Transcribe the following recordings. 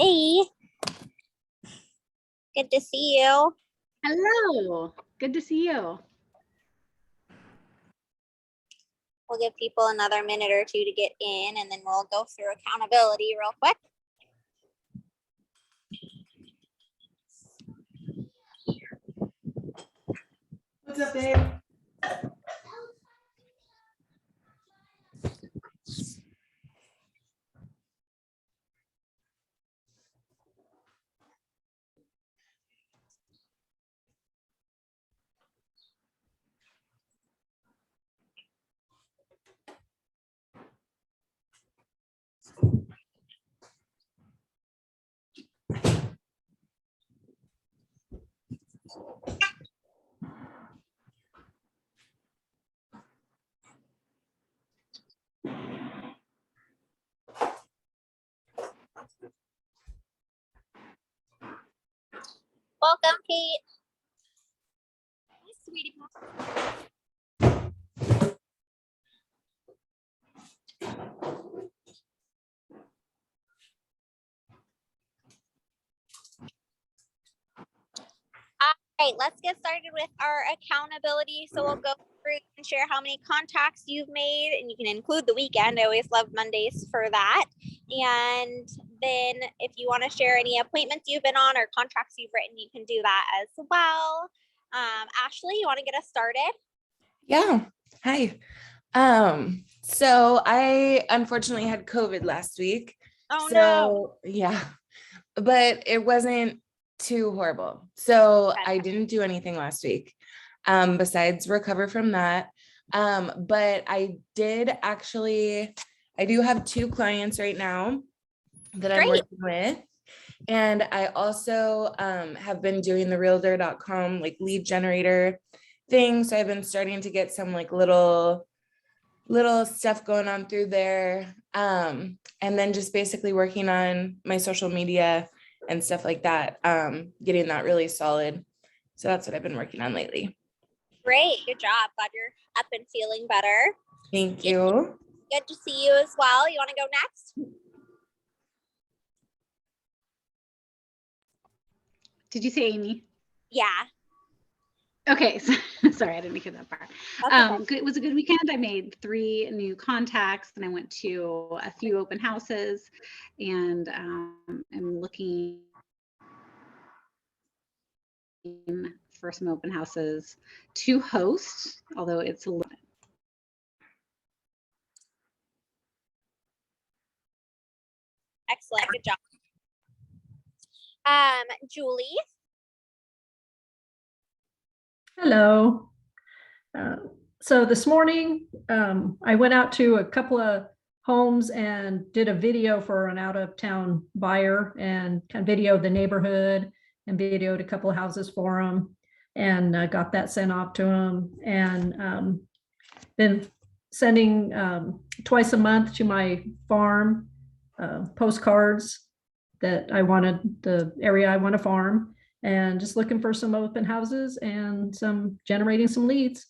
Hey, good to see you. Hello, good to see you. We'll give people another minute or two to get in, and then we'll go through accountability real quick. What's up, babe? Welcome, Kate. Hi, sweetie. All right, let's get started with our accountability. So we'll go through and share how many contacts you've made, and you can include the weekend. I always love Mondays for that. And then if you want to share any appointments you've been on or contracts you've written, you can do that as well. Ashley, you want to get us started? Yeah. Hi. So I unfortunately had COVID last week. Oh, so, no. Yeah, but it wasn't too horrible. So Okay. I didn't do anything last week, besides recover from that. But I do have 2 clients right now that I'm Great. working with. And I also have been doing the realtor.com like lead generator thing. So I've been starting to get some like little stuff going on through there. And then just basically working on my social media and stuff like that, getting that really solid. So that's what I've been working on lately. Great. Good job. Glad you're up and feeling better. Thank you. Good to see you as well. You want to go next? Did you say Amy? Yeah. Okay, sorry, I didn't hear that part. Okay. It was a good weekend. I made 3 new contacts, and I went to a few open houses, and I'm looking for some open houses to host, although it's a little. Excellent. Good job. Julie. Hello. So this morning, I went out to a couple of homes and did a video for an out-of-town buyer, and kind of videoed the neighborhood and videoed a couple of houses for them, and got that sent off to them. And been sending twice a month to my farm postcards that I wanted, the area I want to farm, and just looking for some open houses and generating some leads.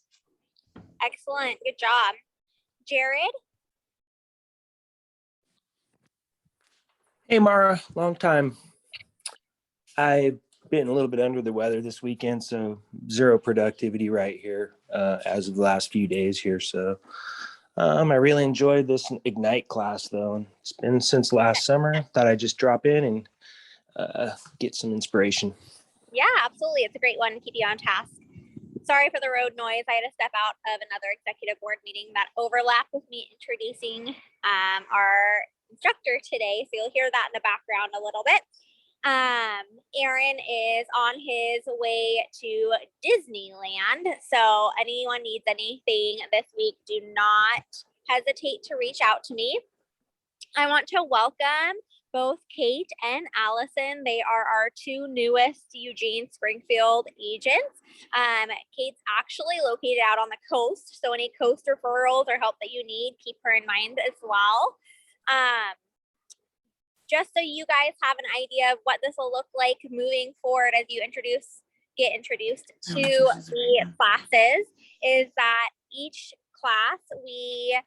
Excellent. Good job. Jared. Hey, Mara, long time. I've been a little bit under the weather this weekend, so zero productivity right here as of the last few days here. So I really enjoyed this Ignite class, though. It's been since last summer. Thought I'd just drop in and get some inspiration. Yeah, absolutely. It's a great one to keep you on task. Sorry for the road noise. I had to step out of another executive board meeting that overlapped with me introducing our instructor today. So you'll hear that in the background a little bit. Aaron is on his way to Disneyland. So anyone needs anything this week, do not hesitate to reach out to me. I want to welcome both Kate and Allison. They are our 2 newest Eugene Springfield agents. Kate's actually located out on the coast, so any coast referrals or help that you need, keep her in mind as well. Just so you guys have an idea of what this will look like moving forward as you get introduced to the classes, is that each class we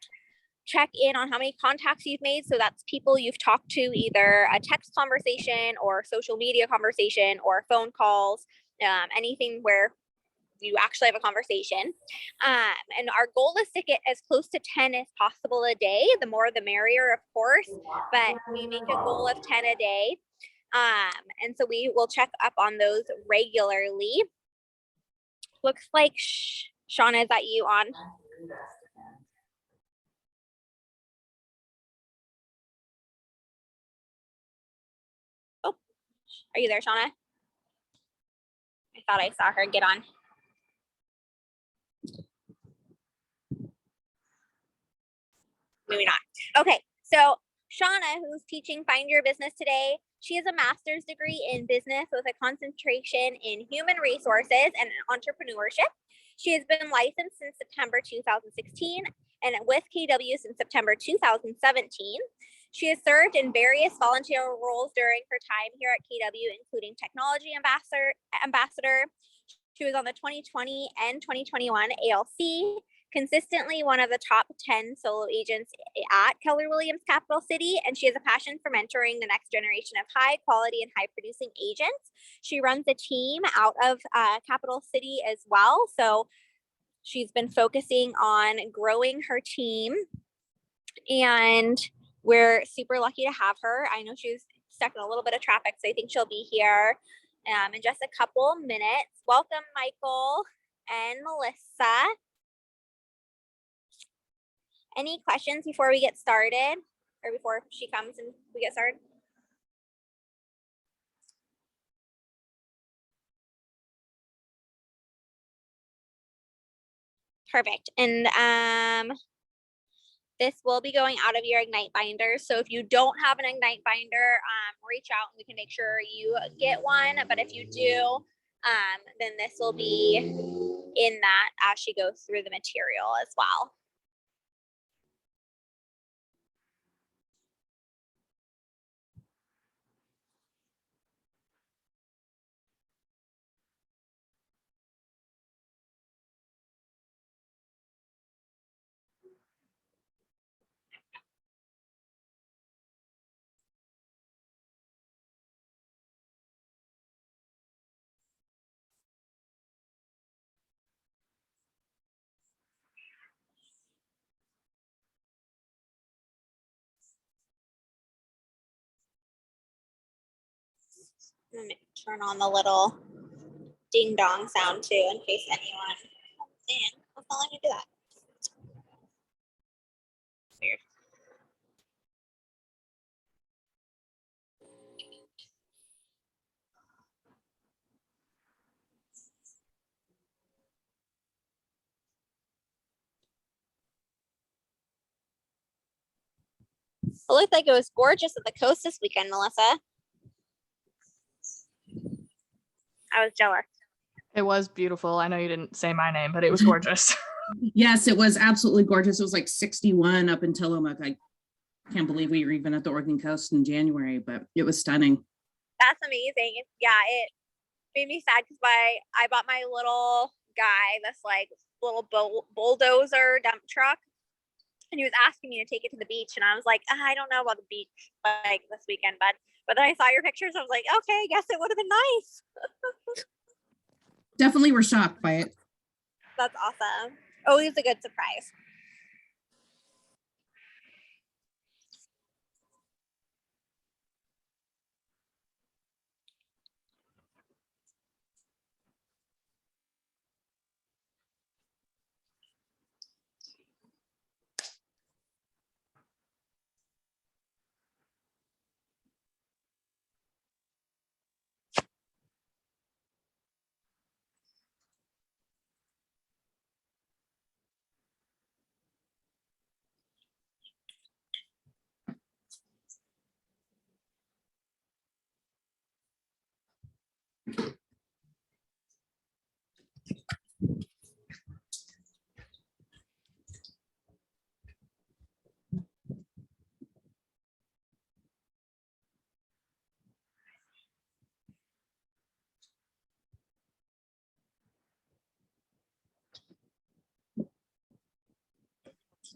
check in on how many contacts you've made. So that's people you've talked to, either a text conversation or social media conversation or phone calls, anything where you actually have a conversation. And our goal is to get as close to 10 as possible a day. The more the merrier, of course, but we make a goal of 10 a day. And so we will check up on those regularly. Looks like Shauna, is that you on? Oh, are you there, Shauna? I thought I saw her get on. Maybe not. Okay, so Shauna, who's teaching Find Your Business today, she has a master's degree in business with a concentration in human resources and entrepreneurship. She has been licensed since September 2016 and with KW since September 2017. She has served in various volunteer roles during her time here at KW, including technology ambassador. She was on the 2020 and 2021 ALC, consistently one of the top 10 solo agents at Keller Williams Capital City, and she has a passion for mentoring the next generation of high quality and high producing agents. She runs a team out of Capital City as well, so she's been focusing on growing her team, and we're super lucky to have her. I know she's stuck in a little bit of traffic, so I think she'll be here in just a couple minutes. Welcome, Michael and Melissa. Any questions before we get started, or before she comes and we get started? Perfect. And this will be going out of your Ignite binder. So if you don't have an Ignite binder, reach out and we can make sure you get one. But if you do, then this will be in that as she goes through the material as well. Let me turn on the little ding dong sound too, in case anyone comes in. What's not letting me do that? Weird. It looked like it was gorgeous at the coast this weekend, Melissa. I was jealous. It was beautiful. I know you didn't say my name, but it was gorgeous. Yes, it was absolutely gorgeous. It was like 61 up in Tillamook. I can't believe we were even at the Oregon coast in January, but it was stunning. That's amazing. Yeah, it made me sad because I bought my little guy this like little bulldozer dump truck, and he was asking me to take it to the beach, and I was like, I don't know about the beach like this weekend, bud. But then I saw your pictures. I was like, okay, I guess it would have been nice. Definitely were shocked by it. That's awesome. Always a good surprise.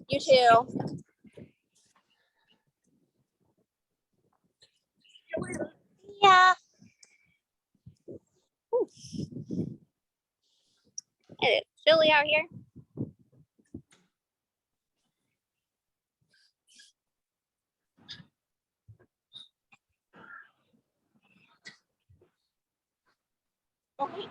You too. Yeah. Ooh. It's chilly out here. Okay.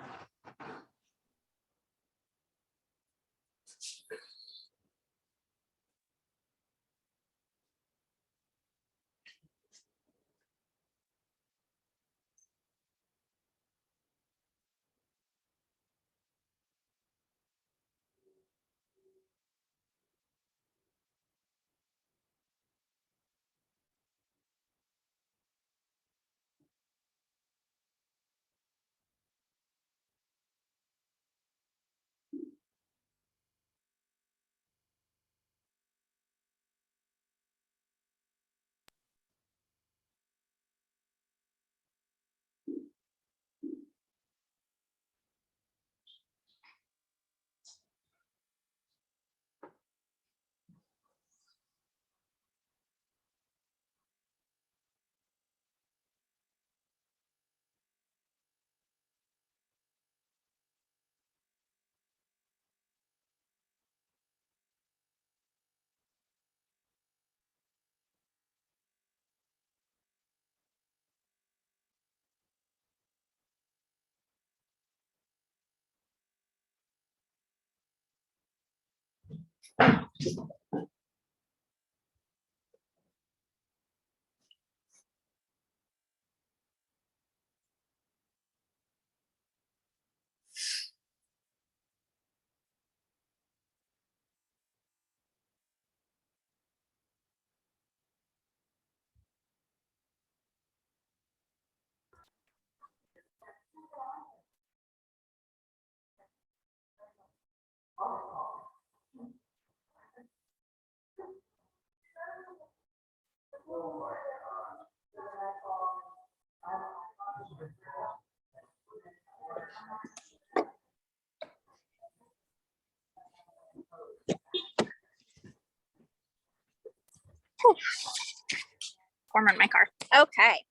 Warmer in my car. Okay.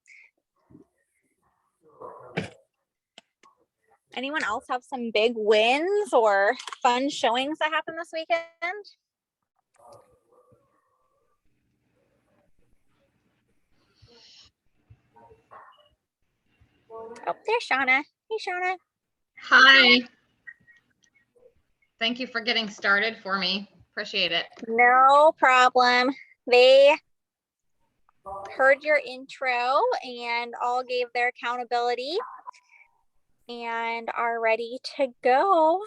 Anyone else have some big wins or fun showings that happened this weekend? Oh, there's Shauna. Hey, Shauna. Hi. Thank you for getting started for me. Appreciate it. No problem. They heard your intro and all gave their accountability and are ready to go.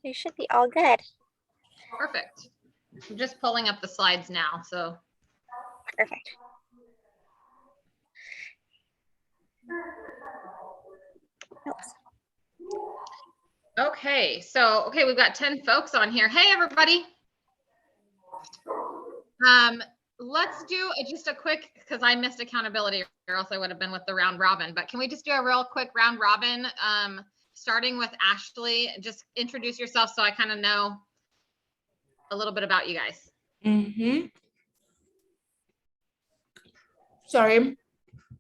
You should be all good. Perfect. I'm just pulling up the slides now, so. Perfect. Oops. Okay, so, we've got 10 folks on here. Hey, everybody. Let's do just a quick, because I missed accountability or else I would have been with the round robin, but can we just do a real quick round robin, starting with Ashley? Just introduce yourself so I kind of know a little bit about you guys. Sorry,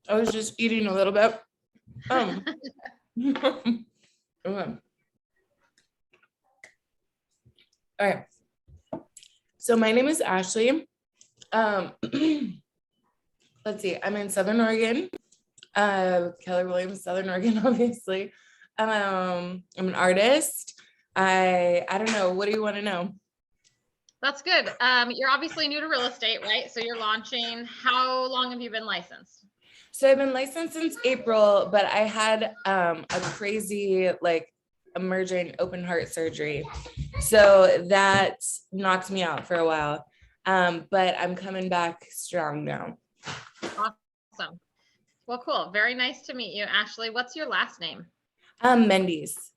I was just eating a little bit. Okay. All right. So my name is Ashley. Let's see, I'm in Southern Oregon. Keller Williams, Southern Oregon, obviously. I'm an artist. I don't know. What do you want to know? That's good. You're obviously new to real estate, right? So you're launching. How long have you been licensed? So I've been licensed since April, but I had a crazy emergent open heart surgery. So that knocked me out for a while. But I'm coming back strong now. Awesome. Well, cool. Very nice to meet you, Ashley. What's your last name? Mendes.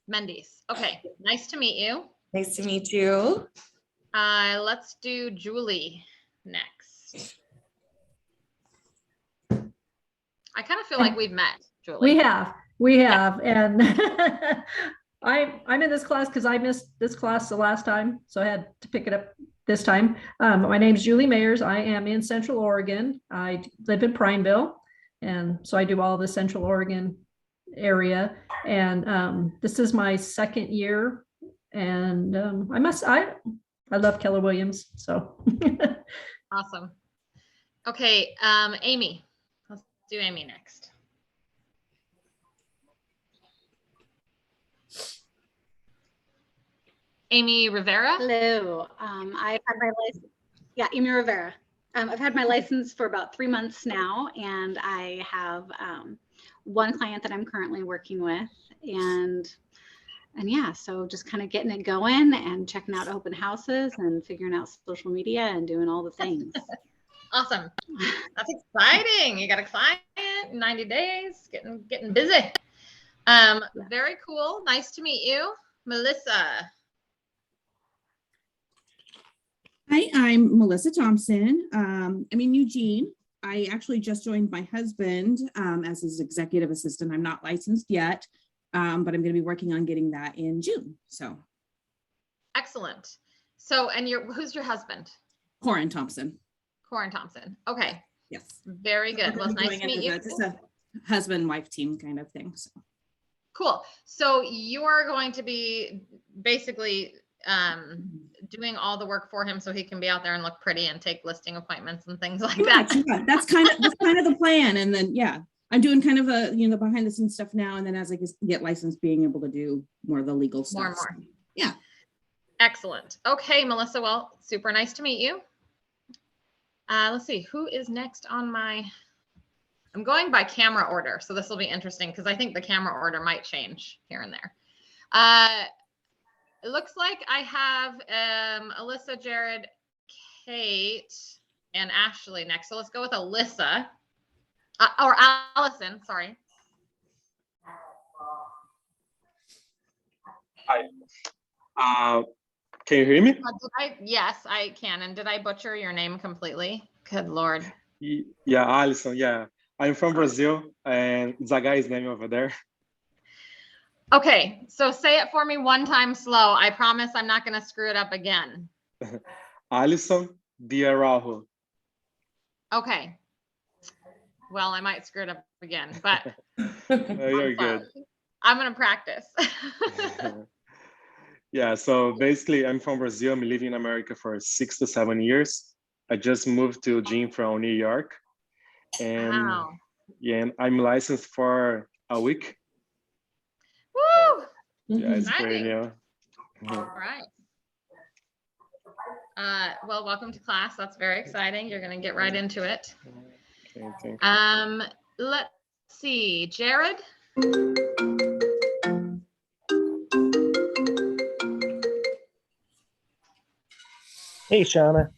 Mendes. Okay. Nice to meet you. Nice to meet you. Let's do Julie next. I kind of feel like we've met, Julie. We have, and I'm in this class because I missed this class the last time, so I had to pick it up this time. My name is Julie Mayers. I am in Central Oregon. I live in Prineville. And so I do all the Central Oregon area. And this is my second year. And I love Keller Williams. So Awesome. Okay, Amy. Let's do Amy next. Amy Rivera. Hello. I've had my license. Yeah, Amy Rivera. I've had my license for about 3 months now, and I have one client that I'm currently working with, and yeah, so just kind of getting it going and checking out open houses and figuring out social media and doing all the things. Awesome. That's exciting. You got a client in 90 days, getting busy. Very cool. Nice to meet you. Melissa. Hi, I'm Melissa Thompson. I'm in Eugene. I actually just joined my husband as his executive assistant. I'm not licensed yet, but I'm going to be working on getting that in June. So Excellent. So, and who's your husband? Corin Thompson. Corin Thompson. Okay. Yes. Very good. Well, it's nice to meet you. It's a husband-wife team kind of thing. So. Cool. So you are going to be basically doing all the work for him so he can be out there and look pretty and take listing appointments and things like that. Yeah, that's kind of the plan. And then, yeah, I'm doing kind of a, behind the scenes stuff now. And then as I get licensed, being able to do more of the legal stuff. More and more. So, yeah. Excellent. Okay, Melissa. Well, super nice to meet you. Let's see, who is next on I'm going by camera order. So this will be interesting because I think the camera order might change here and there. It looks like I have Alyssa, Jared, Kate, and Ashley next. So let's go with Alyssa or Allison, sorry. Hi. Can you hear me? Yes, I can. And did I butcher your name completely? Good Lord. Yeah, Alison. Yeah, I'm from Brazil, and it's a guy's name over there. Okay, so say it for me one time slow. I promise I'm not going to screw it up again. Alison Diarajo. Okay. Well, I might screw it up again, but You're good. I'm going to practice. Yeah, so basically, I'm from Brazil. I'm living in America for 6 to 7 years. I just moved to Eugene from New York, and Wow. yeah, and I'm licensed for a week. Woo! Yeah, it's Exciting. great. Yeah. All right. Well, welcome to class. That's very exciting. You're going to get right into it. Okay. Let's see, Jared. Hey, Shauna.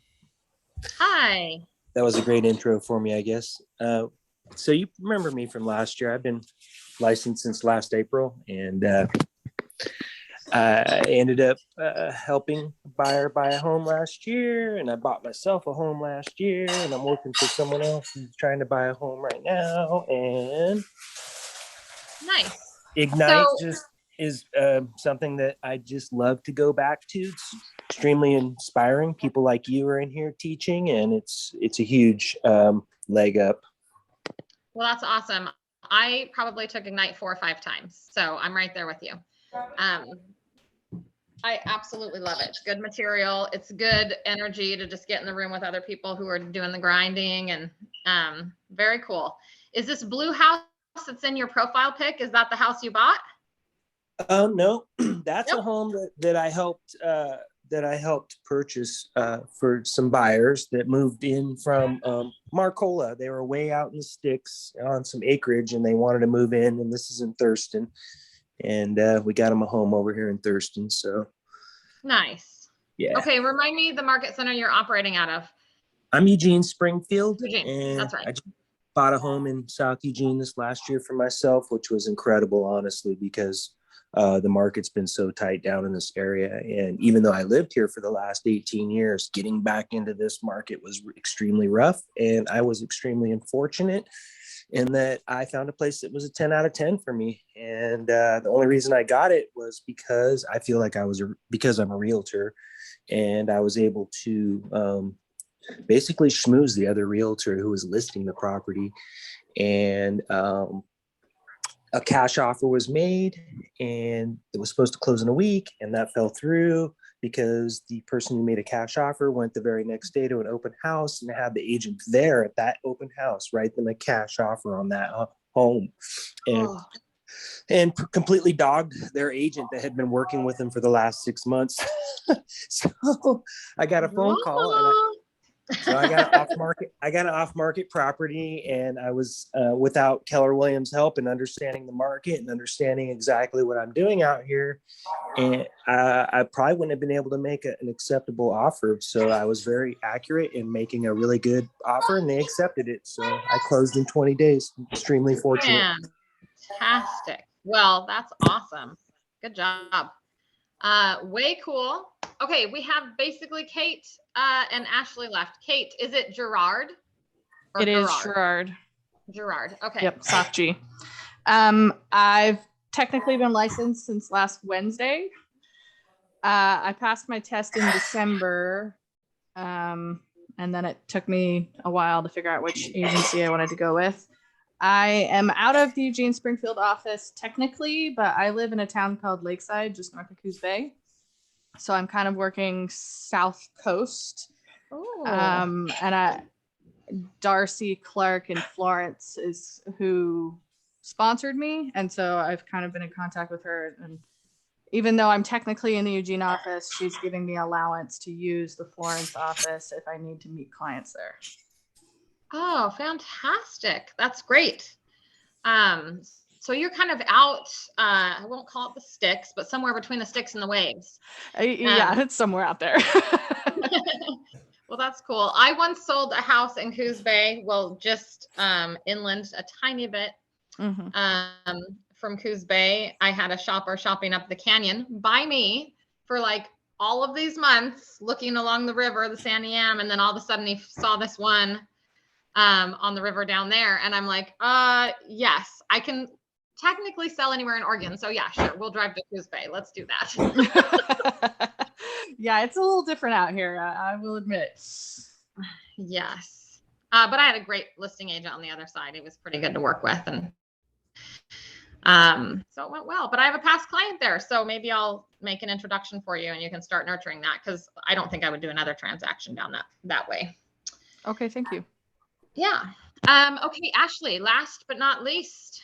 Hi. That was a great intro for me, I guess. So you remember me from last year. I've been licensed since last April, and I ended up helping a buyer buy a home last year, and I bought myself a home last year, and I'm working for someone else who's trying to buy a home right now. And Nice. Ignite just is something that I just love to go back to. It's extremely inspiring. People like you are in here teaching, and it's a huge leg up. Well, that's awesome. I probably took Ignite 4 or 5 times, so I'm right there with you. I absolutely love it. It's good material. It's good energy to just get in the room with other people who are doing the grinding, and very cool. Is this blue house that's in your profile pic? Is that the house you bought? No, that's a home that I helped purchase for some buyers that moved in from Marcola. They were way out in the sticks on some acreage, and they wanted to move in. And this is in Thurston, and we got them a home over here in Thurston. So nice. Yeah. Okay, remind me the market center you're operating out of. I'm Eugene Springfield, Eugene, and that's right. I just bought a home in South Eugene this last year for myself, which was incredible, honestly, because the market's been so tight down in this area. And even though I lived here for the last 18 years, getting back into this market was extremely rough. And I was extremely unfortunate in that I found a place that was a 10 out of 10 for me. And the only reason I got it was because I feel like because I'm a realtor, and I was able to basically schmoozed the other realtor who was listing the property. And a cash offer was made, and it was supposed to close in a week, and that fell through because the person who made a cash offer went the very next day to an open house and had the agent there at that open house write them a cash offer on that home, and completely dogged their agent that had been working with them for the last 6 months. So I got a phone call, and I got an off-market property, and I was without Keller Williams' help and understanding the market and understanding exactly what I'm doing out here. And I probably wouldn't have been able to make an acceptable offer. So I was very accurate in making a really good offer, and they accepted it. So I closed in 20 days. Extremely fortunate. Fantastic. Well, that's awesome. Good job. Way cool. Okay, we have basically Kate and Ashley left. Kate, is it Gerard? It is Gerard. Gerard. Okay. Yep, soft G. I've technically been licensed since last Wednesday. I passed my test in December, and then it took me a while to figure out which agency I wanted to go with. I am out of the Eugene Springfield office technically, but I live in a town called Lakeside, just north of Coos Bay. So I'm kind of working South Coast. And Darcy Clark in Florence is who sponsored me. And so I've kind of been in contact with her. And even though I'm technically in the Eugene office, she's giving me allowance to use the Florence office if I need to meet clients there. Oh, fantastic. That's great. So you're kind of out, I won't call it the sticks, but somewhere between the sticks and the waves. Yeah, it's somewhere out there. Well, that's cool. I once sold a house in Coos Bay, well, just inland a tiny bit from Coos Bay. I had a shopper shopping up the canyon by me for like all of these months, looking along the river, the San Am, and then all of a sudden he saw this one on the river down there. And I'm like, yes, I can technically sell anywhere in Oregon. So yeah, sure. We'll drive to Coos Bay. Let's do that. Yeah, it's a little different out here. I will admit. Yes. But I had a great listing agent on the other side. He was pretty good to work with. And so it went well, but I have a past client there. So maybe I'll make an introduction for you and you can start nurturing that, because I don't think I would do another transaction down that way. Okay. Thank you. Yeah. Okay, Ashley, last but not least.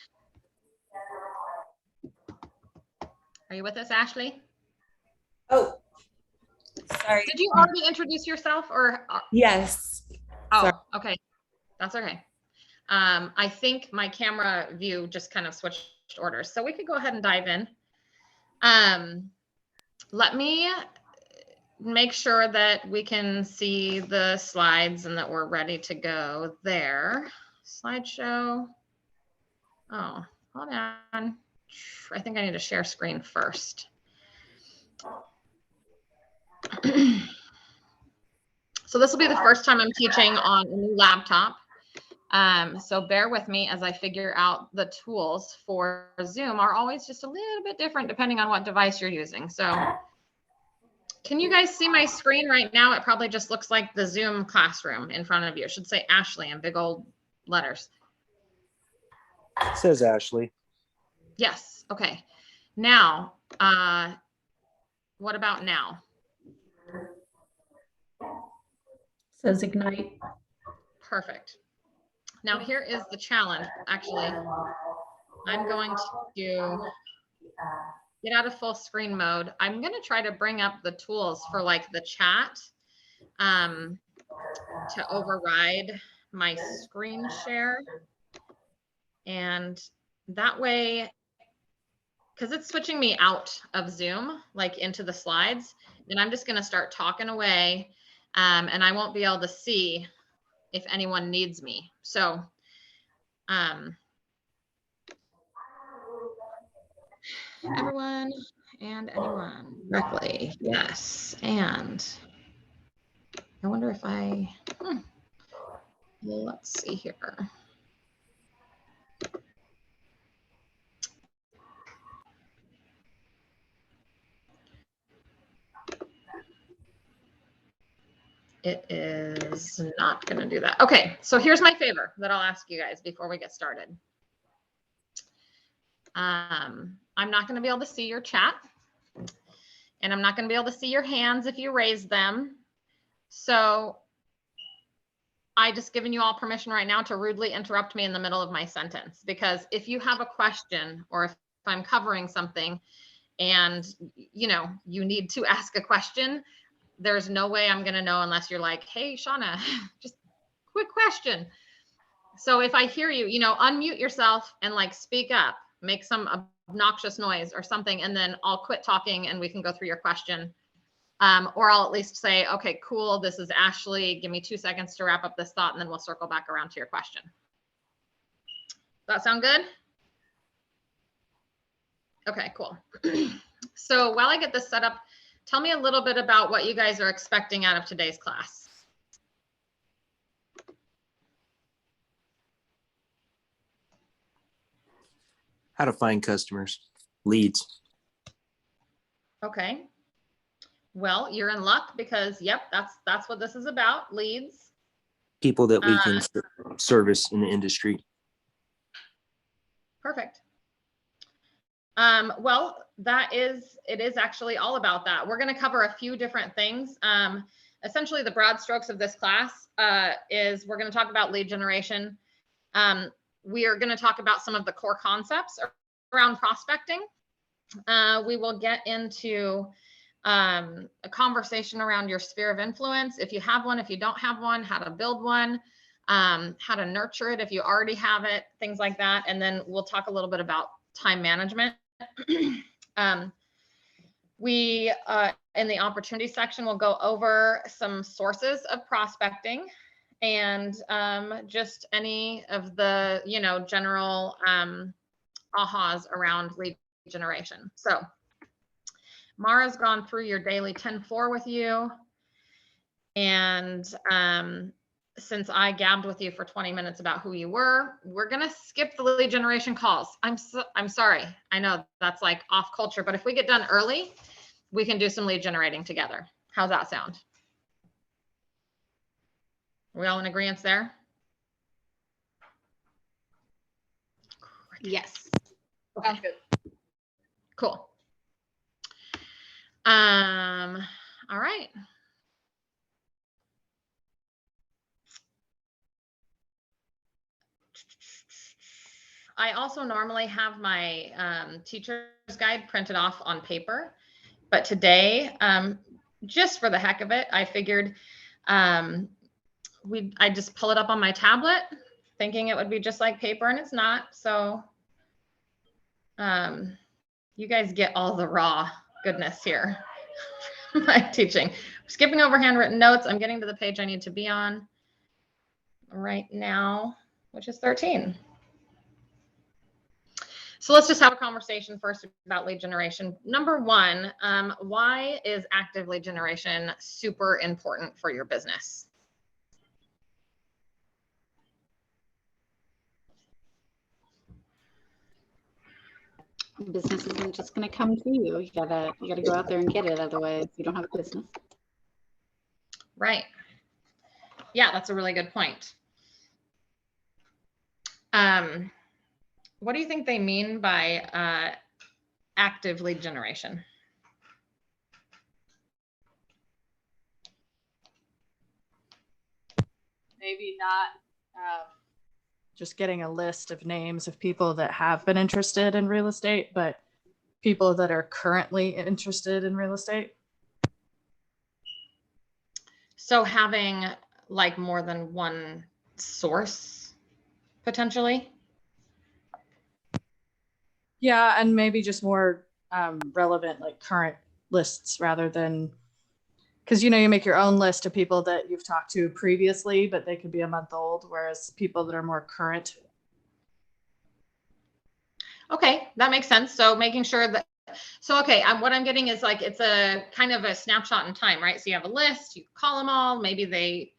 Are you with us, Ashley? Oh, sorry. Did you already introduce yourself or? Yes. Oh, Sorry. okay. That's okay. I think my camera view just kind of switched orders. So we could go ahead and dive in. Let me make sure that we can see the slides and that we're ready to go there. Slideshow. Oh, hold on. I think I need to share screen first. So this will be the first time I'm teaching on a new laptop. So bear with me as I figure out the tools for Zoom are always just a little bit different depending on what device you're using. So can you guys see my screen right now? It probably just looks like the Zoom classroom in front of you. It should say Ashley in big old letters. It says Ashley. Yes. Okay. Now, what about now? Says Ignite. Perfect. Now here is the challenge. Actually, I'm going to get out of full screen mode. I'm going to try to bring up the tools for like the chat to override my screen share. And that way, because it's switching me out of Zoom, like into the slides, and I'm just going to start talking away and I won't be able to see if anyone needs me. So, everyone and anyone directly. Yes. And I wonder if let's see here. it is not going to do that. Okay, so here's my favor that I'll ask you guys before we get started. I'm not going to be able to see your chat, and I'm not going to be able to see your hands if you raise them. So I just given you all permission right now to rudely interrupt me in the middle of my sentence, because if you have a question or if I'm covering something and you need to ask a question, there's no way I'm going to know unless you're like, hey, Shauna, just quick question. So if I hear you, unmute yourself and like speak up, make some obnoxious noise or something, and then I'll quit talking and we can go through your question. Or I'll at least say, okay, cool, this is Ashley. Give me 2 seconds to wrap up this thought, and then we'll circle back around to your question. Does that sound good? Okay, cool. So while I get this set up, tell me a little bit about what you guys are expecting out of today's class. How to find customers, leads. Okay. Well, you're in luck because, yep, that's what this is about, leads. People that we can service in the industry. Perfect. Well, it is actually all about that. We're going to cover a few different things. Essentially, the broad strokes of this class is we're going to talk about lead generation. We are going to talk about some of the core concepts around prospecting. We will get into a conversation around your sphere of influence. If you have one, if you don't have one, how to build one, how to nurture it if you already have it, things like that. And then we'll talk a little bit about time management. We, in the opportunity section, will go over some sources of prospecting and just any of the, general ahas around lead generation. So Mara's gone through your daily 10-4 with you. And since I gabbed with you for 20 minutes about who you were, we're going to skip the lead generation calls. I'm sorry. I know that's like off culture, but if we get done early, we can do some lead generating together. How's that sound? Are we all in agreement there? Yes. Okay. Sounds good. Cool. All right. I also normally have my teacher's guide printed off on paper, but today, just for the heck of it, I figured I just pull it up on my tablet, thinking it would be just like paper, and it's not. So you guys get all the raw goodness here. My teaching. Skipping over handwritten notes. I'm getting to the page I need to be on right now, which is 13. So let's just have a conversation first about lead generation. Number one, why is active lead generation super important for your business? Business isn't just going to come to you. You gotta go out there and get it. Otherwise, you don't have a business. Right. Yeah, that's a really good point. What do you think they mean by active lead generation? Maybe not just getting a list of names of people that have been interested in real estate, but people that are currently interested in real estate. So having like more than one source potentially? Yeah, and maybe just more relevant, like current lists rather than, because you make your own list of people that you've talked to previously, but they could be a month old, whereas people that are more current. Okay, that makes sense. So making sure that, okay, what I'm getting is like, it's a kind of a snapshot in time, right? So you have a list, you call them all, maybe they,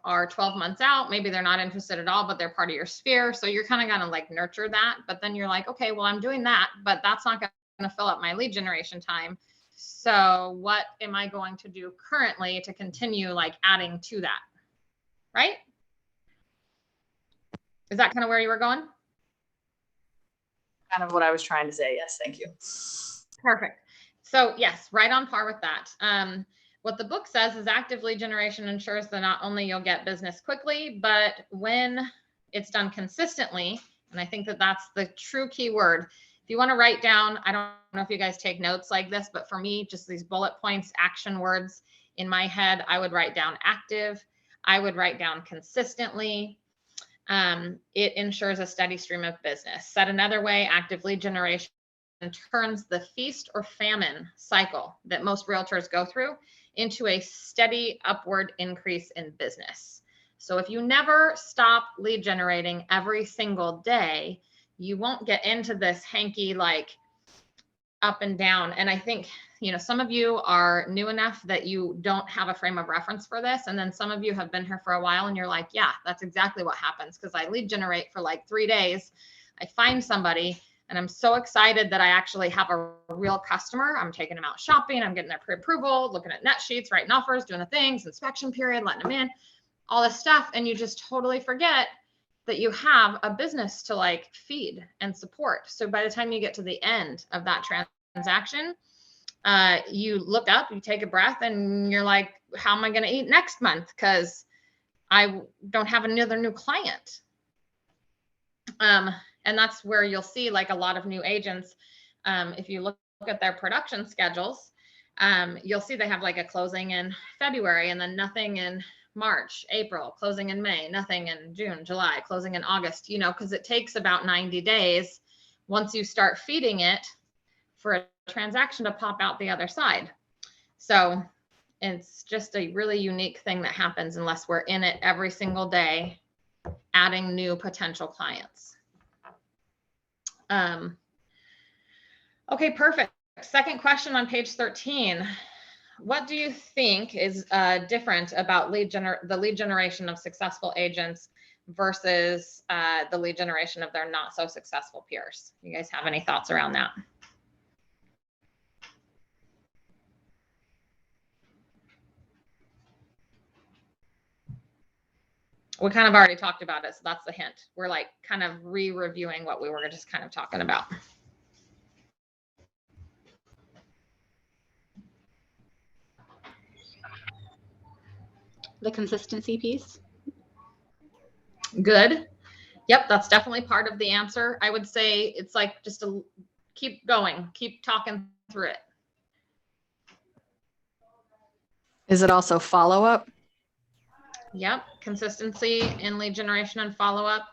are 12 months out, maybe they're not interested at all, but they're part of your sphere. So you're kind of gonna like nurture that, but then you're like, okay, well, I'm doing that, but that's not gonna fill up my lead generation time. So what am I going to do currently to continue like adding to that? Right? Is that kind of where you were going? Kind of what I was trying to say. Yes, thank you. Perfect. So yes, right on par with that. What the book says is active lead generation ensures that not only you'll get business quickly, but when it's done consistently, and I think that that's the true key word. If you want to write down, I don't know if you guys take notes like this, but for me, just these bullet points, action words in my head, I would write down active. I would write down consistently. It ensures a steady stream of business. Said another way, active lead generation turns the feast or famine cycle that most realtors go through into a steady upward increase in business. So if you never stop lead generating every single day, you won't get into this hanky like up and down. And I think, you know, some of you are new enough that you don't have a frame of reference for this. And then some of you have been here for a while and you're like, yeah, that's exactly what happens. Because I lead generate for like 3 days. I find somebody and I'm so excited that I actually have a real customer. I'm taking them out shopping. I'm getting their pre-approval, looking at net sheets, writing offers, doing the things, inspection period, letting them in, all this stuff. And you just totally forget that you have a business to like feed and support. So by the time you get to the end of that transaction, you look up, you take a breath and you're like, how am I going to eat next month? Because I don't have another new client. And that's where you'll see like a lot of new agents. If you look at their production schedules, you'll see they have like a closing in February and then nothing in March, April, closing in May, nothing in June, July, closing in August, you know, because it takes about 90 days once you start feeding it for a transaction to pop out the other side. So it's just a really unique thing that happens unless we're in it every single day, adding new potential clients. Okay, perfect. Second question on page 13. What do you think is different about the lead generation of successful agents versus the lead generation of their not so successful peers? You guys have any thoughts around that? We kind of already talked about it, so that's the hint. We're like kind of re-reviewing what we were just kind of talking about. The consistency piece. Good. Yep, that's definitely part of the answer. I would say it's like just to keep going, keep talking through it. Is it also follow-up? Yep, consistency in lead generation and follow-up.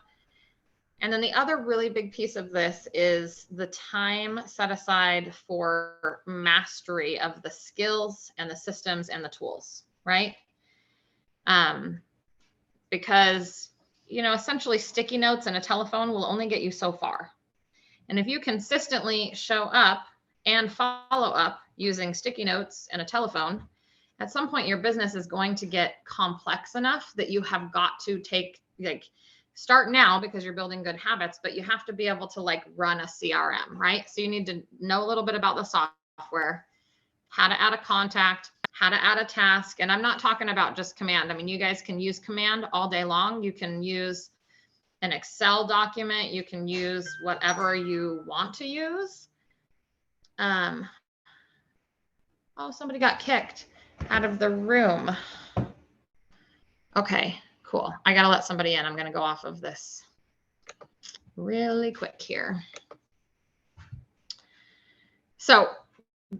And then the other really big piece of this is the time set aside for mastery of the skills and the systems and the tools, right? Because, you know, essentially sticky notes and a telephone will only get you so far. And if you consistently show up and follow up using sticky notes and a telephone, at some point your business is going to get complex enough that you have got to start now because you're building good habits, but you have to be able to like run a CRM, right? So you need to know a little bit about the software, how to add a contact, how to add a task. And I'm not talking about just command. I mean, you guys can use command all day long. You can use an Excel document. You can use whatever you want to use. Oh, somebody got kicked out of the room. Okay, cool. I got to let somebody in. I'm going to go off of this really quick here. So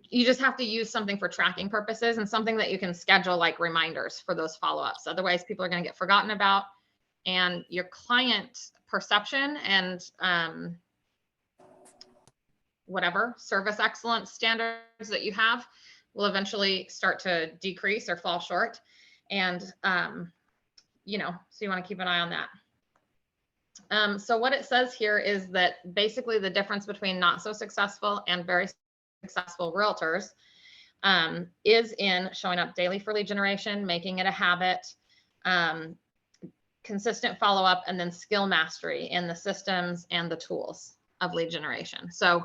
you just have to use something for tracking purposes and something that you can schedule like reminders for those follow-ups. Otherwise, people are going to get forgotten about, and your client perception and whatever service excellence standards that you have will eventually start to decrease or fall short. And, you know, so you want to keep an eye on that. So what it says here is that basically the difference between not so successful and very successful realtors is in showing up daily for lead generation, making it a habit, consistent follow-up, and then skill mastery in the systems and the tools of lead generation. So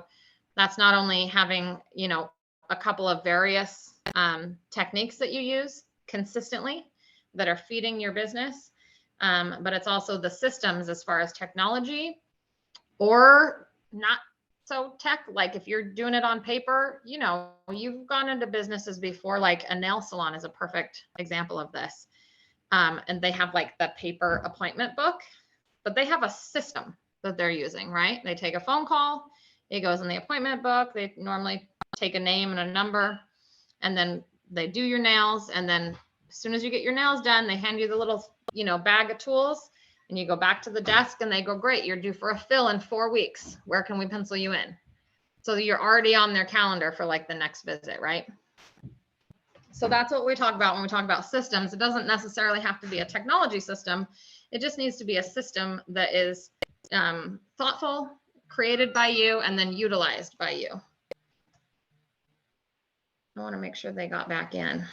that's not only having, you know, a couple of various techniques that you use consistently that are feeding your business. But it's also the systems as far as technology or not so tech. Like if you're doing it on paper, you know, you've gone into businesses before, like a nail salon is a perfect example of this. And they have like the paper appointment book, but they have a system that they're using, right? They take a phone call, it goes in the appointment book. They normally take a name and a number, and then they do your nails. And then as soon as you get your nails done, they hand you the little, you know, bag of tools, and you go back to the desk and they go, great, you're due for a fill in 4 weeks. Where can we pencil you in? So you're already on their calendar for like the next visit, right? So that's what we talk about when we talk about systems. It doesn't necessarily have to be a technology system. It just needs to be a system that is thoughtful, created by you, and then utilized by you. I want to make sure they got back in.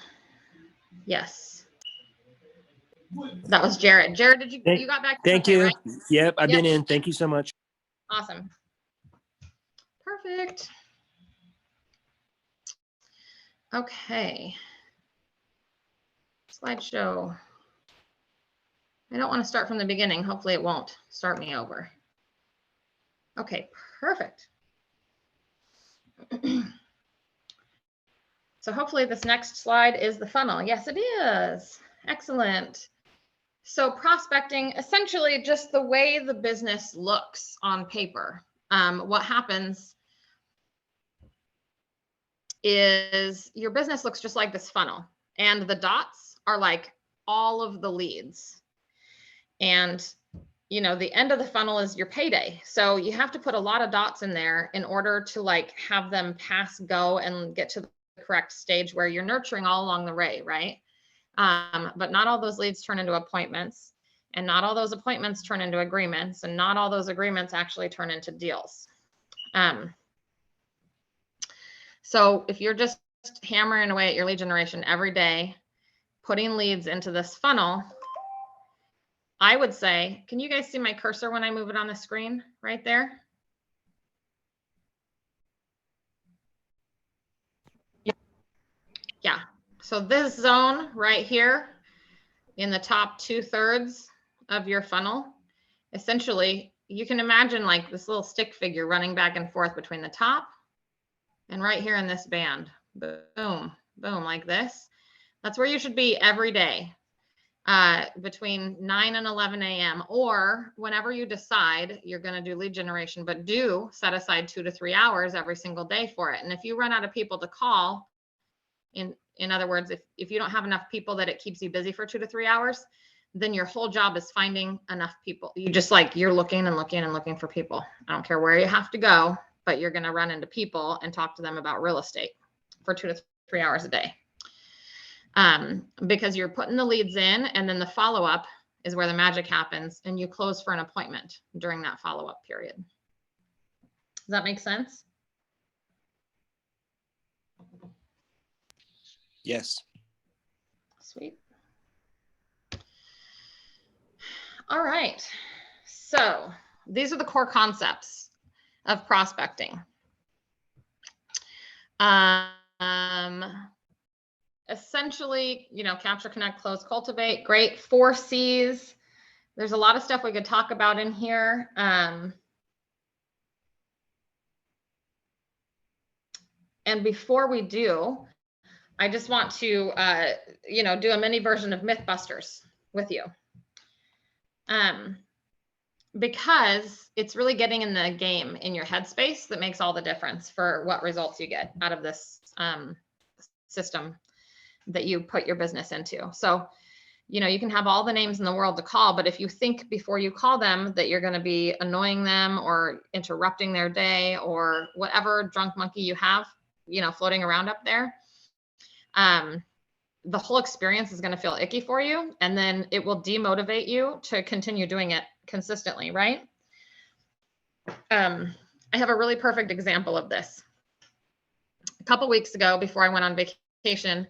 Yes. That was Jared. Jared, did you got back? Thank okay, you. right? Yep, I've been in. Thank you so much. Awesome. Perfect. Okay. Slideshow. I don't want to start from the beginning. Hopefully it won't start me over. Okay, perfect. So hopefully this next slide is the funnel. Yes, it is. Excellent. So prospecting, essentially just the way the business looks on paper. What happens is your business looks just like this funnel, and the dots are like all of the leads. And you know, the end of the funnel is your payday. So you have to put a lot of dots in there in order to like have them pass go and get to the correct stage where you're nurturing all along the way, right? But not all those leads turn into appointments, and not all those appointments turn into agreements, and not all those agreements actually turn into deals. So if you're just hammering away at your lead generation every day, putting leads into this funnel, I would say, can you guys see my cursor when I move it on the screen right there? Yeah. So this zone right here in the top 2/3 of your funnel, essentially, you can imagine like this little stick figure running back and forth between the top and right here in this band. Boom, boom, like this. That's where you should be every day. Between 9 and 11 a.m. or whenever you decide you're going to do lead generation, but do set aside 2 to 3 hours every single day for it. And if you run out of people to call, in other words, if you don't have enough people that it keeps you busy for 2 to 3 hours, then your whole job is finding enough people. You just like, you're looking and looking and looking for people. I don't care where you have to go, but you're going to run into people and talk to them about real estate for 2 to 3 hours a day. Because you're putting the leads in, and then the follow-up is where the magic happens, and you close for an appointment during that follow-up period. Does that make sense? Yes. Sweet. All right. So these are the core concepts of prospecting. Essentially, you know, capture, connect, close, cultivate. Great. 4 C's. There's a lot of stuff we could talk about in here. And before we do, I just want to, you know, do a mini version of Mythbusters with you. Because it's really getting in the game in your headspace that makes all the difference for what results you get out of this system that you put your business into. So, you know, you can have all the names in the world to call, but if you think before you call them that you're going to be annoying them or interrupting their day or whatever drunk monkey you have, you know, floating around up there, the whole experience is going to feel icky for you. And then it will demotivate you to continue doing it consistently, right? I have a really perfect example of this. A couple weeks ago, before I went on vacation,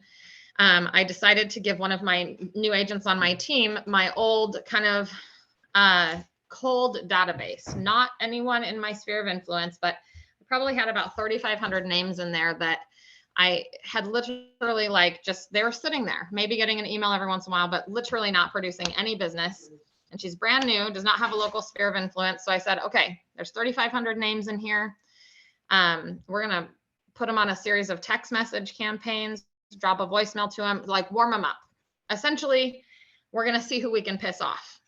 I decided to give one of my new agents on my team my old kind of cold database. Not anyone in my sphere of influence, but I probably had about 3,500 names in there that I had literally like they were sitting there, maybe getting an email every once in a while, but literally not producing any business. And she's brand new, does not have a local sphere of influence. So I said, okay, there's 3,500 names in here. We're going to put them on a series of text message campaigns, drop a voicemail to them, like warm them up. Essentially, we're going to see who we can piss off.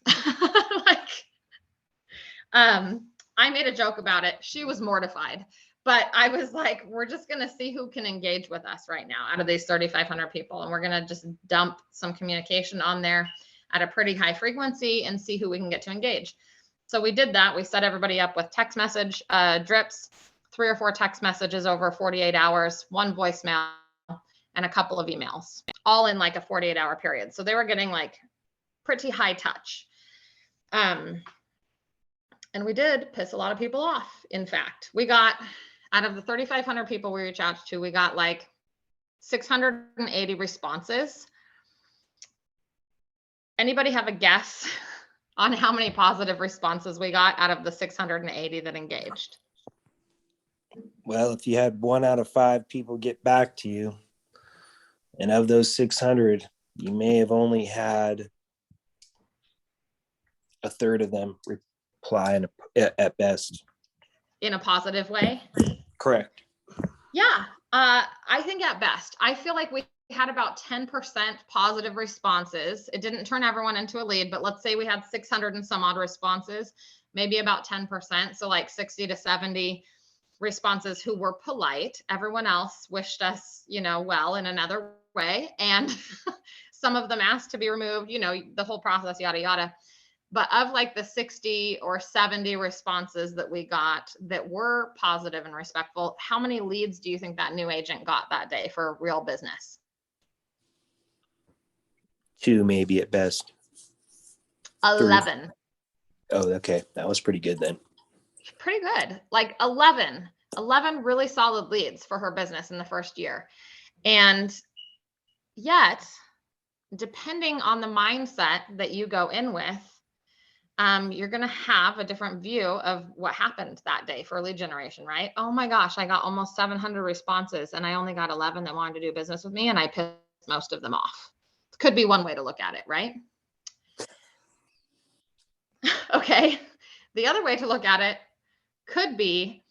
I made a joke about it. She was mortified, but I was like, we're just going to see who can engage with us right now out of these 3,500 people. And we're going to just dump some communication on there at a pretty high frequency and see who we can get to engage. So we did that. We set everybody up with text message drips, 3 or 4 text messages over 48 hours, 1 voicemail, and a couple of emails, all in like a 48-hour period. So they were getting like pretty high touch. And we did piss a lot of people off. In fact, we got, out of the 3,500 people we reached out to, we got like 680 responses. Anybody have a guess on how many positive responses we got out of the 680 that engaged? Well, if you had 1 out of 5 people get back to you, and of those 600, you may have only had a third of them reply at best. In a positive way? Correct. Yeah, I think at best. I feel like we had about 10% positive responses. It didn't turn everyone into a lead, but let's say we had 600 and some odd responses, maybe about 10%. So like 60 to 70 responses who were polite. Everyone else wished us, well in another way. And some of them asked to be removed, the whole process, yada, yada. But of like the 60 or 70 responses that we got that were positive and respectful, how many leads do you think that new agent got that day for real business? 2 maybe at best. 11. 3. Oh, okay. That was pretty good then. Pretty good. Like 11 really solid leads for her business in the first year. And yet, depending on the mindset that you go in with, you're going to have a different view of what happened that day for lead generation, right? Oh my gosh, I got almost 700 responses and I only got 11 that wanted to do business with me and I pissed most of them off. Could be one way to look at it, right? Okay. The other way to look at it could be,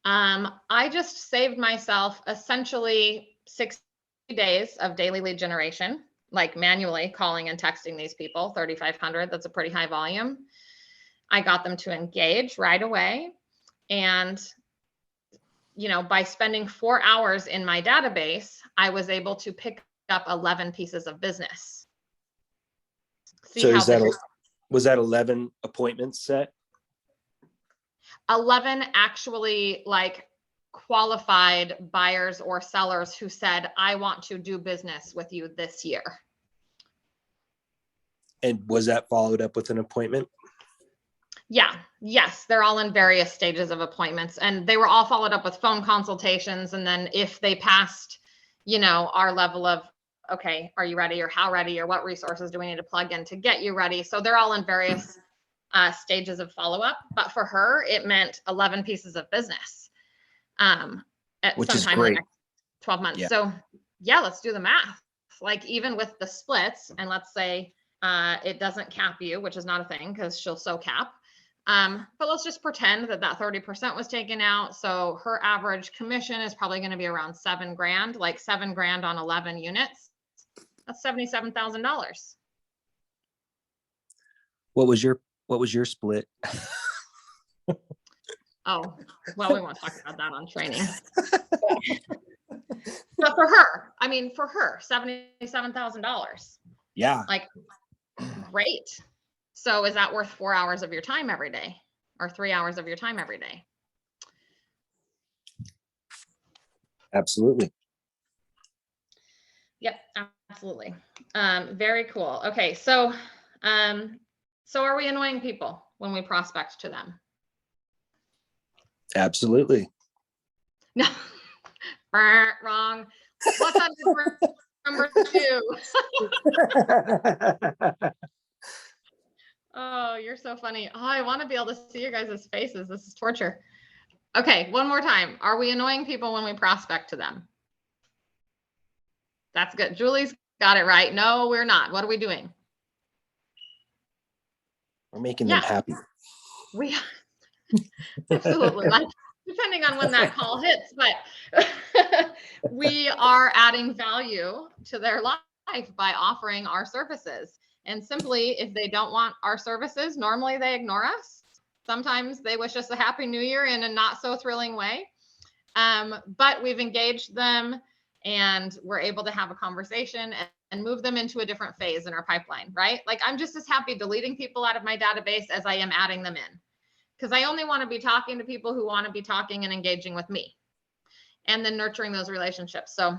I just saved myself essentially 60 days of daily lead generation, like manually calling and texting these people, 3,500. That's a pretty high volume. I got them to engage right away. And, by spending 4 hours in my database, I was able to pick up 11 pieces of business. So was that 11 appointments set? 11 actually like qualified buyers or sellers who said, I want to do business with you this year. And was that followed up with an appointment? Yeah. Yes. They're all in various stages of appointments and they were all followed up with phone consultations. And then if they passed, our level of, okay, are you ready or how ready or what resources do we need to plug in to get you ready? So they're all in various stages of follow-up. But for her, it meant 11 pieces of business at Which some is time in the great. next 12 months. Yeah. So yeah, let's do the math. Like even with the splits, and let's say it doesn't cap you, which is not a thing because she'll so cap. But let's just pretend that 30% was taken out. So her average commission is probably going to be around $7,000, like $7,000 on 11 units. That's $77,000. What was your split? Oh, well, we won't talk about that on training. But for her, $77,000. Yeah. Like, great. So is that worth 4 hours of your time every day or 3 hours of your time every day? Absolutely. Yep, absolutely. Very cool. Okay, so are we annoying people when we prospect to them? Absolutely. No, wrong. What's on number 2? Oh, you're so funny. Oh, I want to be able to see your guys' faces. This is torture. Okay, one more time. Are we annoying people when we prospect to them? That's good. Julie's got it right. No, we're not. What are we doing? We're making them Yeah. happy. We absolutely, like, depending on when that call hits, but we are adding value to their life by offering our services. And simply, if they don't want our services, normally they ignore us. Sometimes they wish us a happy new year in a not so thrilling way. But we've engaged them and we're able to have a conversation and move them into a different phase in our pipeline, right? Like, I'm just as happy deleting people out of my database as I am adding them in, because I only want to be talking to people who want to be talking and engaging with me, and then nurturing those relationships. So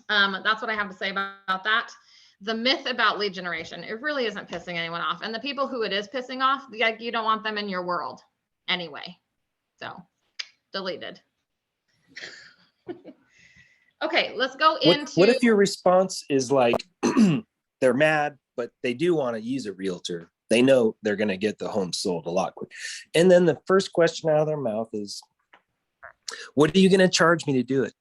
that's what I have to say about that. The myth about lead generation, it really isn't pissing anyone off. And the people who it is pissing off, like, you don't want them in your world anyway. So deleted. Okay, let's go into. What if your response is like, they're mad, but they do want to use a realtor? They know they're going to get the home sold a lot quicker. And then the first question out of their mouth is, what are you going to charge me to do it?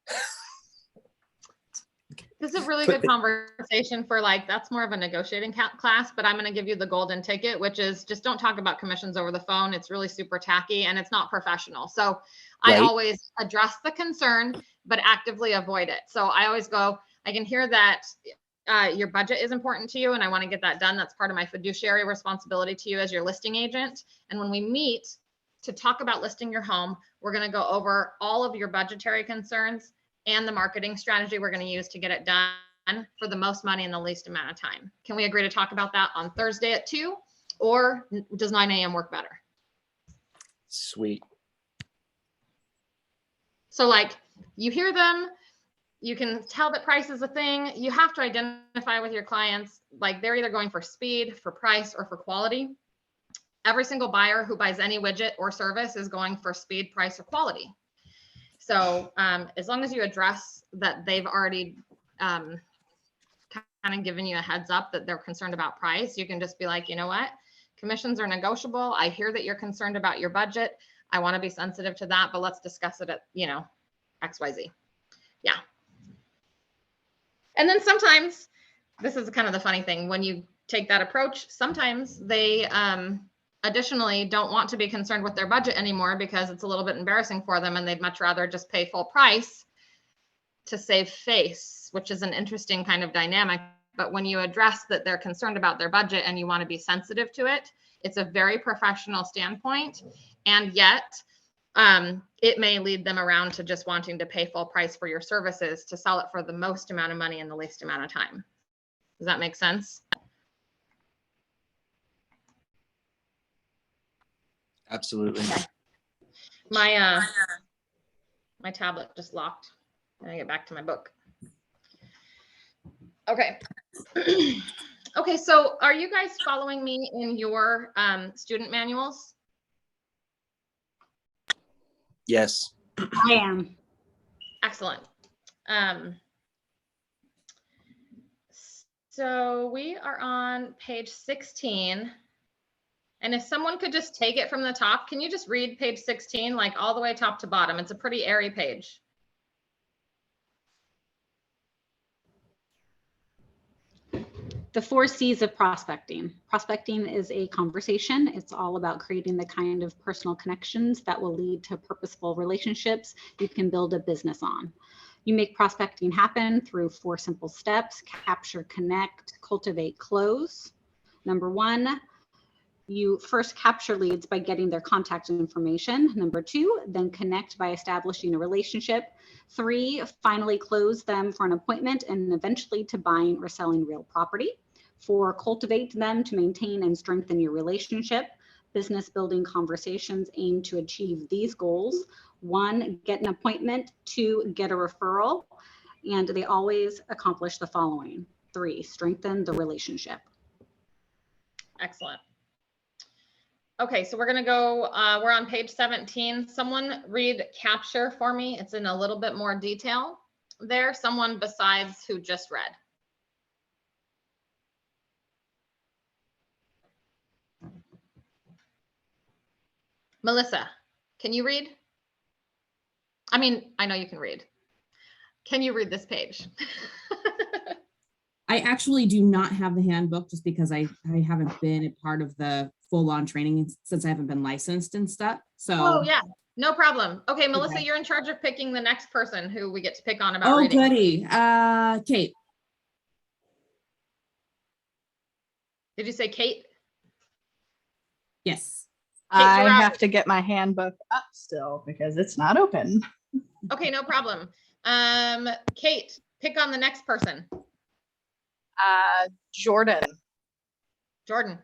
This is a really good conversation for, like, that's more of a negotiating class, but I'm going to give you the golden ticket, which is just don't talk about commissions over the phone. It's really super tacky and it's not professional. So I always address the concern, but actively avoid it. So I always go, I can hear that your budget is important to you and I want to get that done. That's part of my fiduciary responsibility to you as your listing agent. And when we meet to talk about listing your home, we're going to go over all of your budgetary concerns and the marketing strategy we're going to use to get it done for the most money in the least amount of time. Can we agree to talk about that on Thursday at 2, or does 9 a.m. work better? Sweet. So, like, you hear them, you can tell that price is a thing. You have to identify with your clients, like, they're either going for speed, for price, or for quality. Every single buyer who buys any widget or service is going for speed, price, or quality. So as long as you address that they've already kind of given you a heads up that they're concerned about price, you can just be like, you know what, commissions are negotiable. I hear that you're concerned about your budget. I want to be sensitive to that, but let's discuss it at, XYZ. Yeah. And then sometimes, this is kind of the funny thing, when you take that approach, sometimes they additionally don't want to be concerned with their budget anymore because it's a little bit embarrassing for them and they'd much rather just pay full price to save face, which is an interesting kind of dynamic. But when you address that they're concerned about their budget and you want to be sensitive to it, it's a very professional standpoint. And yet it may lead them around to just wanting to pay full price for your services to sell it for the most amount of money in the least amount of time. Does that make sense? Absolutely. Okay. My tablet just locked. I get back to my book. Okay. Okay, so are you guys following me in your student manuals? Yes. I am. Excellent. So we are on page 16. And if someone could just take it from the top, can you just read page 16, like all the way top to bottom? It's a pretty airy page. The 4 C's of prospecting. Prospecting is a conversation. It's all about creating the kind of personal connections that will lead to purposeful relationships you can build a business on. You make prospecting happen through 4 simple steps: capture, connect, cultivate, close. Number 1, you first capture leads by getting their contact information. Number 2, then connect by establishing a relationship. 3, finally close them for an appointment and eventually to buying or selling real property. 4, cultivate them to maintain and strengthen your relationship. Business building conversations aim to achieve these goals. 1, get an appointment. 2, get a referral. And they always accomplish the following. 3, strengthen the relationship. Excellent. Okay, so we're gonna go, we're on page 17. Someone read capture for me. It's in a little bit more detail there. Someone besides who just read. Melissa, can you read? I mean, I know you can read. Can you read this page? I actually do not have the handbook just because I haven't been a part of the full-on training since I haven't been licensed and stuff. So. Oh yeah, no problem. Okay, Melissa, Okay. you're in charge of picking the next person who we get to pick on about Oh, reading. goody. Kate. Did you say Kate? Yes. Kate, I you're up. have to get my handbook up still because it's not open. Okay, no problem. Kate, pick on the next person. Jordan. Jordan.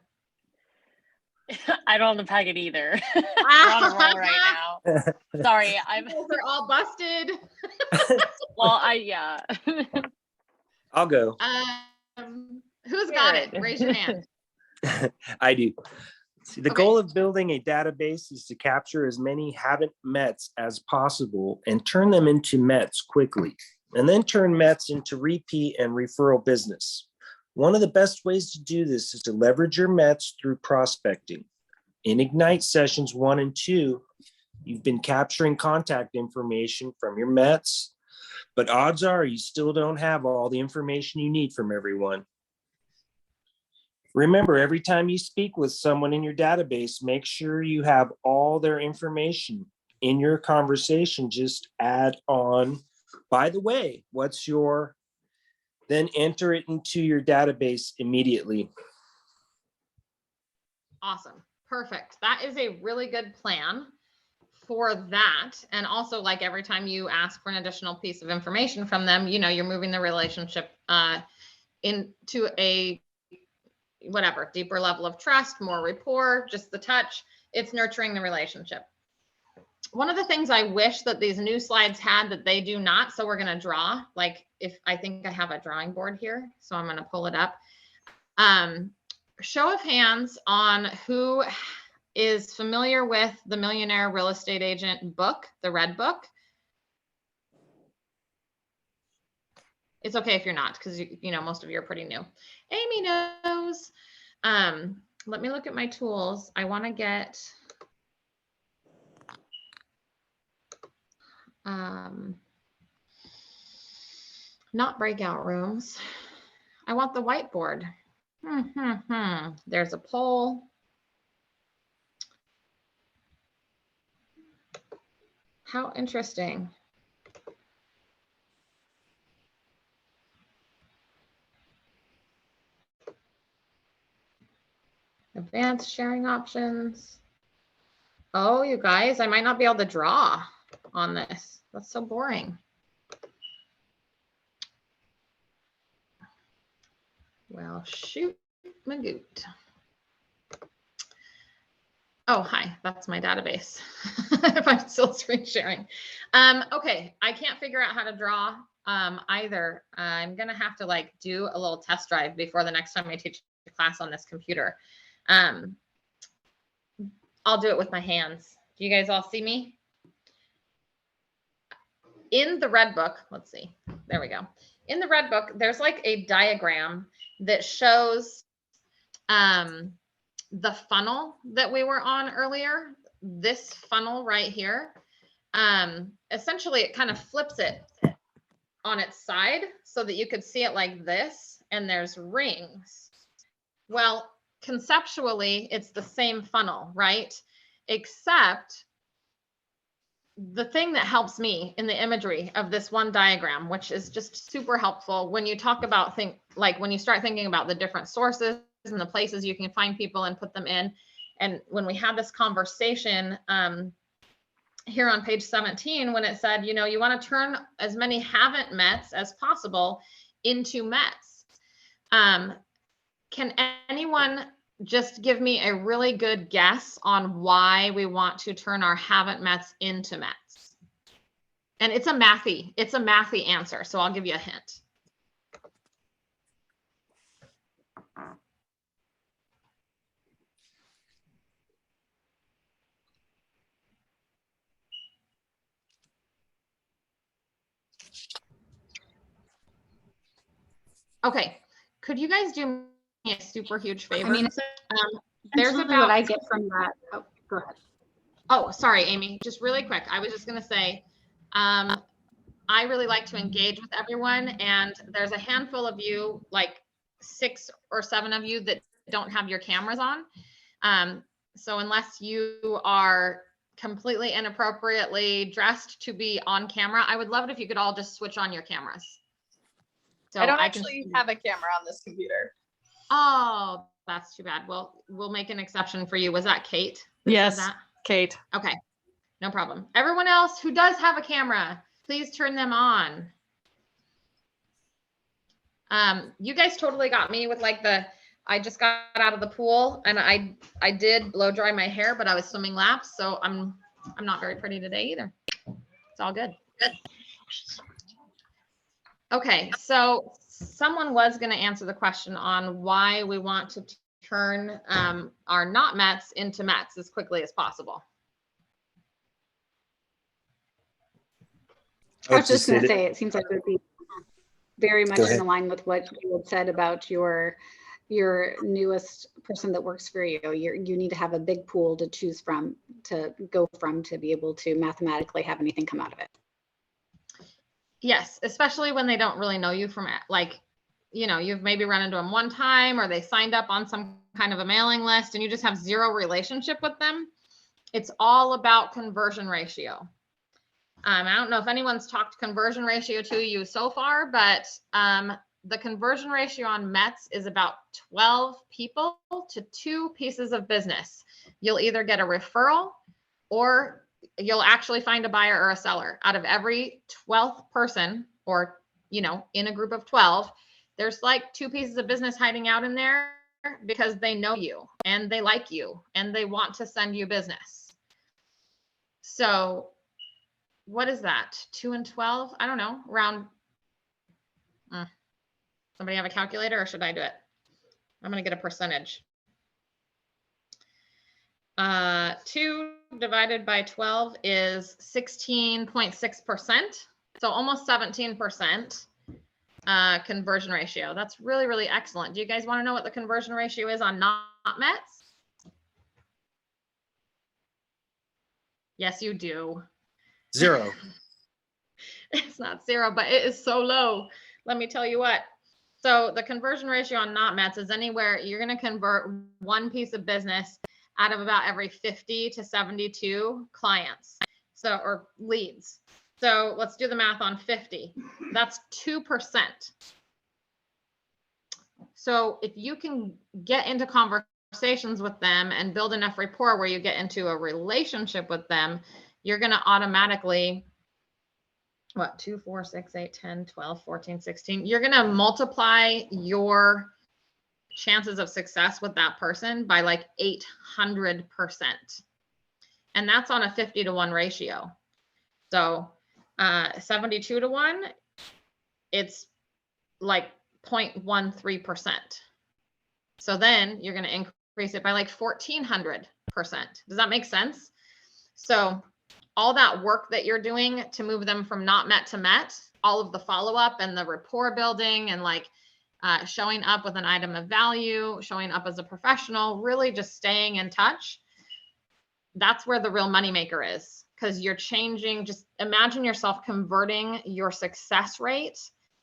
I don't have the packet either. We're on a roll right now. Sorry, We're all busted. well, yeah. I'll go. Who's got it? Raise your hand. I do. See, the Okay. goal of building a database is to capture as many haven't mets as possible and turn them into mets quickly, and then turn mets into repeat and referral business. One of the best ways to do this is to leverage your mets through prospecting. In Ignite sessions 1 and 2, you've been capturing contact information from your mets, but odds are you still don't have all the information you need from everyone. Remember, every time you speak with someone in your database, make sure you have all their information in your conversation. Just add on, by the way, what's your, then enter it into your database immediately. Awesome. Perfect. That is a really good plan for that. And also, like, every time you ask for an additional piece of information from them, you know, you're moving the relationship into a whatever, deeper level of trust, more rapport, just the touch. It's nurturing the relationship. One of the things I wish that these new slides had that they do not, so we're going to draw, like, if I think I have a drawing board here, so I'm going to pull it up. Show of hands on who is familiar with the Millionaire Real Estate Agent book, the red book. It's okay if you're not, because you know most of you are pretty new. Amy knows. Let me look at my tools. I want to get not breakout rooms. I want the whiteboard. There's a poll. How interesting. Advanced sharing options. Oh, you guys, I might not be able to draw on this. That's so boring. Well, shoot, Magoot. Oh, hi, that's my database. If I'm still screen sharing. Okay, I can't figure out how to draw either. I'm gonna have to like do a little test drive before the next time I teach a class on this computer. I'll do it with my hands. Do you guys all see me? In the red book, let's see, there we go. In the red book, there's like a diagram that shows the funnel that we were on earlier, this funnel right here. Essentially, it kind of flips it on its side so that you could see it like this, and there's rings. Well, conceptually, it's the same funnel, right? Except the thing that helps me in the imagery of this one diagram, which is just super helpful when you talk about when you start thinking about the different sources and the places you can find people and put them in. And when we had this conversation here on page 17, when it said, you know, you want to turn as many haven't mets as possible into mets. Can anyone just give me a really good guess on why we want to turn our haven't mets into mets? And it's a mathy answer, so I'll give you a hint. Okay, could you guys do me a super huge favor? I mean, there's essentially about what I get from that. Oh, go ahead. Oh, sorry, Amy, just really quick. I was just going to say, I really like to engage with everyone, and there's a handful of you, like 6 or 7 of you, that don't have your cameras on. So unless you are completely inappropriately dressed to be on camera, I would love it if you could all just switch on your cameras. So I don't can actually have a camera on this computer. Oh, that's too bad. Well, we'll make an exception for you. Was that Kate? that said Yes, that? Kate. Okay, no problem. Everyone else who does have a camera, please turn them on. You guys totally got me with like I just got out of the pool and I did blow dry my hair, but I was swimming laps, so I'm not very pretty today either. It's all good. Okay, so someone was going to answer the question on why we want to turn our not Mets into Mets as quickly as possible. I was just going to say, it seems like it would be very much ahead. in line with what you had said about your newest person that works for you. You need to have a big pool to choose from, to go from, to be able to mathematically have anything come out of it. Yes, especially when they don't really know you from, like, you know, you've maybe run into them one time, or they signed up on some kind of a mailing list and you just have zero relationship with them. It's all about conversion ratio. I don't know if anyone's talked conversion ratio to you so far, but the conversion ratio on Mets is about 12 people to 2 pieces of business. You'll either get a referral or you'll actually find a buyer or a seller. Out of every 12th person, or, you know, in a group of 12, there's like 2 pieces of business hiding out in there because they know you and they like you and they want to send you business. So what is that? 2 and 12? I don't know. Around. Somebody have a calculator, or should I do it? I'm going to get a percentage. 2 divided by 12 is 16.6%. So almost 17% conversion ratio. That's really, really excellent. Do you guys want to know what the conversion ratio is on not Mets? Yes, you do. 0. It's not 0, but it is so low. Let me tell you what. So the conversion ratio on not Mets is anywhere, you're going to convert 1 piece of business out of about every 50 to 72 clients. So, or leads. So let's do the math on 50. That's 2%. So if you can get into conversations with them and build enough rapport where you get into a relationship with them, you're going to automatically, what, 2, 4, 6, 8, 10, 12, 14, 16. You're going to multiply your chances of success with that person by like 800%. And that's on a 50 to 1 ratio. So 72 to 1, it's like 0.13%. So then you're going to increase it by like 1400%. Does that make sense? So all that work that you're doing to move them from not met to met, all of the follow-up and the rapport building and like showing up with an item of value, showing up as a professional, really just staying in touch. That's where the real moneymaker is, because you're changing. Just imagine yourself converting your success rate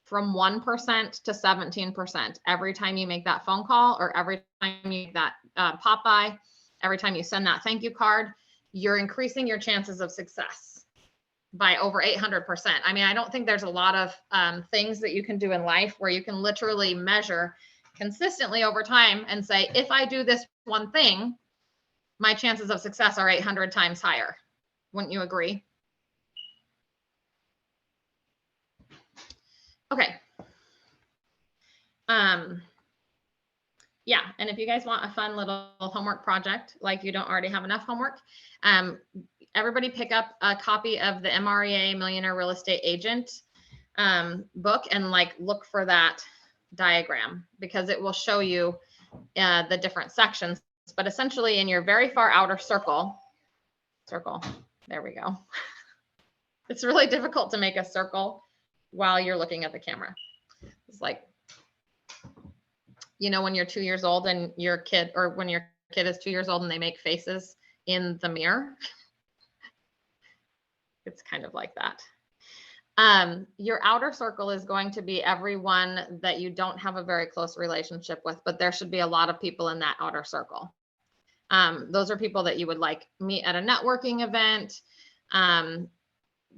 from 1% to 17% every time you make that phone call, or every time you make that pop by, every time you send that thank you card. You're increasing your chances of success by over 800%. I mean, I don't think there's a lot of things that you can do in life where you can literally measure consistently over time and say, if I do this one thing, my chances of success are 800 times higher. Wouldn't you agree? Okay. Yeah, and if you guys want a fun little homework project, like you don't already have enough homework, everybody pick up a copy of the MREA Millionaire Real Estate Agent book and like look for that diagram, because it will show you the different sections. But essentially in your very far outer circle, there we go. It's really difficult to make a circle while you're looking at the camera. It's like, you know, when you're 2 years old and your kid, or when your kid is 2 years old and they make faces in the mirror. It's kind of like that. Your outer circle is going to be everyone that you don't have a very close relationship with, but there should be a lot of people in that outer circle. Those are people that you would like meet at a networking event,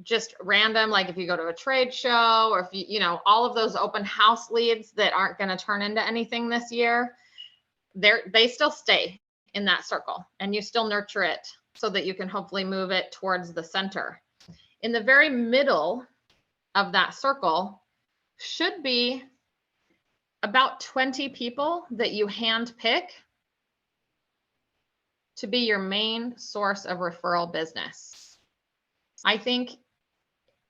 just random, like if you go to a trade show, or if you know, all of those open house leads that aren't going to turn into anything this year, they still stay in that circle, and you still nurture it so that you can hopefully move it towards the center. In the very middle of that circle should be about 20 people that you hand pick to be your main source of referral business. I think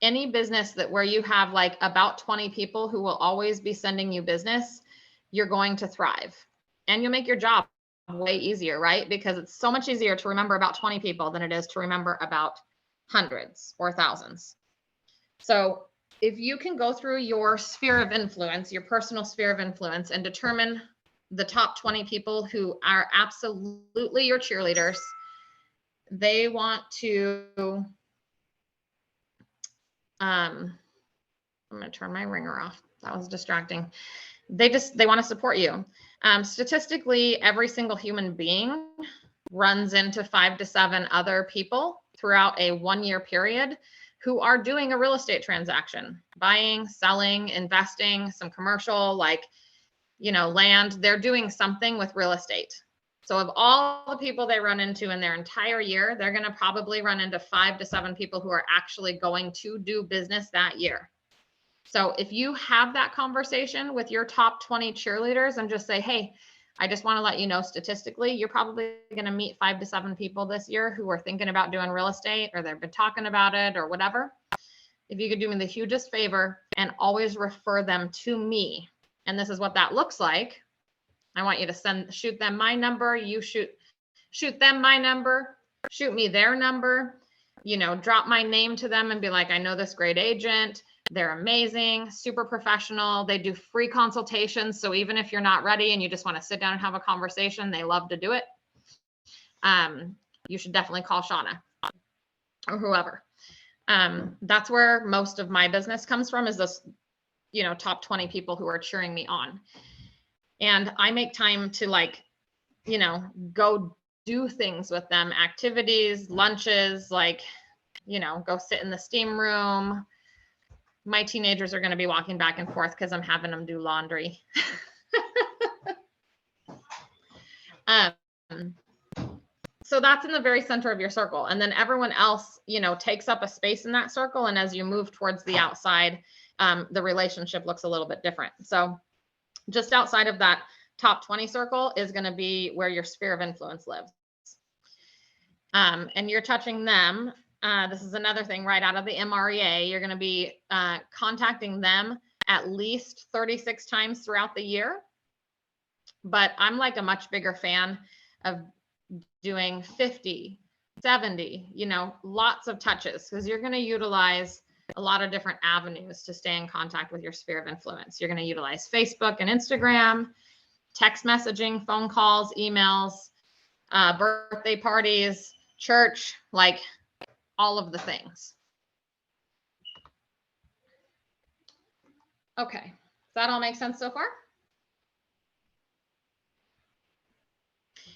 any business that where you have like about 20 people who will always be sending you business, you're going to thrive, and you'll make your job way easier, right? Because it's so much easier to remember about 20 people than it is to remember about hundreds or thousands. So if you can go through your sphere of influence, your personal sphere of influence, and determine the top 20 people who are absolutely your cheerleaders, they want to, I'm going to turn my ringer off. That was distracting. They want to support you. Statistically, every single human being runs into 5 to 7 other people throughout a 1-year period who are doing a real estate transaction, buying, selling, investing, some commercial, like, you know, land. They're doing something with real estate. So of all the people they run into in their entire year, they're going to probably run into 5 to 7 people who are actually going to do business that year. So if you have that conversation with your top 20 cheerleaders and just say, hey, I just want to let you know, statistically, you're probably going to meet 5 to 7 people this year who are thinking about doing real estate, or they've been talking about it or whatever. If you could do me the hugest favor and always refer them to me. And this is what that looks like. I want you to shoot them my number. You shoot them my number, shoot me their number, you know, drop my name to them and be like, I know this great agent. They're amazing, super professional. They do free consultations. So even if you're not ready and you just want to sit down and have a conversation, they love to do it. You should definitely call Shauna or whoever. That's where most of my business comes from, is this, you know, top 20 people who are cheering me on. And I make time to, like, you know, go do things with them, activities, lunches, like, you know, go sit in the steam room. My teenagers are going to be walking back and forth because I'm having them do laundry. So that's in the very center of your circle. And then everyone else, you know, takes up a space in that circle. And as you move towards the outside, the relationship looks a little bit different. So just outside of that top 20 circle is going to be where your sphere of influence lives. And you're touching them. This is another thing right out of the MREA. You're going to be contacting them at least 36 times throughout the year. But I'm like a much bigger fan of doing 50, 70, you know, lots of touches, because you're going to utilize a lot of different avenues to stay in contact with your sphere of influence. You're going to utilize Facebook and Instagram, text messaging, phone calls, emails, birthday parties, church, like all of the things. Okay, does that all make sense so far?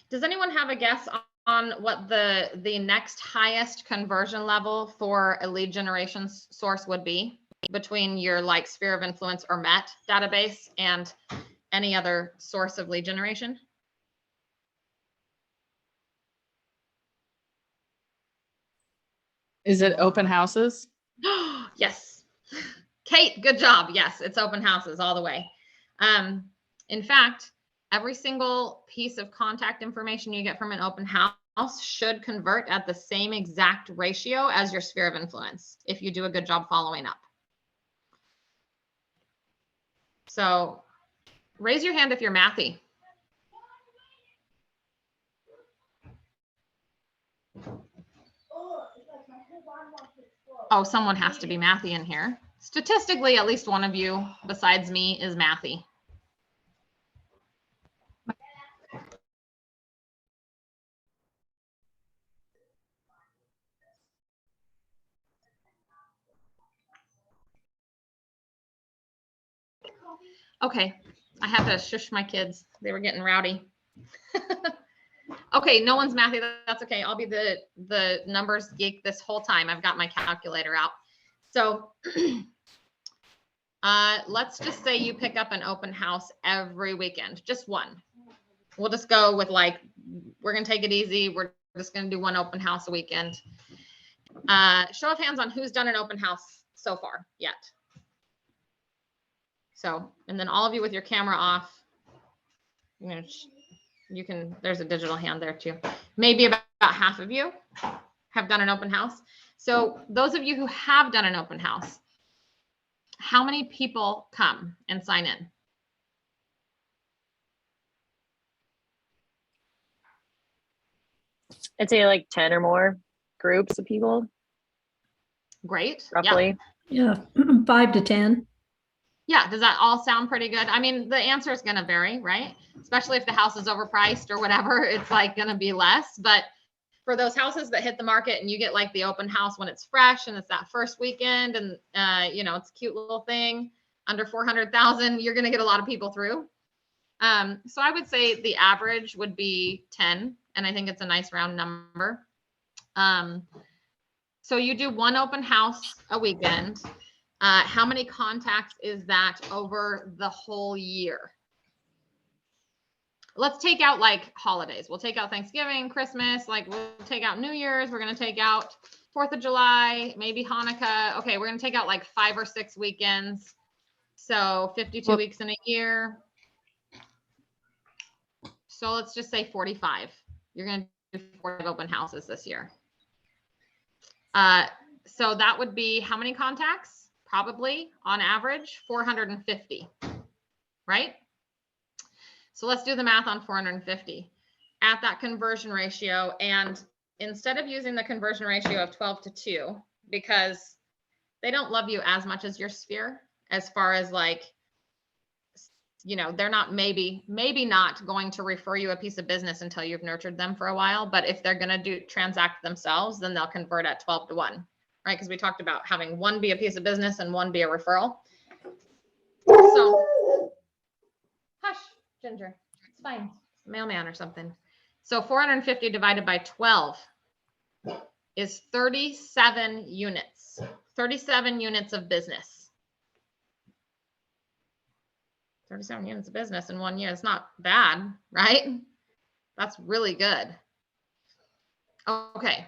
Does anyone have a guess on what the next highest conversion level for a lead generation source would be between your like sphere of influence or MET database and any other source of lead generation? Is it open houses? Yes. Kate, good job. Yes, it's open houses all the way. In fact, every single piece of contact information you get from an open house should convert at the same exact ratio as your sphere of influence if you do a good job following up. So raise your hand if you're mathy. Oh, someone has to be mathy in here. Statistically, at least one of you besides me is mathy. Okay, I had to shush my kids. They were getting rowdy. Okay, no one's mathy. That's okay. I'll be the numbers geek this whole time. I've got my calculator out. So let's just say you pick up an open house every weekend, just one. We'll just go with like, we're going to take it easy. We're just going to do one open house a weekend. Show of hands on who's done an open house so far yet. So, and then all of you with your camera off, you can, there's a digital hand there too. Maybe about half of you have done an open house. So those of you who have done an open house, how many people come and sign in? I'd say like 10 or more groups of people, Great. roughly. Yeah. Yeah, 5 to 10. Yeah, does that all sound pretty good? I mean, the answer is going to vary, right? Especially if the house is overpriced or whatever, it's like going to be less. But for those houses that hit the market and you get like the open house when it's fresh and it's that first weekend and, it's a cute little thing under 400,000, you're going to get a lot of people through. So I would say the average would be 10, and I think it's a nice round number. So you do one open house a weekend. How many contacts is that over the whole year? Let's take out like holidays. We'll take out Thanksgiving, Christmas, like we'll take out New Year's. We're going to take out 4th of July, maybe Hanukkah. Okay, we're going to take out like 5 or 6 weekends. So 52 weeks in a year. So let's just say 45. You're going to do 45 open houses this year. So that would be how many contacts? Probably on average 450, right? So let's do the math on 450 at that conversion ratio. And instead of using the conversion ratio of 12 to 2, because they don't love you as much as your sphere, as far as like, they're not maybe not going to refer you a piece of business until you've nurtured them for a while. But if they're going to transact themselves, then they'll convert at 12 to 1. Right? Because we talked about having one be a piece of business and one be a referral. So, hush, Ginger, it's fine. Mailman or something. So 450 divided by 12 is 37 units. 37 units of business. 37 units of business in 1 year. It's not bad, right? That's really good. Okay.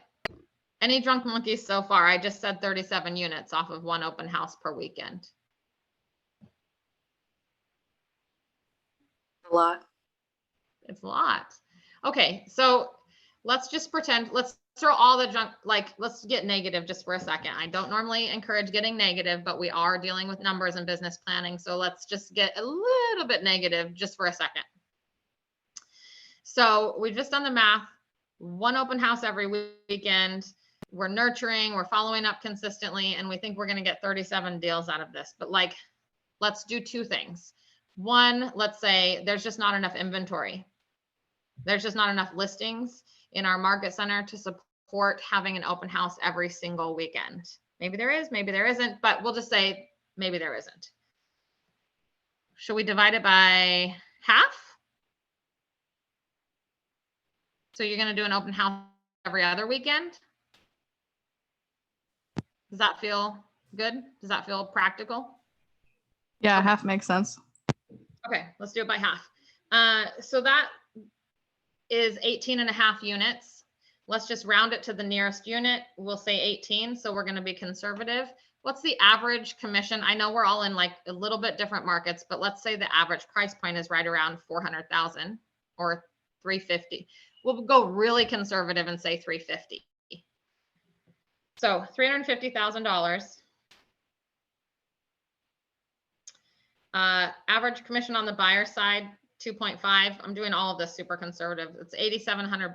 Any drunk monkeys so far? I just said 37 units off of one open house per weekend. A lot. It's a lot. Okay, so let's just pretend, let's throw all the junk, like let's get negative just for a second. I don't normally encourage getting negative, but we are dealing with numbers and business planning. So let's just get a little bit negative just for a second. So we've just done the math. One open house every weekend. We're nurturing, we're following up consistently, and we think we're going to get 37 deals out of this. But like, let's do 2 things. One, let's say there's just not enough inventory. There's just not enough listings in our market center to support having an open house every single weekend. Maybe there is, maybe there isn't, but we'll just say maybe there isn't. Should we divide it by half? So you're going to do an open house every other weekend? Does that feel good? Does that feel practical? Yeah, Okay. half makes sense. Okay, let's do it by half. So that is 18.5 units. Let's just round it to the nearest unit. We'll say 18. So we're going to be conservative. What's the average commission? I know we're all in like a little bit different markets, but let's say the average price point is right around 400,000 or 350. We'll go really conservative and say 350. So $350,000. Average commission on the buyer side, 2.5. I'm doing all of this super conservative. It's $8,700.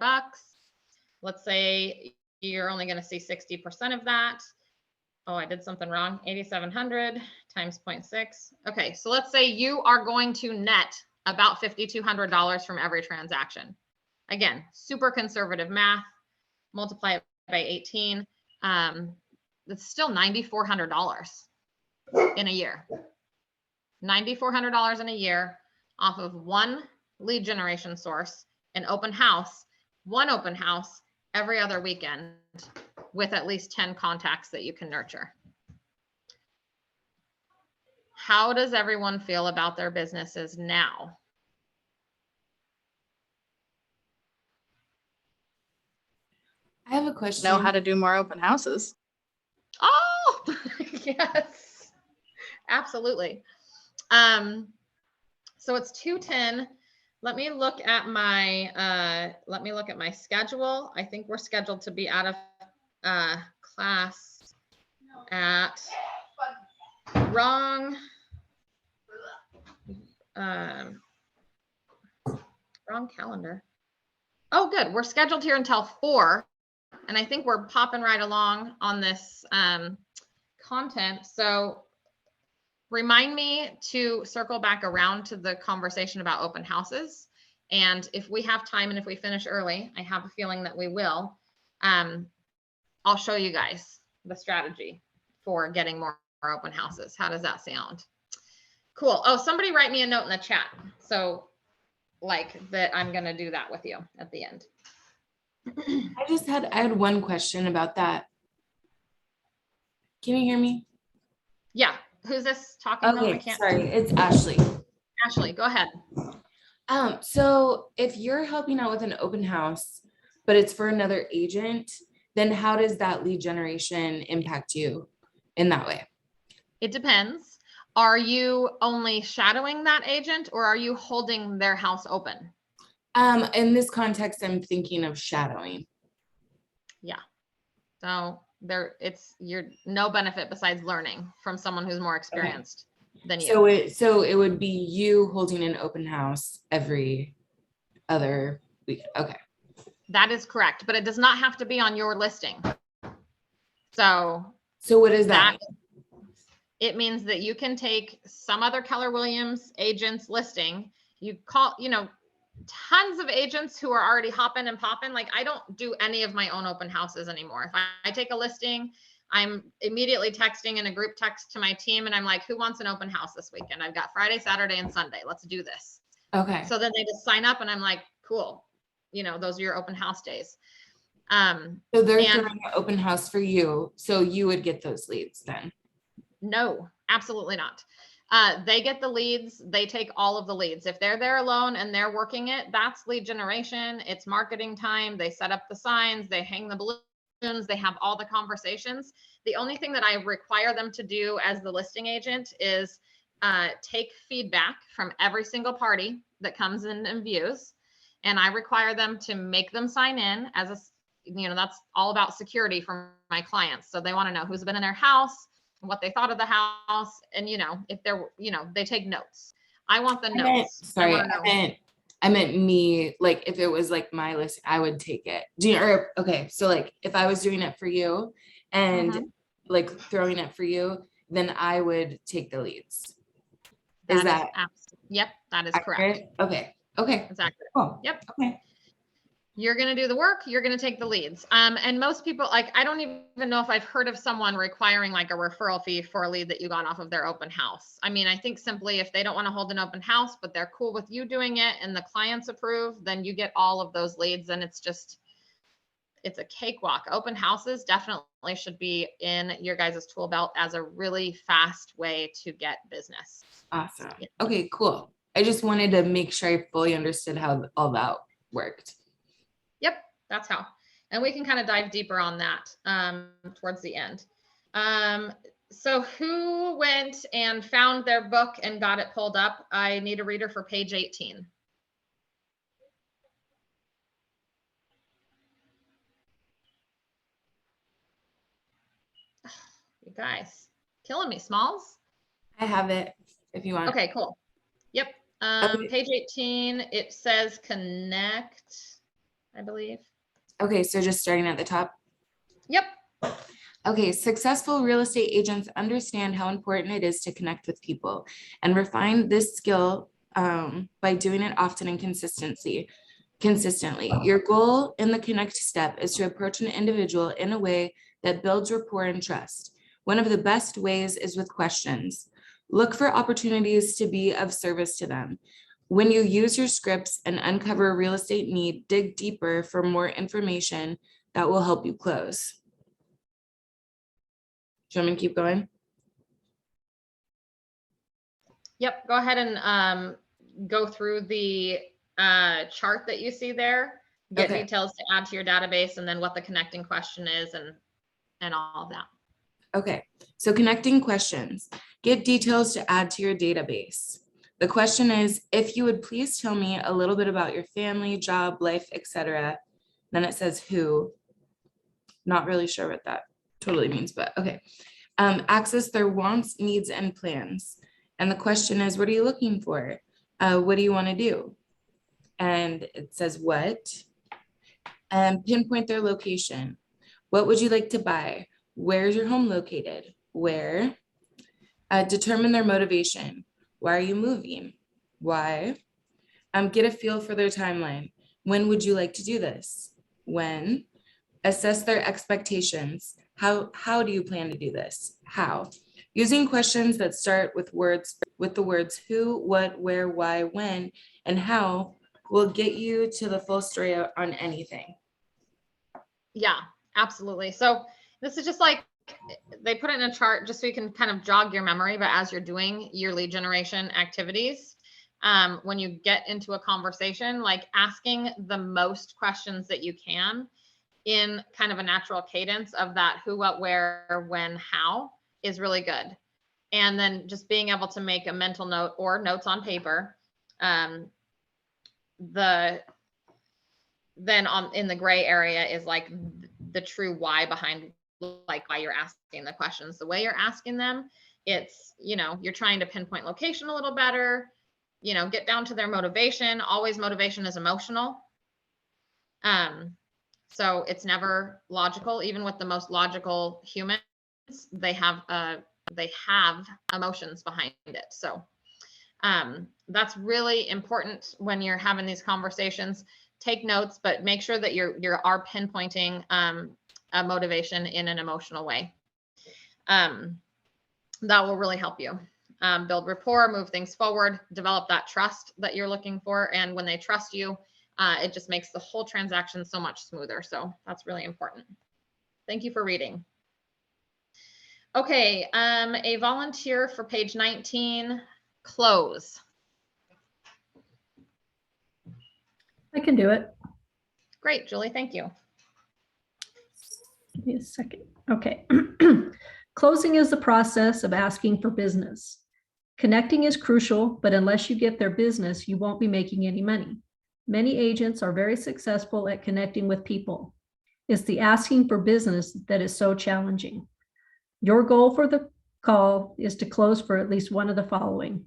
Let's say you're only going to see 60% of that. Oh, I did something wrong. 8,700 times 0.6. Okay, so let's say you are going to net about $5,200 from every transaction. Again, super conservative math. Multiply it by 18. It's still $9,400 in a year. $9,400 in a year off of one lead generation source, an open house, one open house every other weekend with at least 10 contacts that you can nurture. How does everyone feel about their businesses now? I have a question. Know how to do more open houses. Oh, yes, absolutely. So it's 2:10. Let me look at my schedule. I think we're scheduled to be out of class at wrong calendar. Oh, good. We're scheduled here until 4. And I think we're popping right along on this content. So remind me to circle back around to the conversation about open houses. And if we have time and if we finish early, I have a feeling that we will, I'll show you guys the strategy for getting more open houses. How does that sound? Cool. Oh, somebody write me a note in the chat. So like that, I'm going to do that with you at the end. I had one question about that. Can you hear me? Yeah. Who's this talking about? Okay, sorry, it's Ashley. Ashley, go ahead. So if you're helping out with an open house, but it's for another agent, then how does that lead generation impact you in that way? It depends. Are you only shadowing that agent or are you holding their house open? In this context, I'm thinking of shadowing. Yeah. So you're no benefit besides learning from someone who's more experienced than you. So it would be you holding an open house every other week. Okay. That is correct, but it does not have to be on your listing. So what is that? It means that you can take some other Keller Williams agent's listing. You call, tons of agents who are already hopping and popping. Like I don't do any of my own open houses anymore. If I take a listing, I'm immediately texting in a group text to my team and I'm like, who wants an open house this weekend? I've got Friday, Saturday, and Sunday. Let's do this. Okay. So then they just sign up and I'm like, cool. Those are your open house days. So they're throwing an open house for you. So you would get those leads then? No, absolutely not. They get the leads. They take all of the leads. If they're there alone and they're working it, that's lead generation. It's marketing time. They set up the signs. They hang the balloons. They have all the conversations. The only thing that I require them to do as the listing agent is take feedback from every single party that comes in and views. And I require them to make them sign in as that's all about security for my clients. So they want to know who's been in their house, what they thought of the house, and if they're they take notes. I want the notes. I meant me, like if it was like my list, I would take it. So like if I was doing it for you and like throwing it for you, then I would take the leads. Yep, that is correct. Okay. Exactly. Cool. Yep. Okay. You're going to do the work. You're going to take the leads. And most people, like, I don't even know if I've heard of someone requiring like a referral fee for a lead that you got off of their open house. I mean, I think simply if they don't want to hold an open house, but they're cool with you doing it and the clients approve, then you get all of those leads. And it's a cakewalk. Open houses definitely should be in your guys' tool belt as a really fast way to get business. Awesome. Okay, cool. I just wanted to make sure I fully understood how all that worked. Yep, that's how. And we can kind of dive deeper on that towards the end. So who went and found their book and got it pulled up? I need a reader for page 18. You guys, killing me, Smalls. I have it if you want. Okay, cool. Yep. Page 18, it says connect, I believe. Okay, so just starting at the top. Yep. Okay, successful real estate agents understand how important it is to connect with people and refine this skill by doing it often and consistently. Your goal in the connect step is to approach an individual in a way that builds rapport and trust. One of the best ways is with questions. Look for opportunities to be of service to them. When you use your scripts and uncover a real estate need, dig deeper for more information that will help you close. Do you want me to keep going? Yep, go ahead and go through the chart that you see there. Get Okay. details to add to your database, and then what the connecting question is, and all of that. Okay, so connecting questions. Get details to add to your database. The question is, if you would please tell me a little bit about your family, job, life, etc. Then it says who. Not really sure what that totally means, but okay. Access their wants, needs, and plans. And the question is, what are you looking for? What do you want to do? And it says what? And pinpoint their location. What would you like to buy? Where's your home located? Where? Determine their motivation. Why are you moving? Why? Get a feel for their timeline. When would you like to do this? When? Assess their expectations. How do you plan to do this? How? Using questions that start with the words who, what, where, why, when, and how will get you to the full story on anything. Yeah, absolutely. So this is just like, they put it in a chart just so you can kind of jog your memory, but as you're doing your lead generation activities, when you get into a conversation, like asking the most questions that you can in kind of a natural cadence of that who, what, where, when, how is really good. And then just being able to make a mental note or notes on paper. Then in the gray area is like the true why behind like why you're asking the questions. The way you're asking them, it's, you're trying to pinpoint location a little better, get down to their motivation. Always motivation is emotional. So it's never logical. Even with the most logical humans, they have emotions behind it. So that's really important when you're having these conversations. Take notes, but make sure that you are pinpointing a motivation in an emotional way. That will really help you build rapport, move things forward, develop that trust that you're looking for. And when they trust you, it just makes the whole transaction so much smoother. So that's really important. Thank you for reading. Okay, a volunteer for page 19, close. I can do it. Great, Julie, thank you. Give me a second. Okay. Closing is the process of asking for business. Connecting is crucial, but unless you get their business, you won't be making any money. Many agents are very successful at connecting with people. It's the asking for business that is so challenging. Your goal for the call is to close for at least one of the following.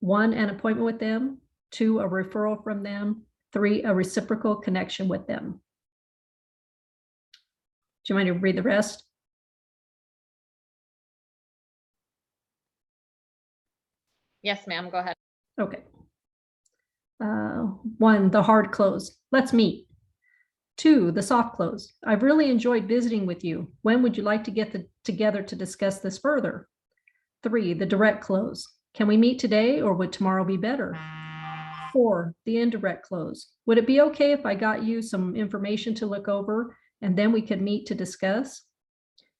1, an appointment with them. 2, a referral from them. 3, a reciprocal connection with them. Do you mind to read the rest? Yes, ma'am, go ahead. Okay. 1, the hard close. Let's meet. 2, the soft close. I've really enjoyed visiting with you. When would you like to get together to discuss this further? 3, the direct close. Can we meet today or would tomorrow be better? 4, the indirect close. Would it be okay if I got you some information to look over and then we could meet to discuss?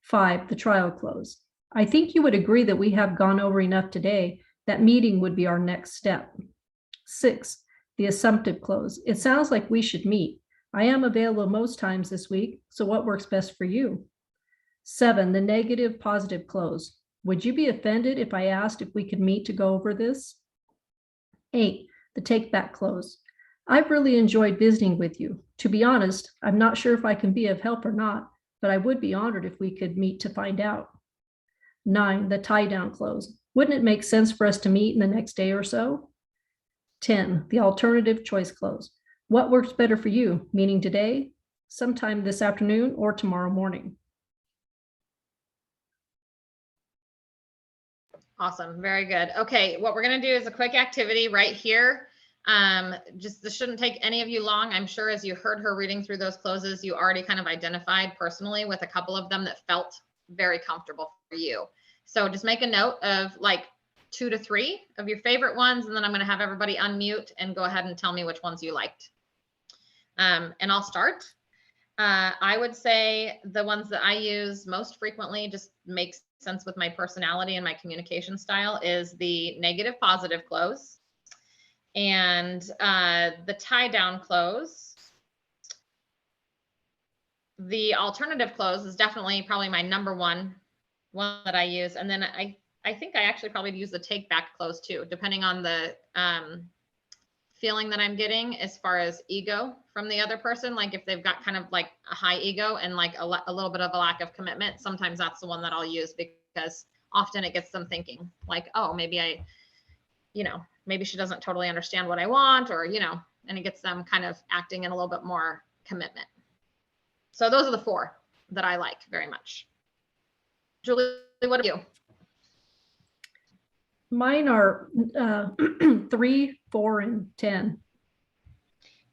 5, the trial close. I think you would agree that we have gone over enough today. That meeting would be our next step. 6, the assumptive close. It sounds like we should meet. I am available most times this week, so what works best for you? 7, the negative positive close. Would you be offended if I asked if we could meet to go over this? 8, the take back close. I've really enjoyed visiting with you. To be honest, I'm not sure if I can be of help or not, but I would be honored if we could meet to find out. 9, the tie down close. Wouldn't it make sense for us to meet in the next day or so? 10, the alternative choice close. What works better for you? Meaning today, sometime this afternoon, or tomorrow morning? Awesome, very good. Okay, what we're gonna do is a quick activity right here. This shouldn't take any of you long. I'm sure as you heard her reading through those closes, you already kind of identified personally with a couple of them that felt very comfortable for you. So just make a note of like 2 to 3 of your favorite ones, and then I'm going to have everybody unmute and go ahead and tell me which ones you liked. And I'll start. I would say the ones that I use most frequently, just makes sense with my personality and my communication style, is the negative positive close and the tie down close. The alternative close is definitely probably my number one that I use. And then I think I actually probably use the take back close too, depending on the feeling that I'm getting as far as ego from the other person. Like if they've got kind of like a high ego and like a little bit of a lack of commitment, sometimes that's the one that I'll use, because often it gets them thinking like, oh, maybe maybe she doesn't totally understand what I want, or, and it gets them kind of acting in a little bit more commitment. So those are the 4 that I like very much. Julie, what are you? Mine are 3, 4, and 10.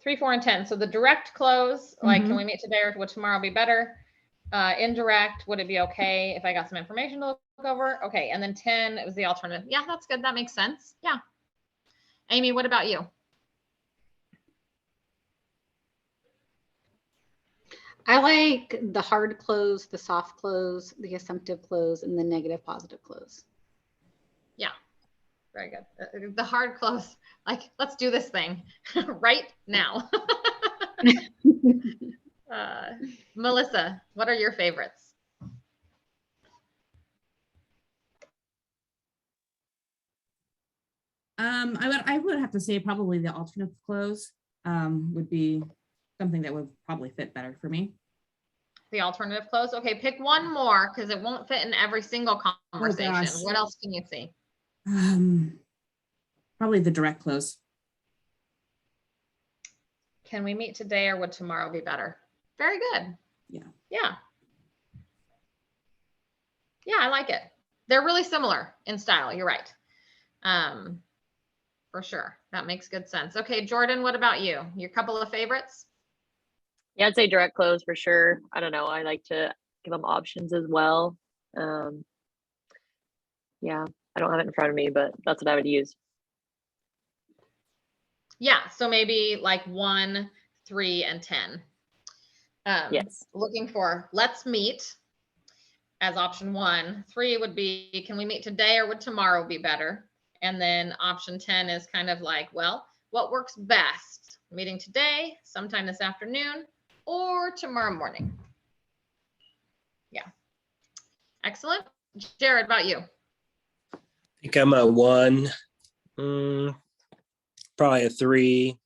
3, 4, and 10. So the direct close, like, can we meet today or would tomorrow be better? Indirect, would it be okay if I got some information to look over? Okay. And then 10, it was the alternative. Yeah, that's good. That makes sense. Yeah. Amy, what about you? I like the hard close, the soft close, the assumptive close, and the negative positive close. Yeah. Very good. The hard close, like, let's do this thing right now. Melissa, what are your favorites? I would have to say probably the alternative close would be something that would probably fit better for me. The alternative close. Okay, pick one more because it won't fit in every single conversation. Oh, what else can you see? Probably the direct close. Can we meet today or would tomorrow be better? Very good. Yeah. Yeah. Yeah, I like it. They're really similar in style. You're right. For sure. That makes good sense. Okay, Jordan, what about you? Your couple of favorites? Yeah, I'd say direct close for sure. I don't know. I like to give them options as well. Yeah, I don't have it in front of me, but that's what I would use. Yeah, so maybe like 1, 3, and 10. Yes. Looking for let's meet as option 1. 3 would be, can we meet today or would tomorrow be better? And then option 10 is kind of like, well, what works best? Meeting today, sometime this afternoon, or tomorrow morning? Yeah. Excellent. Jared, about you? I think I'm a 1, probably a 3,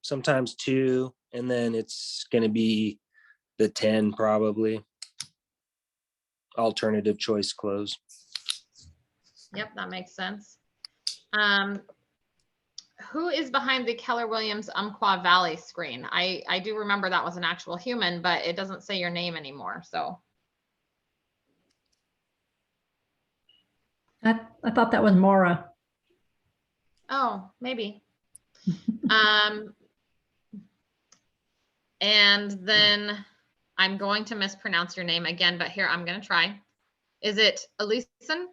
sometimes 2, and then it's going to be the 10 probably. Alternative choice close. Yep, that makes sense. Who is behind the Keller Williams Umpqua Valley screen? I do remember that was an actual human, but it doesn't say your name anymore. So I thought that was Mara. oh, maybe. And then I'm going to mispronounce your name again, but here I'm going to try. Is it Alison?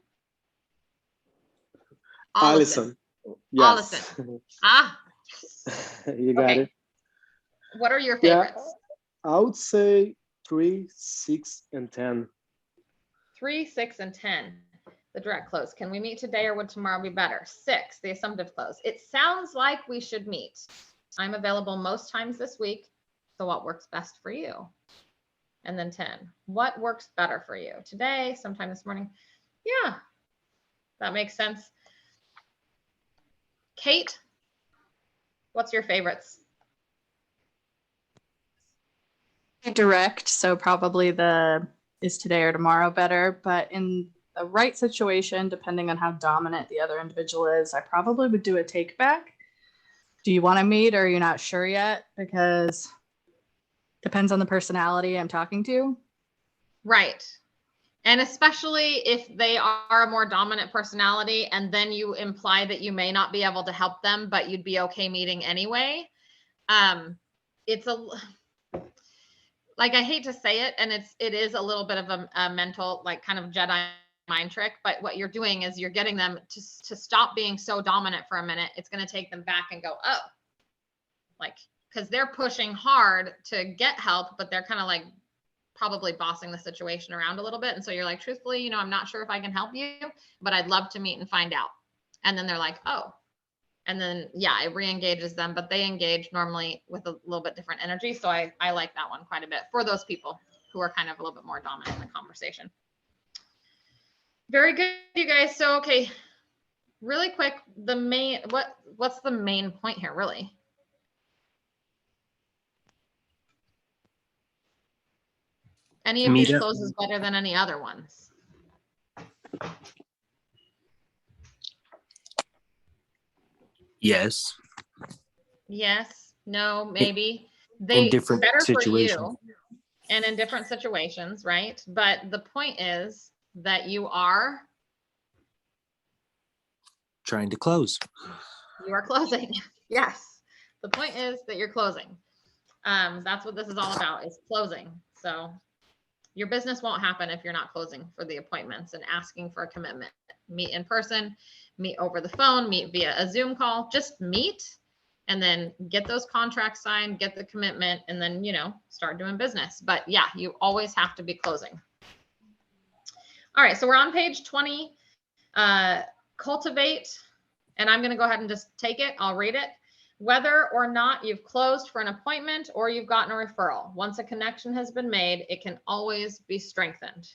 Allison. Yes. Allison. Ah. You got it. What are your favorites? Yeah, I would say 3, 6, and 10. 3, 6, and 10. The direct close. Can we meet today or would tomorrow be better? 6, the assumptive close. It sounds like we should meet. I'm available most times this week. So what works best for you? And then 10. What works better for you? Today, sometime this morning? Yeah, that makes sense. Kate, what's your favorites? Direct, so probably the is today or tomorrow better, but in the right situation, depending on how dominant the other individual is, I probably would do a take back. Do you want to meet or are you not sure yet? Because depends on the personality I'm talking to. Right. And especially if they are a more dominant personality and then you imply that you may not be able to help them, but you'd be okay meeting anyway. It's like, I hate to say it, and it is a little bit of a mental, like, kind of Jedi mind trick, but what you're doing is you're getting them to stop being so dominant for a minute. It's going to take them back and go, oh, like, because they're pushing hard to get help, but they're kind of like probably bossing the situation around a little bit. And so you're like, truthfully, you know, I'm not sure if I can help you, but I'd love to meet and find out. And then they're like, oh, and then, yeah, it re-engages them, but they engage normally with a little bit different energy. So I like that one quite a bit for those people who are kind of a little bit more dominant in the conversation. Very good, you guys. So, okay, really quick, the main, what's the main point here, really? Any of these closes better than any other ones? Yes. Yes, no, maybe. In different better situations. for you and in different situations, right? But the point is that you are Trying to close. You are closing. Yes. The point is that you're closing. That's what this is all about, is closing. So your business won't happen if you're not closing for the appointments and asking for a commitment. Meet in person, meet over the phone, meet via a Zoom call, just meet and then get those contracts signed, get the commitment, and then, you know, start doing business. But yeah, you always have to be closing. All right, so we're on page 20. Cultivate, and I'm going to go ahead and just take it. I'll read it. Whether or not you've closed for an appointment or you've gotten a referral, once a connection has been made, it can always be strengthened.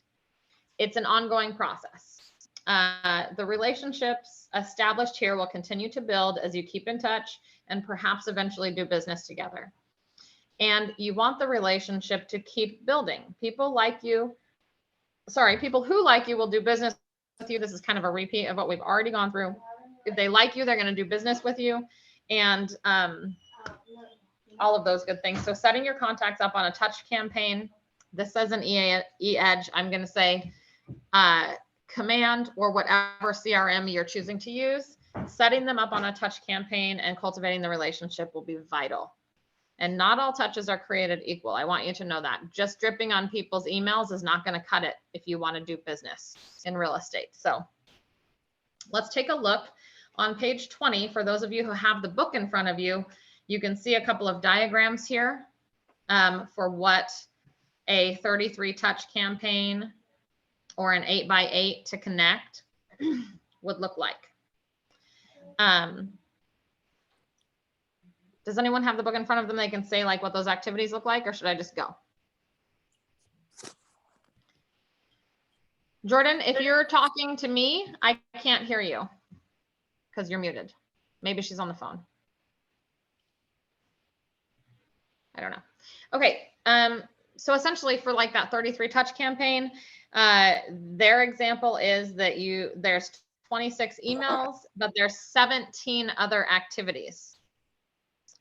It's an ongoing process. The relationships established here will continue to build as you keep in touch and perhaps eventually do business together. And you want the relationship to keep building. People who like you will do business with you. This is kind of a repeat of what we've already gone through. If they like you, they're going to do business with you, and all of those good things. So setting your contacts up on a touch campaign. This says an e-edge. I'm going to say Command or whatever CRM you're choosing to use. Setting them up on a touch campaign and cultivating the relationship will be vital. And not all touches are created equal. I want you to know that. Just dripping on people's emails is not going to cut it if you want to do business in real estate. So let's take a look on page 20. For those of you who have the book in front of you, you can see a couple of diagrams here for what a 33 touch campaign or an 8x8 to connect would look like. Does anyone have the book in front of them? They can say like what those activities look like, or should I just go? Jordan, if you're talking to me, I can't hear you because you're muted. Maybe she's on the phone. I don't know. Okay. So essentially for like that 33 touch campaign, their example is that there's 26 emails, but there's 17 other activities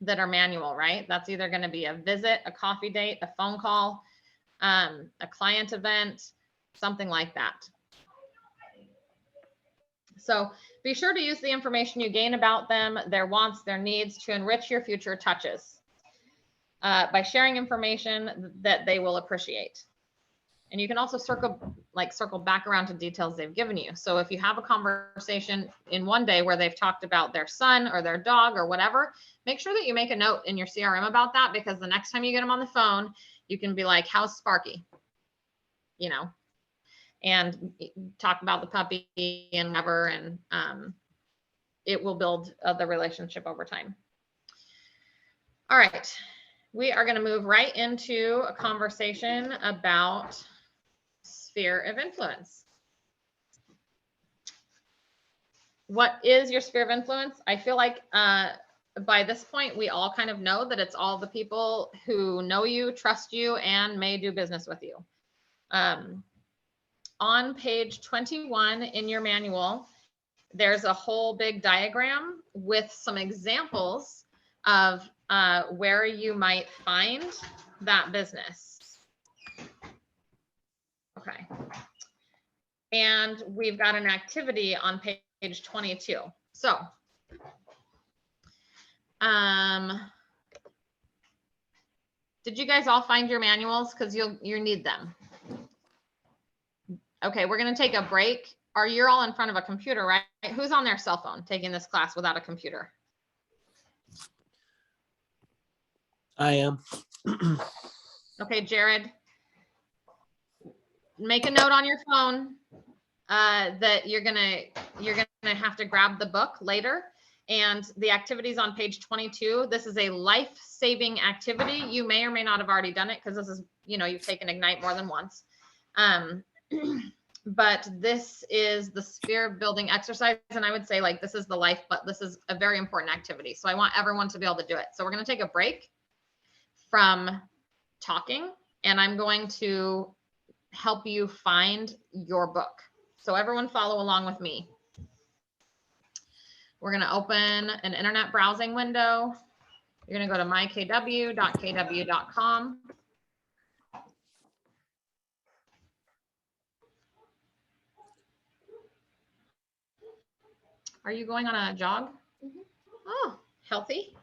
that are manual, right? That's either going to be a visit, a coffee date, a phone call, a client event, something like that. So be sure to use the information you gain about them, their wants, their needs to enrich your future touches by sharing information that they will appreciate. And you can also circle back around to details they've given you. So if you have a conversation in one day where they've talked about their son or their dog or whatever, make sure that you make a note in your CRM about that, because the next time you get them on the phone, you can be like, how's Sparky? You know, and talk about the puppy and whatever, and it will build the relationship over time. All right, we are going to move right into a conversation about sphere of influence. What is your sphere of influence? I feel like by this point, we all kind of know that it's all the people who know you, trust you, and may do business with you. On page 21 in your manual, there's a whole big diagram with some examples of where you might find that business. Okay. And we've got an activity on page 22. So, did you guys all find your manuals? Because you'll need them. Okay, we're gonna take a break. You're all in front of a computer, right? Who's on their cell phone taking this class without a computer? I am. Okay, Jared, make a note on your phone that you're gonna have to grab the book later. And the activities on page 22, this is a life-saving activity. You may or may not have already done it because this is, you've taken Ignite more than once. But this is the sphere building exercise. And I would say like, this is the life, but this is a very important activity. So I want everyone to be able to do it. So we're going to take a break from talking and I'm going to help you find your book. So everyone follow along with me. We're going to open an internet browsing window. You're going to go to mykw.kw.com. Are you going on a jog? Mm-hmm. Oh, healthy.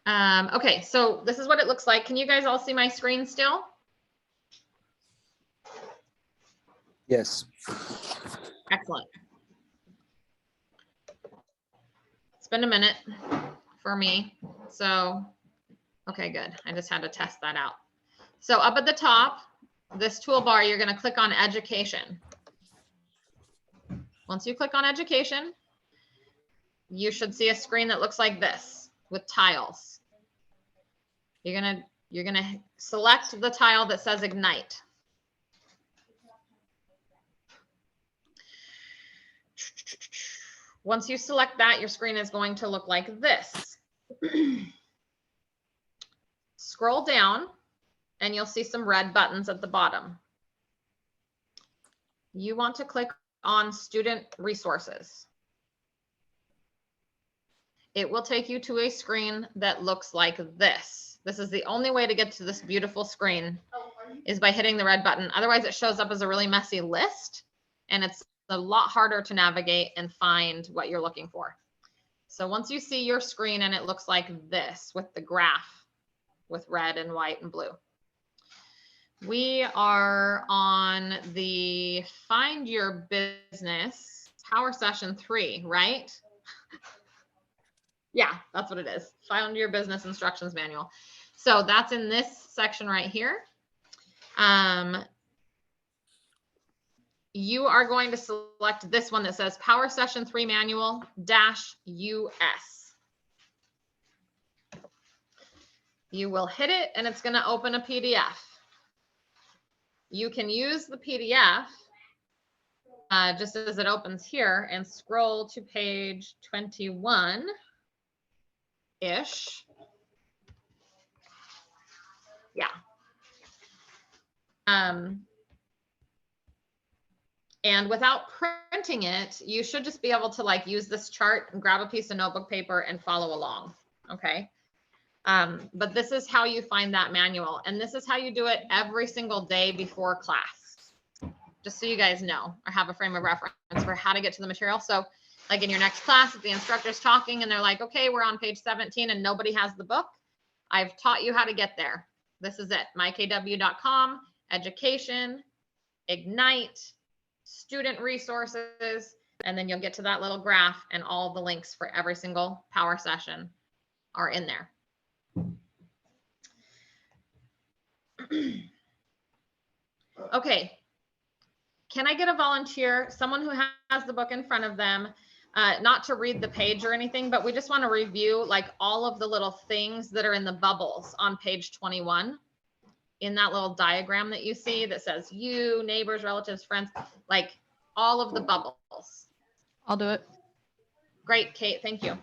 Okay, so this is what it looks like. Can you guys all see my screen still? Yes. Excellent. It's been a minute for me. So, okay, good. I just had to test that out. So up at the top, this toolbar, you're going to click on education. Once you click on education, you should see a screen that looks like this with tiles. You're going to select the tile that says Ignite. Once you select that, your screen is going to look like this. Scroll down and you'll see some red buttons at the bottom. You want to click on student resources. It will take you to a screen that looks like this. This is the only way to get to this beautiful screen is by hitting the red button. Otherwise it shows up as a really messy list and it's a lot harder to navigate and find what you're looking for. So once you see your screen and it looks like this with the graph with red and white and blue. We are on the Find Your Business Power Session 3, right? Yeah, that's what it is. Find Your Business Instructions Manual. So that's in this section right here. You are going to select this one that says Power Session 3 Manual -US. You will hit it and it's going to open a PDF. You can use the PDF just as it opens here and scroll to page 21-ish. Yeah. And without printing it, you should just be able to like use this chart and grab a piece of notebook paper and follow along. Okay. But this is how you find that manual. And this is how you do it every single day before class. Just so you guys know, or have a frame of reference for how to get to the material. So like in your next class, if the instructor's talking and they're like, okay, we're on page 17 and nobody has the book, I've taught you how to get there. This is it, mykw.com, education, Ignite, student resources, and then you'll get to that little graph and all the links for every single power session are in there. Okay, can I get a volunteer, someone who has the book in front of them, not to read the page or anything, but we just want to review like all of the little things that are in the bubbles on page 21 in that little diagram that you see that says you, neighbors, relatives, friends, like all of the bubbles. I'll do it. Great, Kate, thank you.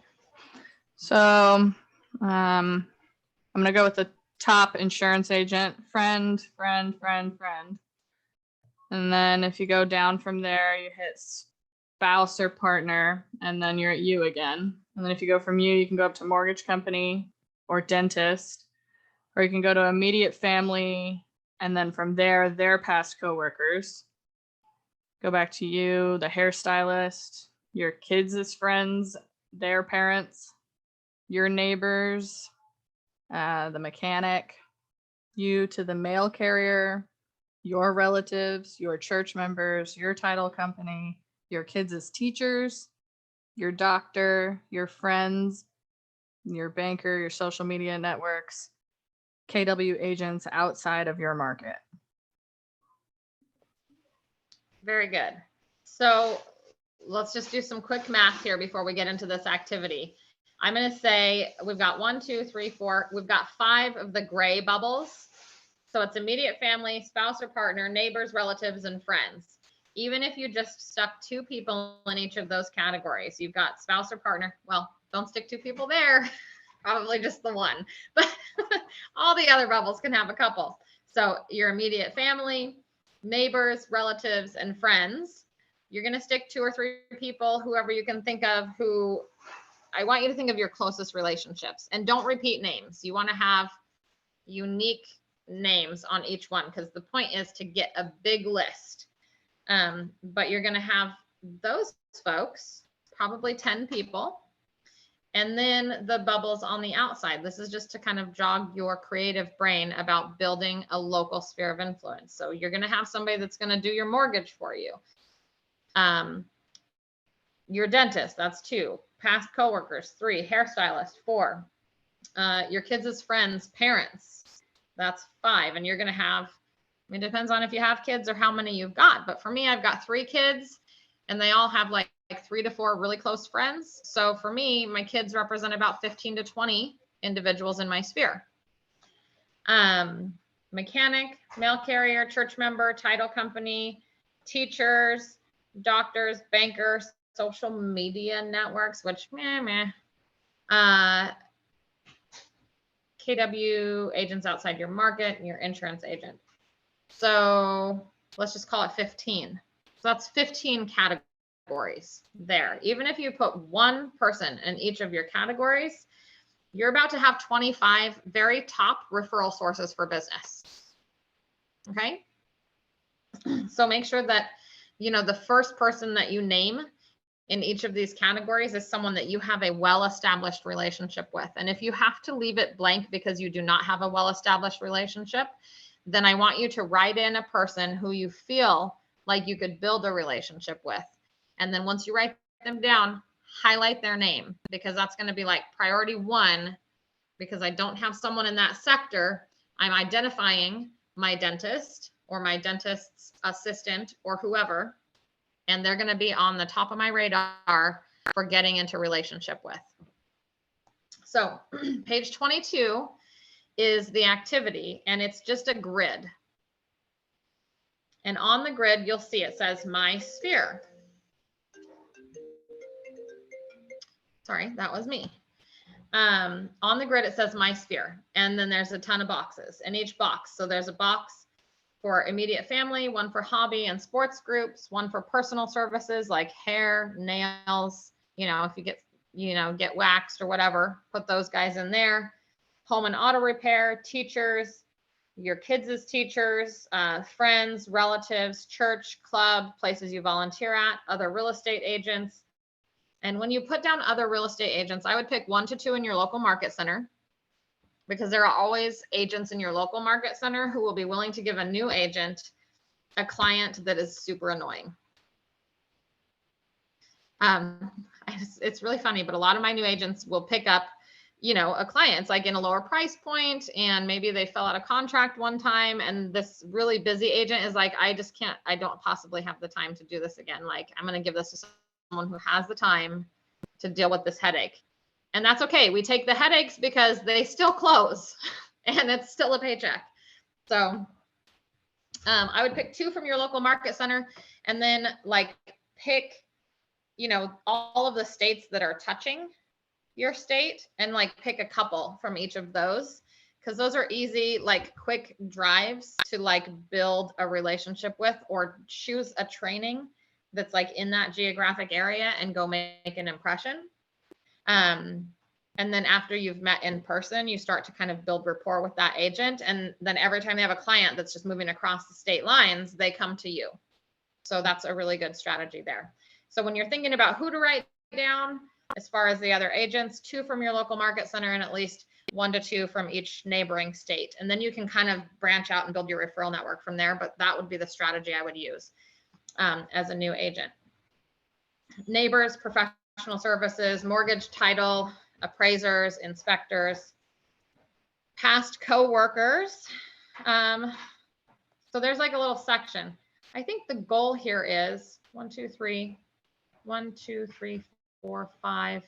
So I'm going to go with the top insurance agent, friend. And then if you go down from there, you hit spouse or partner, and then you're at you again. And then if you go from you can go up to mortgage company or dentist, or you can go to immediate family, and then from there, their past coworkers. Go back to you, the hairstylist, your kids' friends, their parents, your neighbors, the mechanic, you to the mail carrier, your relatives, your church members, your title company, your kids' teachers, your doctor, your friends, your banker, your social media networks, KW agents outside of your market. Very good. So let's just do some quick math here before we get into this activity. I'm going to say we've got 1, 2, 3, 4. We've got 5 of the gray bubbles. So it's immediate family, spouse or partner, neighbors, relatives, and friends. Even if you just stuck 2 people in each of those categories, you've got spouse or partner. Well, don't stick 2 people there. Probably just the one, but all the other bubbles can have a couple. So your immediate family, neighbors, relatives, and friends. You're going to stick 2 or 3 people, whoever you can think of, who I want you to think of your closest relationships, and don't repeat names. You want to have unique names on each one, because the point is to get a big list. But you're going to have those folks, probably 10 people, and then the bubbles on the outside. This is just to kind of jog your creative brain about building a local sphere of influence. So you're going to have somebody that's going to do your mortgage for you. Your dentist, that's 2. Past coworkers, 3. Hairstylist, 4. Your kids' friends, parents, that's 5. And you're going to have, I mean, it depends on if you have kids or how many you've got. But for me, I've got 3 kids, and they all have like 3 to 4 really close friends. So for me, my kids represent about 15 to 20 individuals in my sphere. Mechanic, mail carrier, church member, title company, teachers, doctors, bankers, social media networks, which KW agents outside your market, and your insurance agent. So let's just call it 15. So that's 15 categories there. Even if you put 1 person in each of your categories, you're about to have 25 very top referral sources for business. Okay. So make sure that, you know, the first person that you name in each of these categories is someone that you have a well-established relationship with. And if you have to leave it blank because you do not have a well-established relationship, then I want you to write in a person who you feel like you could build a relationship with. And then once you write them down, highlight their name, because that's going to be like priority 1, because I don't have someone in that sector. I'm identifying my dentist or my dentist's assistant or whoever, and they're going to be on the top of my radar for getting into relationship with. So page 22 is the activity, and it's just a grid. And on the grid, you'll see it says my sphere. Sorry, that was me. On the grid, it says my sphere, and then there's a ton of boxes in each box. So there's a box for immediate family, 1 for hobby and sports groups, 1 for personal services like hair, nails, you know, if you get waxed or whatever, put those guys in there. Home and auto repair, teachers, your kids' teachers, friends, relatives, church, club, places you volunteer at, other real estate agents. And when you put down other real estate agents, I would pick 1 to 2 in your local market center, because there are always agents in your local market center who will be willing to give a new agent a client that is super annoying. It's really funny, but a lot of my new agents will pick up, you know, a client's like in a lower price point, and maybe they fell out of contract one time, and this really busy agent is like, I just can't, I don't possibly have the time to do this again. Like, I'm going to give this to someone who has the time to deal with this headache. And that's okay. We take the headaches because they still close and it's still a paycheck. So I would pick 2 from your local market center, and then like pick, you know, all of the states that are touching your state, and like pick a couple from each of those, because those are easy, like quick drives to like build a relationship with, or choose a training that's like in that geographic area and go make an impression. And then after you've met in person, you start to kind of build rapport with that agent. And then every time they have a client that's just moving across the state lines, they come to you. So that's a really good strategy there. So when you're thinking about who to write down, as far as the other agents, 2 from your local market center and at least 1 to 2 from each neighboring state. And then you can kind of branch out and build your referral network from there. But that would be the strategy I would use as a new agent. Neighbors, professional services, mortgage, title, appraisers, inspectors, past coworkers. So there's like a little section. I think the goal here is 1, 2, 3, 4, 5.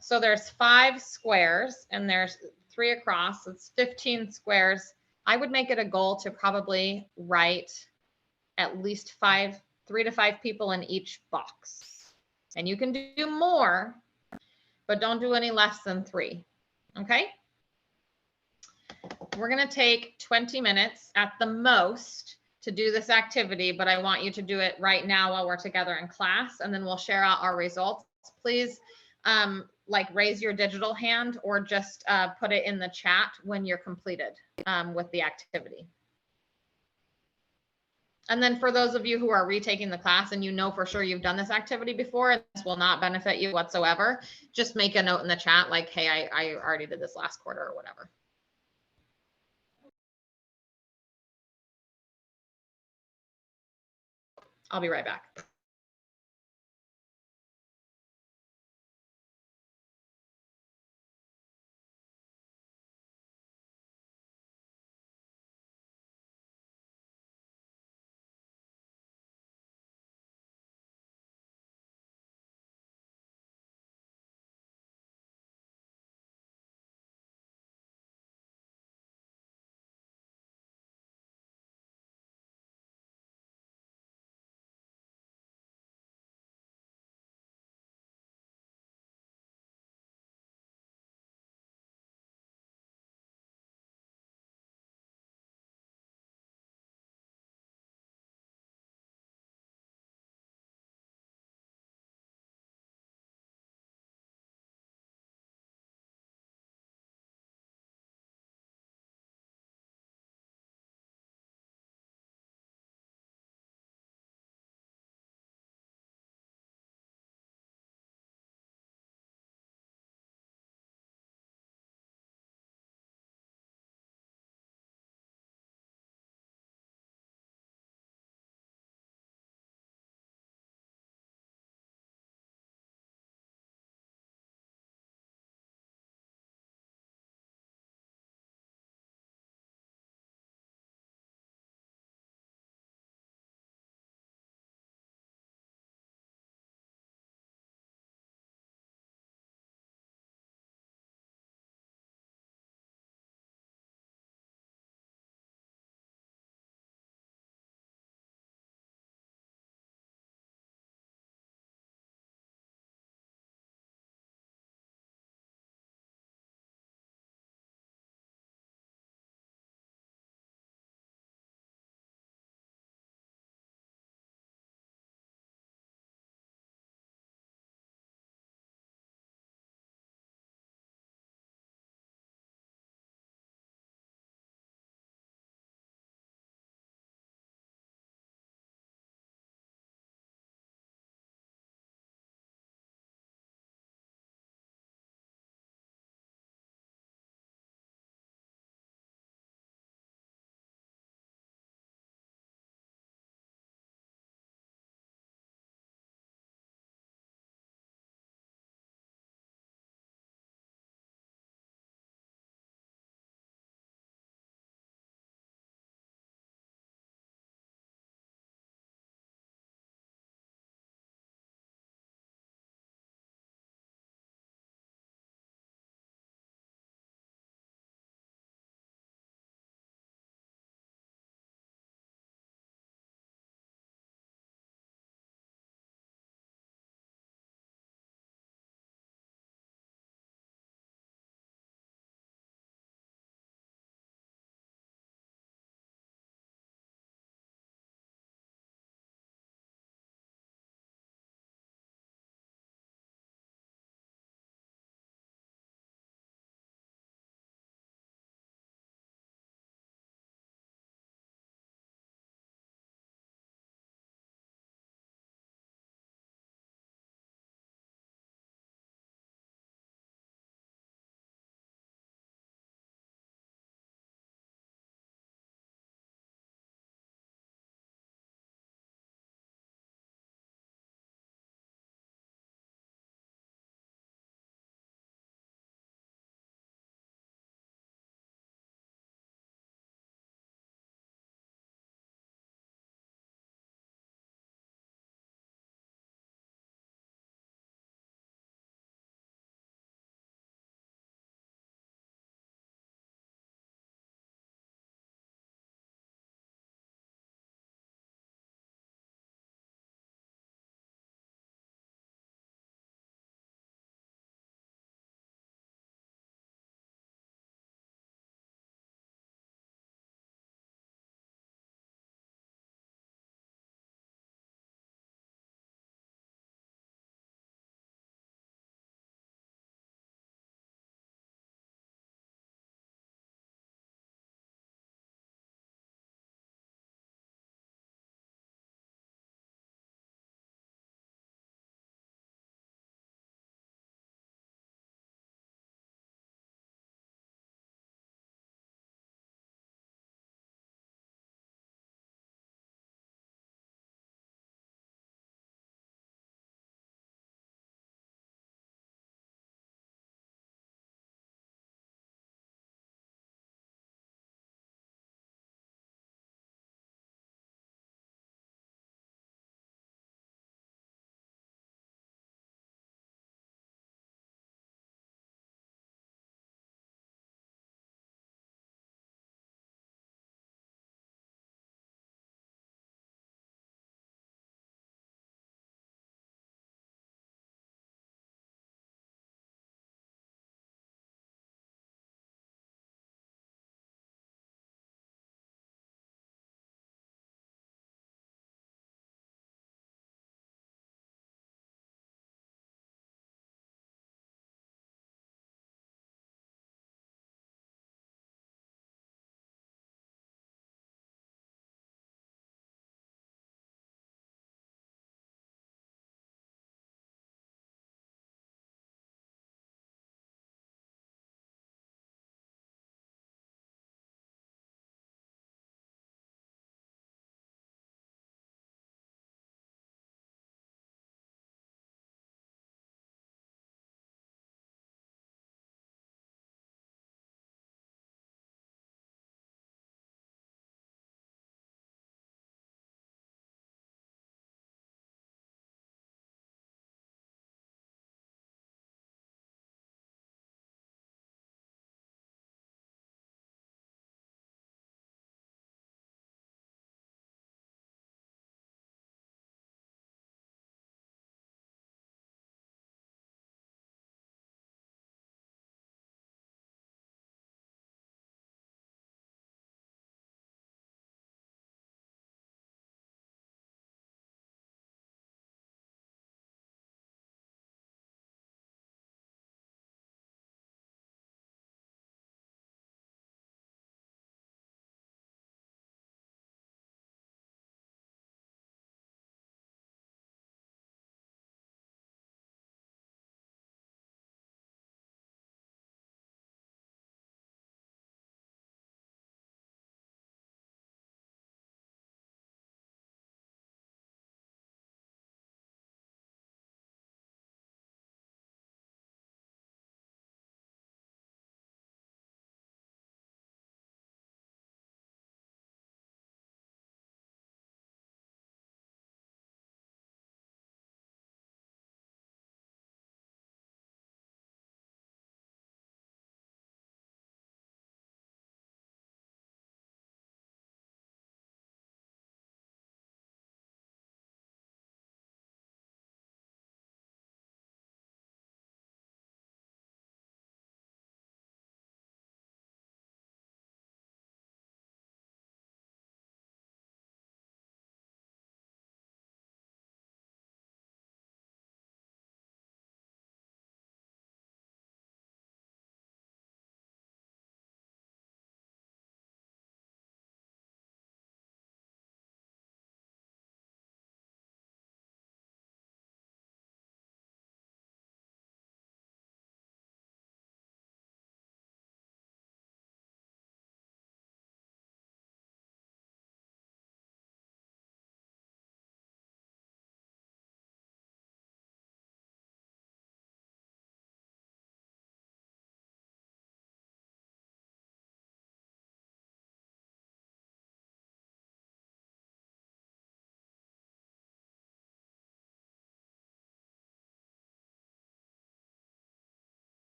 So there's 5 squares and there's 3 across. It's 15 squares. I would make it a goal to probably write at least 3 to 5 people in each box. And you can do more, but don't do any less than 3. Okay. We're going to take 20 minutes at the most to do this activity, but I want you to do it right now while we're together in class, and then we'll share out our results. Please like raise your digital hand or just put it in the chat when you're completed with the activity. And then for those of you who are retaking the class and you know for sure you've done this activity before and this will not benefit you whatsoever, just make a note in the chat like, hey, I already did this last quarter or whatever. I'll be right back.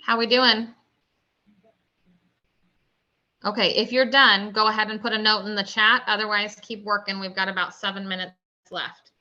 How we doing? Okay, if you're done, go ahead and put a note in the chat. Otherwise, keep working. We've got about 7 minutes left.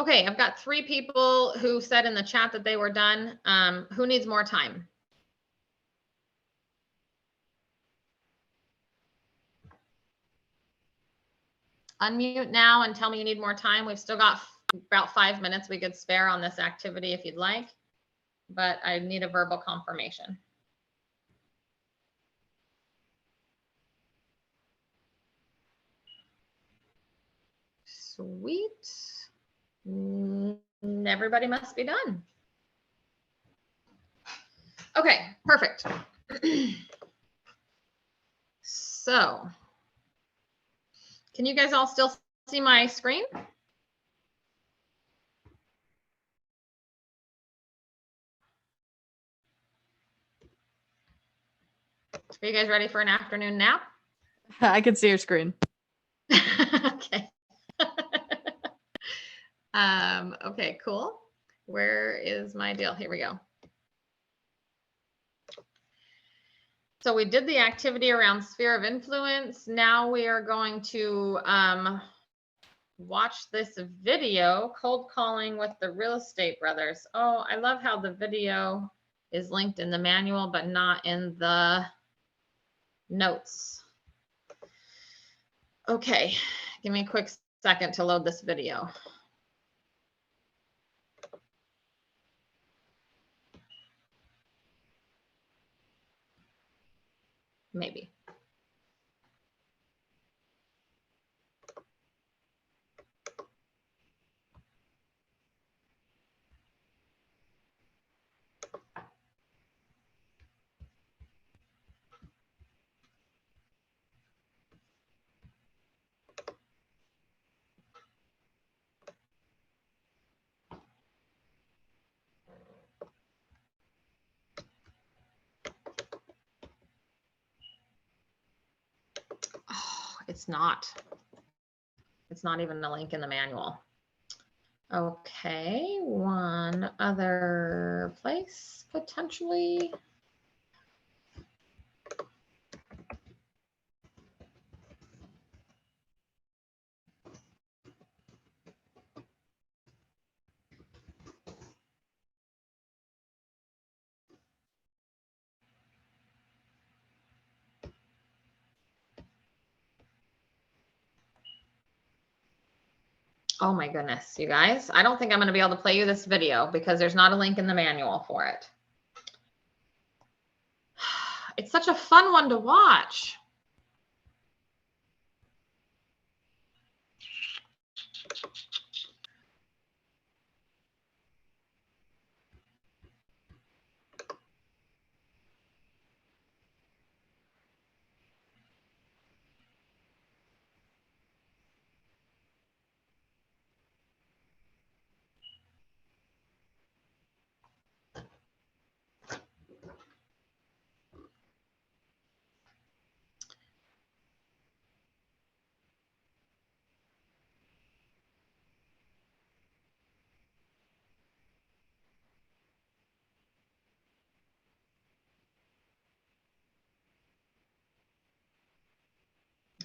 Okay, I've got 3 people who said in the chat that they were done. Who needs more time? Unmute now and tell me you need more time. We've still got about 5 minutes we could spare on this activity if you'd like, but I need a verbal confirmation. Sweet. Everybody must be done. Okay, perfect. So, can you guys all still see my screen? Are you guys ready for an afternoon nap? I can see your screen. Okay. Okay, cool. Where is my deal? Here we go. So we did the activity around sphere of influence. Now we are going to watch this video, Cold Calling with the Real Estate Brothers. Oh, I love how the video is linked in the manual, but not in the notes. Okay, give me a quick second to load this video. Maybe. It's not even a link in the manual. Okay, one other place potentially. Oh my goodness, you guys. I don't think I'm going to be able to play you this video because there's not a link in the manual for it. It's such a fun one to watch.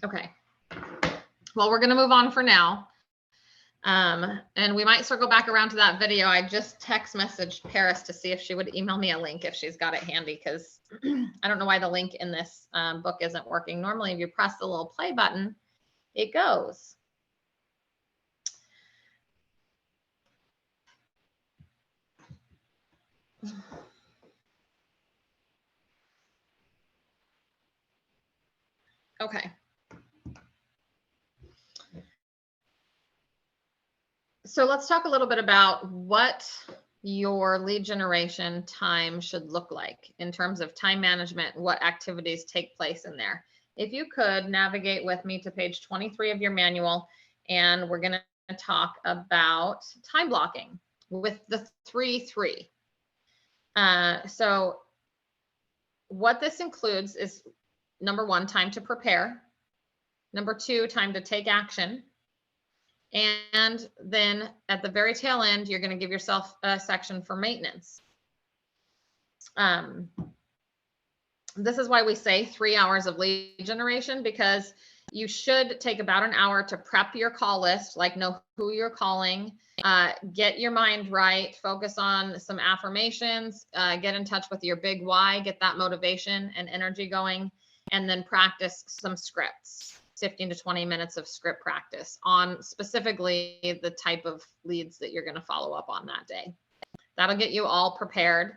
Okay. Well, we're going to move on for now. And we might circle back around to that video. I just text messaged Paris to see if she would email me a link if she's got it handy, because I don't know why the link in this book isn't working. Normally, if you press the little play button, it goes. Okay. So let's talk a little bit about what your lead generation time should look like in terms of time management, what activities take place in there. If you could navigate with me to page 23 of your manual, and we're going to talk about time blocking with the 3-3. So what this includes is, number 1, time to prepare. Number 2, time to take action. And then at the very tail end, you're going to give yourself a section for maintenance. This is why we say 3 hours of lead generation, because you should take about an hour to prep your call list, like know who you're calling, get your mind right, focus on some affirmations, get in touch with your big why, get that motivation and energy going, and then practice some scripts. 15 to 20 minutes of script practice on specifically the type of leads that you're going to follow up on that day. That'll get you all prepared.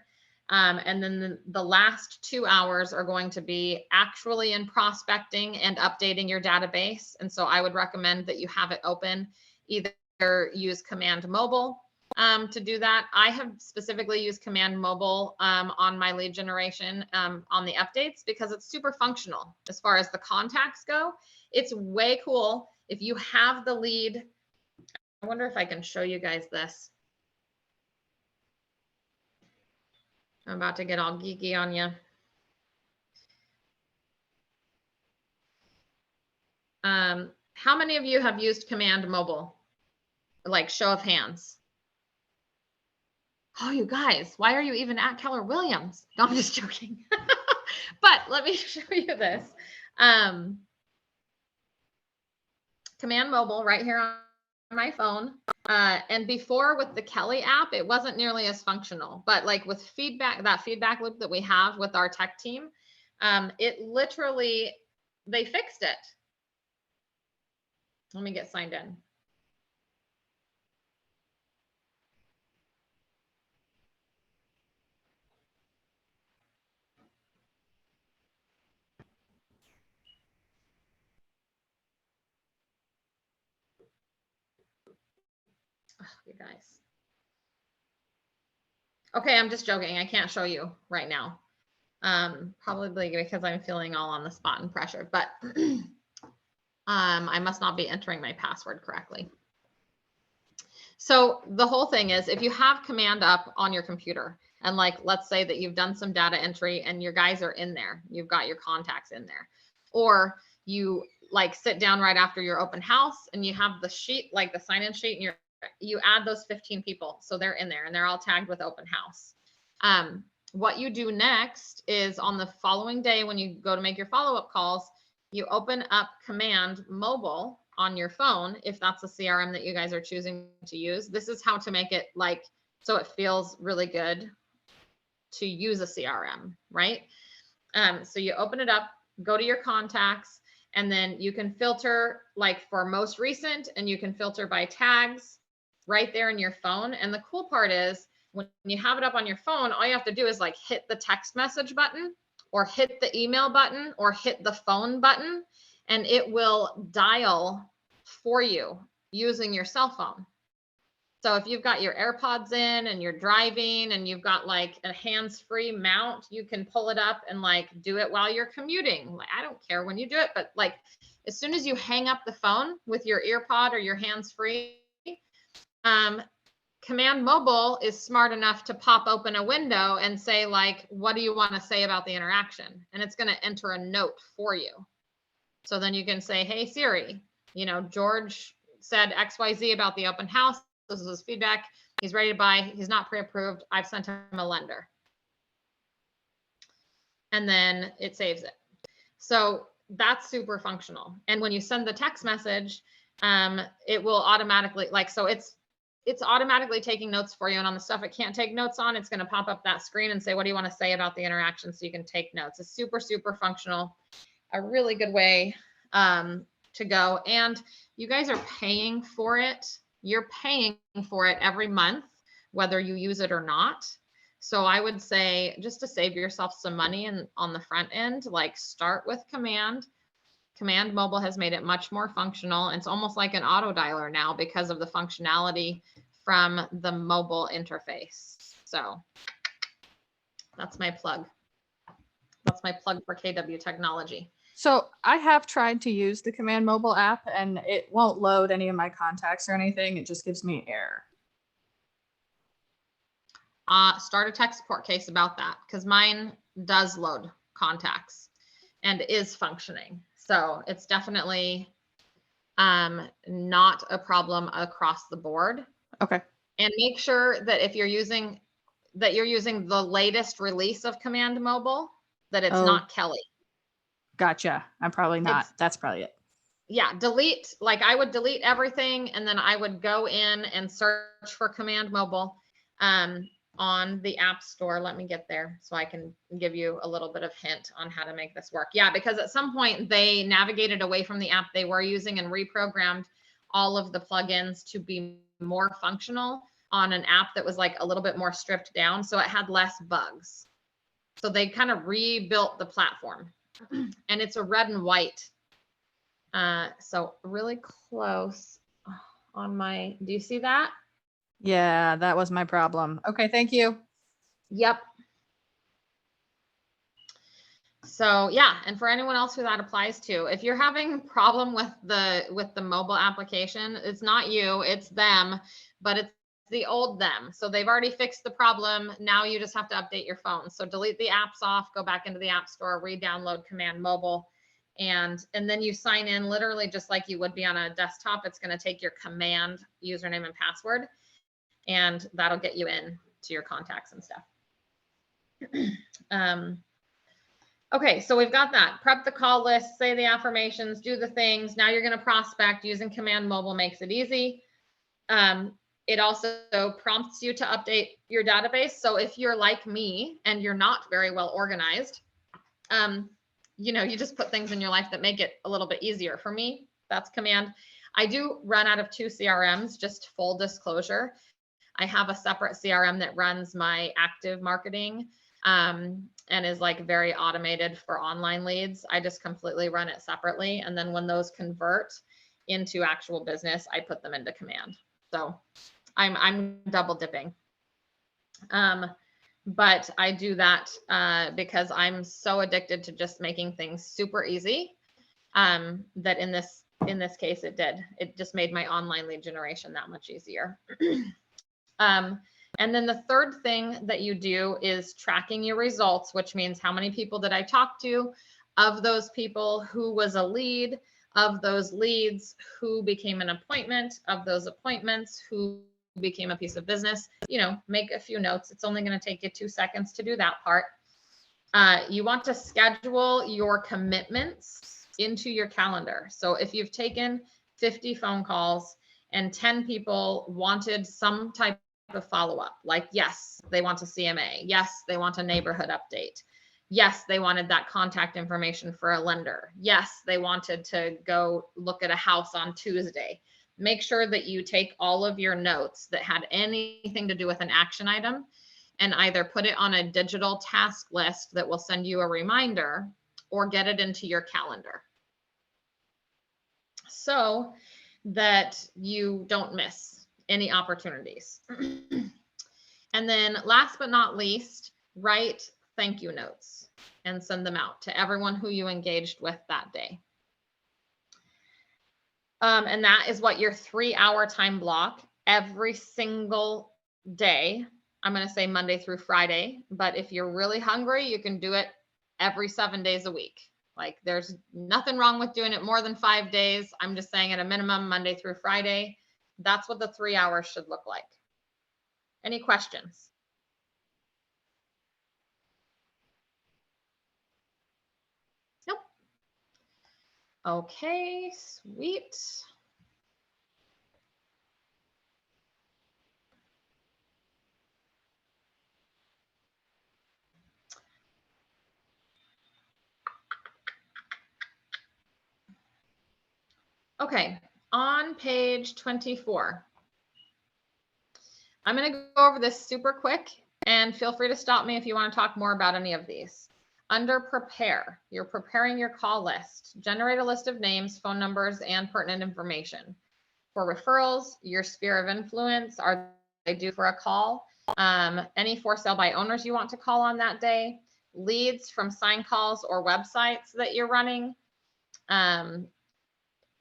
And then the last 2 hours are going to be actually in prospecting and updating your database. And so I would recommend that you have it open, either use Command Mobile to do that. I have specifically used Command Mobile on my lead generation on the updates, because it's super functional as far as the contacts go. It's way cool if you have the lead. I wonder if I can show you guys this. I'm about to get all geeky on you. How many of you have used Command Mobile? Like, show of hands. Oh, you guys, why are you even at Keller Williams? No, I'm just joking. But let me show you this. Command Mobile right here on my phone. And before with the Kelly app, it wasn't nearly as functional, but like with feedback, that feedback loop that we have with our tech team, it literally, they fixed it. Let me get signed in. Oh, you guys. Okay, I'm just joking. I can't show you right now. Probably because I'm feeling all on the spot and pressured, but I must not be entering my password correctly. So the whole thing is, if you have Command up on your computer, and like, let's say that you've done some data entry and your guys are in there, you've got your contacts in there, or you like sit down right after your open house and you have the sheet, like the sign-in sheet, and you add those 15 people. So they're in there and they're all tagged with open house. What you do next is on the following day, when you go to make your follow-up calls, you open up Command Mobile on your phone. If that's a CRM that you guys are choosing to use, this is how to make it like, so it feels really good to use a CRM, right? So you open it up, go to your contacts, and then you can filter like for most recent, and you can filter by tags right there in your phone. And the cool part is when you have it up on your phone, all you have to do is like hit the text message button or hit the email button or hit the phone button, and it will dial for you using your cell phone. So if you've got your AirPods in and you're driving and you've got like a hands-free mount, you can pull it up and like do it while you're commuting. Like, I don't care when you do it, but like as soon as you hang up the phone with your earpod or your hands-free, Command Mobile is smart enough to pop open a window and say like, what do you want to say about the interaction? And it's going to enter a note for you. So then you can say, hey Siri, you know, George said XYZ about the open house. This is his feedback. He's ready to buy. He's not pre-approved. I've sent him a lender. And then it saves it. So that's super functional. And when you send the text message, it will automatically, like, so it's automatically taking notes for you. And on the stuff it can't take notes on, it's going to pop up that screen and say, what do you want to say about the interaction? So you can take notes. It's super, super functional. A really good way to go. And you guys are paying for it. You're paying for it every month, whether you use it or not. So I would say, just to save yourself some money and on the front end, like start with Command. Command Mobile has made it much more functional. It's almost like an auto dialer now because of the functionality from the mobile interface. So that's my plug. That's my plug for KW Technology. So I have tried to use the Command Mobile app and it won't load any of my contacts or anything. It just gives me error. Start a tech support case about that, because mine does load contacts and is functioning. So it's definitely not a problem across the board. Okay. And make sure that if you're using the latest release of Command Mobile, that it's not Kelly. Gotcha. I'm probably not. That's probably it. Yeah, delete, like I would delete everything and then I would go in and search for Command Mobile on the App Store. Let me get there so I can give you a little bit of hint on how to make this work. Yeah, because at some point they navigated away from the app they were using and reprogrammed all of the plugins to be more functional on an app that was like a little bit more stripped down, so it had less bugs. So they kind of rebuilt the platform. And it's a red and white. So really close on my, do you see that? Yeah, that was my problem. Okay, thank you. Yep. So yeah, and for anyone else who that applies to, if you're having a problem with the mobile application, it's not you, it's them, but it's the old them. So they've already fixed the problem. Now you just have to update your phone. So delete the apps off, go back into the App Store, re-download Command Mobile, and then you sign in literally just like you would be on a desktop. It's going to take your Command username and password, and that'll get you in to your contacts and stuff. Okay, so we've got that. Prep the call list, say the affirmations, do the things. Now you're going to prospect. Using Command Mobile makes it easy. It also prompts you to update your database. So if you're like me and you're not very well organized, you know, you just put things in your life that make it a little bit easier. For me, that's Command. I do run out of 2 CRMs, just full disclosure. I have a separate CRM that runs my active marketing and is like very automated for online leads. I just completely run it separately. And then when those convert into actual business, I put them into Command. So I'm double dipping. But I do that because I'm so addicted to just making things super easy that in this case it did. It just made my online lead generation that much easier. And then the third thing that you do is tracking your results, which means how many people did I talk to? Of those people, who was a lead? of those leads, who became an appointment, of those appointments, who became a piece of business. You know, make a few notes. It's only going to take you 2 seconds to do that part. You want to schedule your commitments into your calendar. So if you've taken 50 phone calls and 10 people wanted some type of follow-up, like, yes, they want a CMA. Yes, they want a neighborhood update. Yes, they wanted that contact information for a lender. Yes, they wanted to go look at a house on Tuesday. Make sure that you take all of your notes that had anything to do with an action item and either put it on a digital task list that will send you a reminder or get it into your calendar so that you don't miss any opportunities. And then last but not least, write thank you notes and send them out to everyone who you engaged with that day. And that is what your 3-hour time block every single day. I'm going to say Monday through Friday, but if you're really hungry, you can do it every 7 days a week. Like, there's nothing wrong with doing it more than 5 days. I'm just saying at a minimum, Monday through Friday. That's what the 3 hours should look like. Any questions? Nope. Okay, sweet. Okay, on page 24. I'm going to go over this super quick, and feel free to stop me if you want to talk more about any of these. Under prepare, you're preparing your call list. Generate a list of names, phone numbers, and pertinent information. For referrals, your sphere of influence, are they due for a call? Any for sale by owners you want to call on that day. Leads from sign calls or websites that you're running.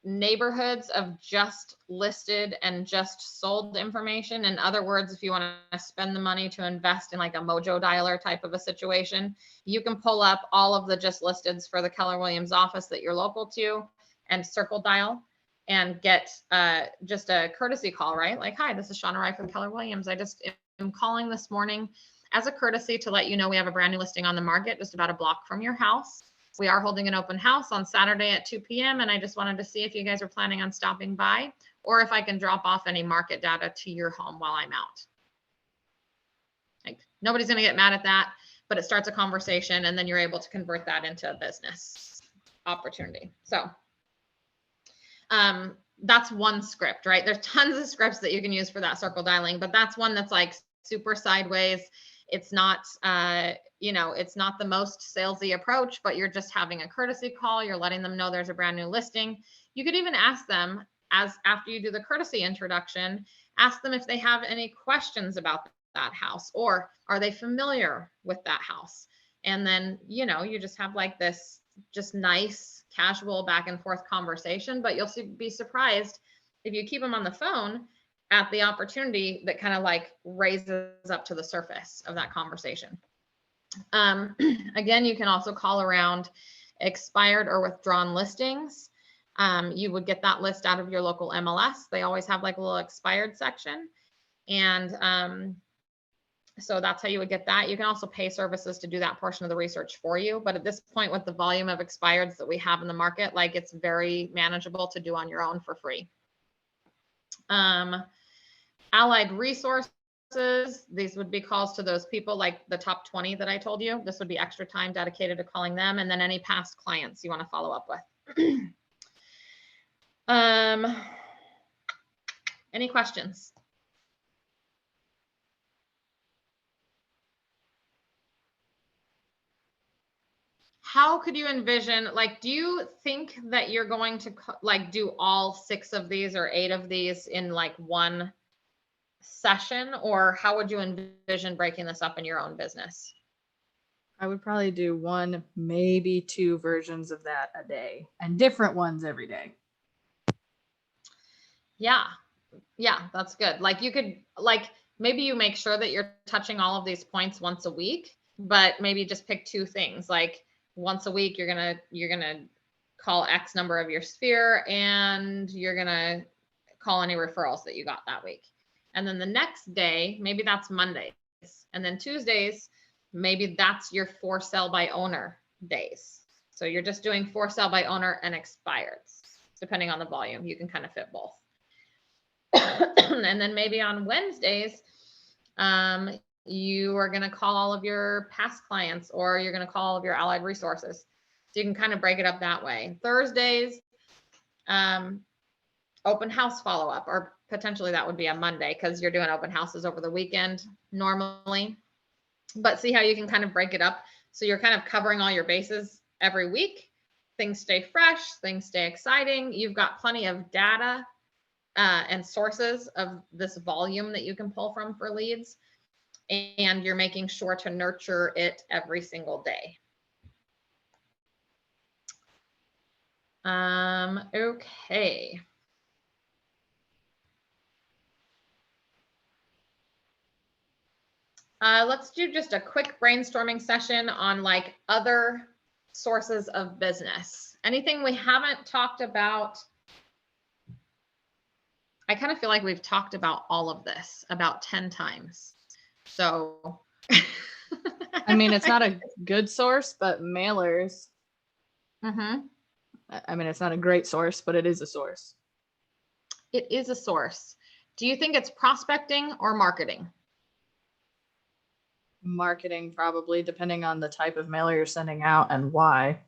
Neighborhoods of just listed and just sold information. In other words, if you want to spend the money to invest in like a mojo dialer type of a situation, you can pull up all of the just listeds for the Keller Williams office that you're local to and circle dial and get just a courtesy call, right? Like, hi, this is Shauna Wright from Keller Williams. I just am calling this morning as a courtesy to let you know we have a brand new listing on the market just about a block from your house. We are holding an open house on Saturday at 2 p.m. and I just wanted to see if you guys are planning on stopping by or if I can drop off any market data to your home while I'm out. Like, nobody's going to get mad at that, but it starts a conversation and then you're able to convert that into a business opportunity. So that's one script, right? There's tons of scripts that you can use for that circle dialing, but that's one that's like super sideways. It's not, you know, it's not the most salesy approach, but you're just having a courtesy call. You're letting them know there's a brand new listing. You could even ask them, as after you do the courtesy introduction, ask them if they have any questions about that house, or are they familiar with that house? And then, you know, you just have like this just nice, casual back and forth conversation, but you'll be surprised if you keep them on the phone at the opportunity that kind of like raises up to the surface of that conversation. Again, you can also call around expired or withdrawn listings. You would get that list out of your local MLS. They always have like a little expired section. And so that's how you would get that. You can also pay services to do that portion of the research for you. But at this point, with the volume of expireds that we have in the market, like, it's very manageable to do on your own for free. Allied resources, these would be calls to those people, like the top 20 that I told you. This would be extra time dedicated to calling them, and then any past clients you want to follow up with. Any questions? How could you envision, like, do you think that you're going to like do all 6 of these or 8 of these in like one session, or how would you envision breaking this up in your own business? I would probably do 1, maybe 2 versions of that a day, and different ones every day. Yeah, that's good. Like, you could, like, maybe you make sure that you're touching all of these points once a week, but maybe just pick 2 things. Like, once a week, you're gonna call X number of your sphere, and you're going to call any referrals that you got that week. And then the next day, maybe that's Mondays. And then Tuesdays, maybe that's your for sale by owner days. So you're just doing for sale by owner and expireds, depending on the volume. You can kind of fit both. And then maybe on Wednesdays, you are going to call all of your past clients, or you're going to call all of your allied resources. So you can kind of break it up that way. Thursdays, open house follow-up, or potentially that would be a Monday because you're doing open houses over the weekend normally. But see how you can kind of break it up. So you're kind of covering all your bases every week. Things stay fresh, things stay exciting. You've got plenty of data and sources of this volume that you can pull from for leads. And you're making sure to nurture it every single day. Okay. Let's do just a quick brainstorming session on like other sources of business. Anything we haven't talked about? I kind of feel like we've talked about all of this about 10 times. So, I mean, it's not a good source, but mailers. Mm-hmm. I mean, it's not a great source, but it is a source. It is a source. Do you think it's prospecting or marketing? Marketing, probably, depending on the type of mailer you're sending out and why.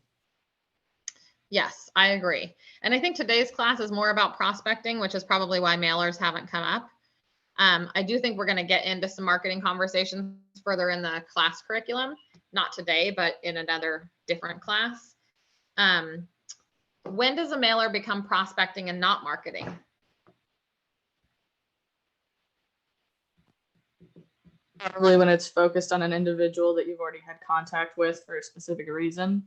Yes, I agree. And I think today's class is more about prospecting, which is probably why mailers haven't come up. I do think we're going to get into some marketing conversations further in the class curriculum, not today, but in another different class. When does a mailer become prospecting and not marketing? Probably when it's focused on an individual that you've already had contact with for a specific reason.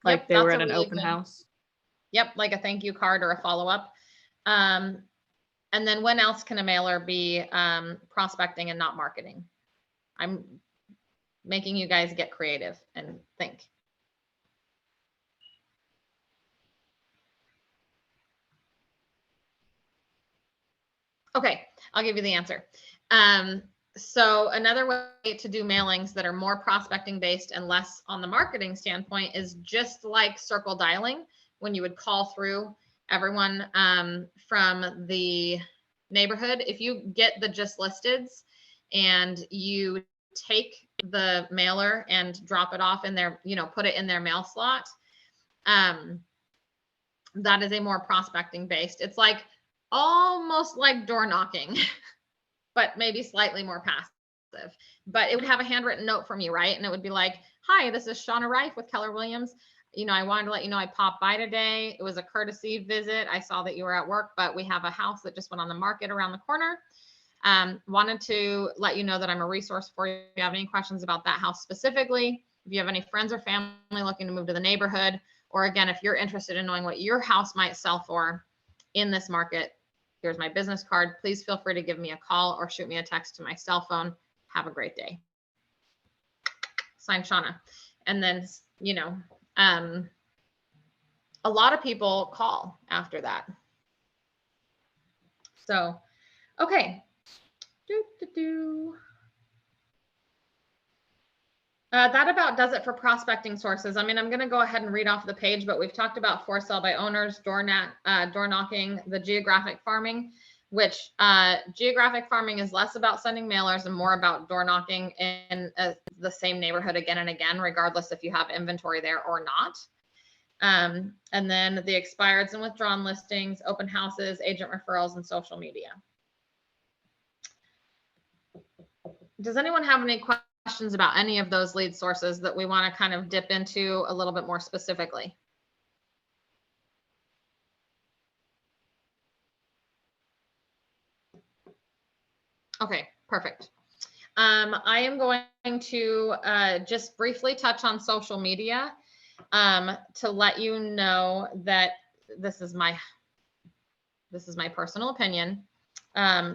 Like they were at an open house. Yep, like a thank you card or a follow-up. And then when else can a mailer be prospecting and not marketing? I'm making you guys get creative and think. Okay, I'll give you the answer. So another way to do mailings that are more prospecting based and less on the marketing standpoint is just like circle dialing, when you would call through everyone from the neighborhood. If you get the just listeds and you take the mailer and drop it off in their, put it in their mail slot, that is a more prospecting based. It's like almost like door knocking, but maybe slightly more passive. But it would have a handwritten note from you, right? And it would be like, hi, this is Shauna Reif with Keller Williams. I wanted to let you know I popped by today. It was a courtesy visit. I saw that you were at work, but we have a house that just went on the market around the corner. Wanted to let you know that I'm a resource for you. If you have any questions about that house specifically, if you have any friends or family looking to move to the neighborhood, or again, if you're interested in knowing what your house might sell for in this market, here's my business card. Please feel free to give me a call or shoot me a text to my cell phone. Have a great day. Signed, Shauna. And then, a lot of people call after that. So, okay. That about does it for prospecting sources. I mean, I'm going to go ahead and read off the page, but we've talked about for sale by owners, door knocking, the geographic farming, which geographic farming is less about sending mailers and more about door knocking in the same neighborhood again and again, regardless if you have inventory there or not. And then the expireds and withdrawn listings, open houses, agent referrals, and social media. Does anyone have any questions about any of those lead sources that we want to kind of dip into a little bit more specifically? Okay, perfect. I am going to just briefly touch on social media to let you know that this is my personal opinion.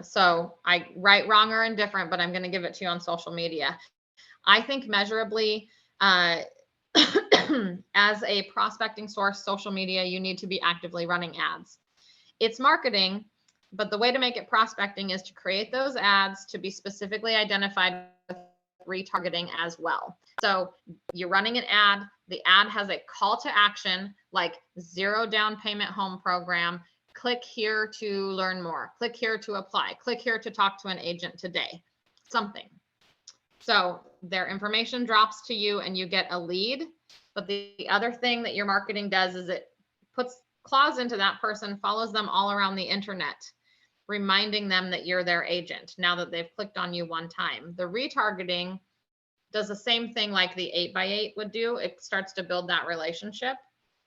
So I right, wrong, or indifferent, but I'm going to give it to you on social media. I think measurably, as a prospecting source, social media, you need to be actively running ads. It's marketing, but the way to make it prospecting is to create those ads to be specifically identified with retargeting as well. So you're running an ad, the ad has a call to action, like 0 down payment home program, click here to learn more, click here to apply, click here to talk to an agent today, something. So their information drops to you and you get a lead. But the other thing that your marketing does is it puts claws into that person, follows them all around the internet, reminding them that you're their agent now that they've clicked on you one time. The retargeting does the same thing like the 8x8 would do. It starts to build that relationship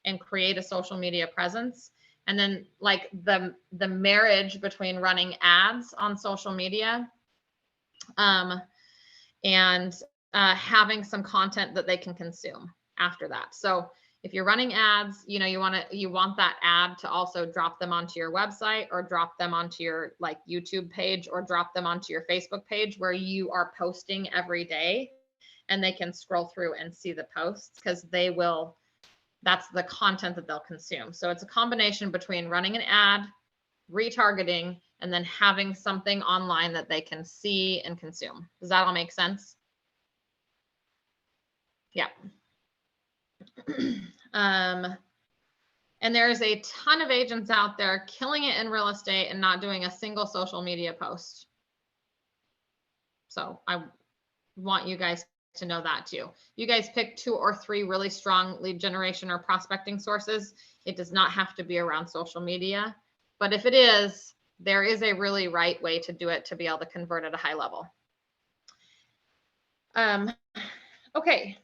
and create a social media presence. And then like the marriage between running ads on social media and having some content that they can consume after that. So if you're running ads, you know, you want that ad to also drop them onto your website or drop them onto your like YouTube page or drop them onto your Facebook page where you are posting every day and they can scroll through and see the posts because they will, that's the content that they'll consume. So it's a combination between running an ad, retargeting, and then having something online that they can see and consume. Does that all make sense? Yeah. And there's a ton of agents out there killing it in real estate and not doing a single social media post. So I want you guys to know that too. You guys pick 2 or 3 really strong lead generation or prospecting sources. It does not have to be around social media, but if it is, there is a really right way to do it to be able to convert at a high level. Okay.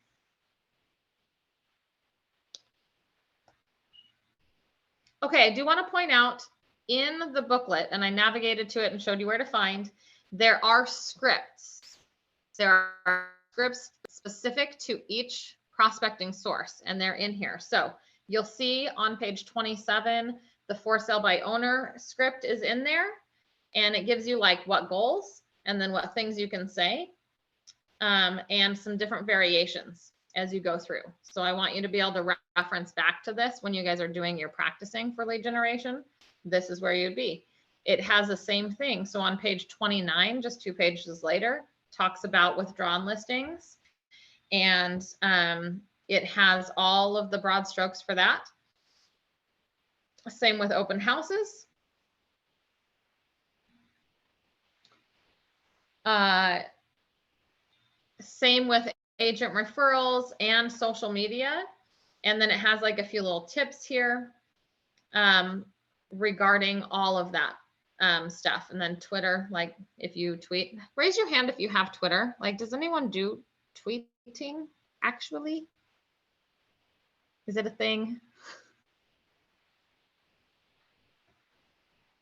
Okay, I do want to point out in the booklet, and I navigated to it and showed you where to find, there are scripts. There are scripts specific to each prospecting source, and they're in here. So you'll see on page 27, the for sale by owner script is in there, and it gives you like what goals and then what things you can say, and some different variations as you go through. So I want you to be able to reference back to this when you guys are doing your practicing for lead generation. This is where you'd be. It has the same thing. So on page 29, just 2 pages later, talks about withdrawn listings. And it has all of the broad strokes for that. Same with open houses. Same with agent referrals and social media. And then it has like a few little tips here regarding all of that stuff. And then Twitter, like if you tweet, raise your hand if you have Twitter. Like, does anyone do tweeting actually? Is it a thing?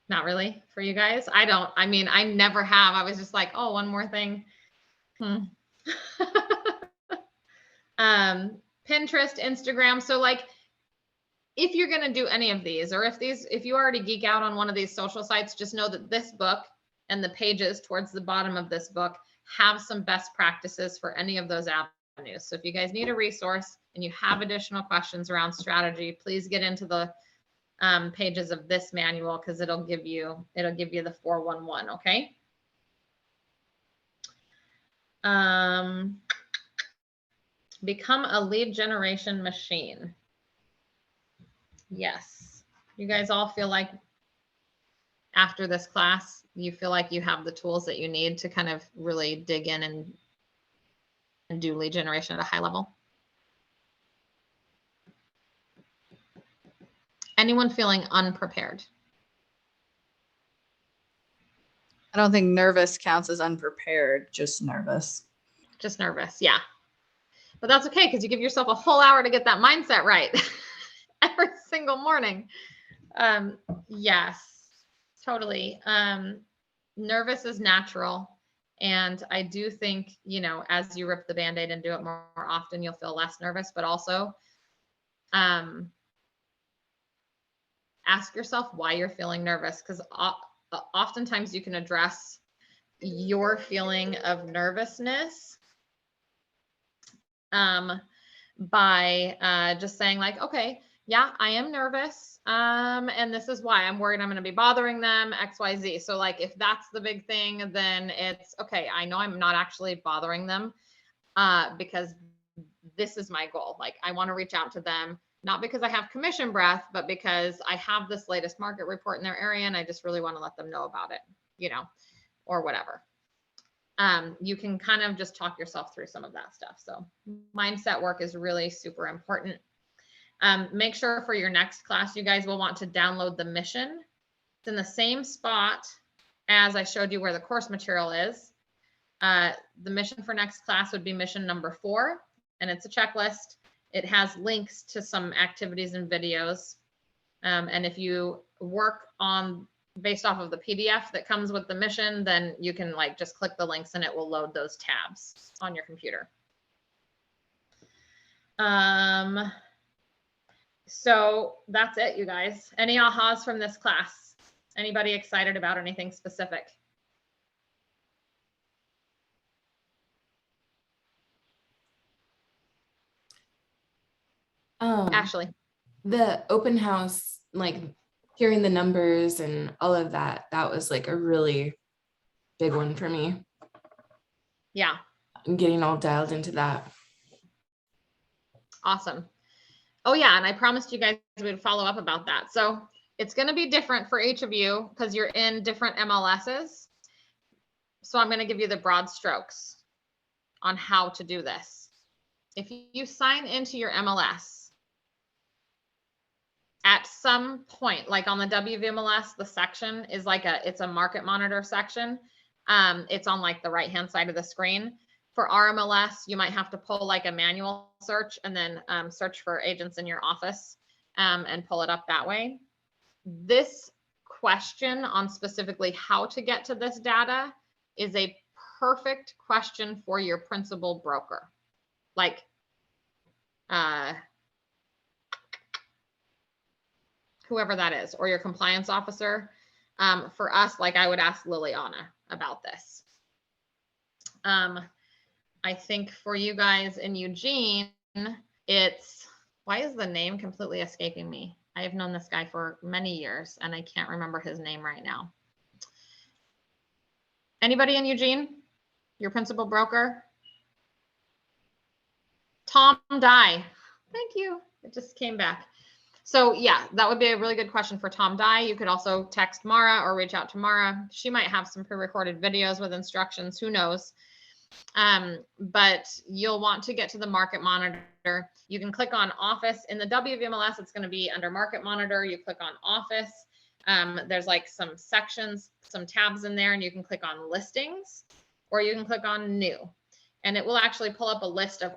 Not really for you guys. I don't, I mean, I never have. I was just like, oh, one more thing. Pinterest, Instagram. So like, if you're going to do any of these, or if you already geek out on one of these social sites, just know that this book and the pages towards the bottom of this book have some best practices for any of those avenues. So if you guys need a resource and you have additional questions around strategy, please get into the pages of this manual because it'll give you the 411. Okay. Become a lead generation machine. Yes. You guys all feel like after this class, you feel like you have the tools that you need to kind of really dig in and do lead generation at a high level? Anyone feeling unprepared? I don't think nervous counts as unprepared, just nervous. Just nervous, yeah. But that's okay because you give yourself a whole hour to get that mindset right every single morning. Yes, totally. Nervous is natural. And I do think, you know, as you rip the Band-Aid and do it more often, you'll feel less nervous, but also ask yourself why you're feeling nervous, because oftentimes you can address your feeling of nervousness by just saying like, okay, yeah, I am nervous. And this is why I'm worried I'm going to be bothering them, XYZ. So like, if that's the big thing, then it's okay. I know I'm not actually bothering them because this is my goal. Like, I want to reach out to them, not because I have commission breath, but because I have this latest market report in their area and I just really want to let them know about it, you know, or whatever. You can kind of just talk yourself through some of that stuff. So mindset work is really super important. Make sure for your next class, you guys will want to download the mission. It's in the same spot as I showed you where the course material is. The mission for next class would be mission number 4, and it's a checklist. It has links to some activities and videos. And if you work on based off of the PDF that comes with the mission, then you can like just click the links and it will load those tabs on your computer. So that's it, you guys. Any ahas from this class? Anybody excited about anything specific? Ashley. The open house, like hearing the numbers and all of that, that was like a really big one for me. Yeah. I'm getting all dialed into that. Awesome. Oh yeah, and I promised you guys we would follow up about that. So it's going to be different for each of you because you're in different MLSs. So I'm going to give you the broad strokes on how to do this. If you sign into your MLS, at some point, like on the WVMLS, the section is like it's a market monitor section. It's on like the right-hand side of the screen. For RMLS, you might have to pull like a manual search and then search for agents in your office and pull it up that way. This question on specifically how to get to this data is a perfect question for your principal broker. Like, whoever that is, or your compliance officer. For us, like I would ask Liliana about this. I think for you guys in Eugene, it's, why is the name completely escaping me? I have known this guy for many years and I can't remember his name right now. Anybody in Eugene? Your principal broker? Tom Dye. Thank you. It just came back. So yeah, that would be a really good question for Tom Dye. You could also text Mara or reach out to Mara. She might have some pre-recorded videos with instructions, who knows? But you'll want to get to the market monitor. You can click on office. In the WVMLS, it's going to be under market monitor. You click on office. There's like some sections, some tabs in there, and you can click on listings or you can click on new. And it will actually pull up a list of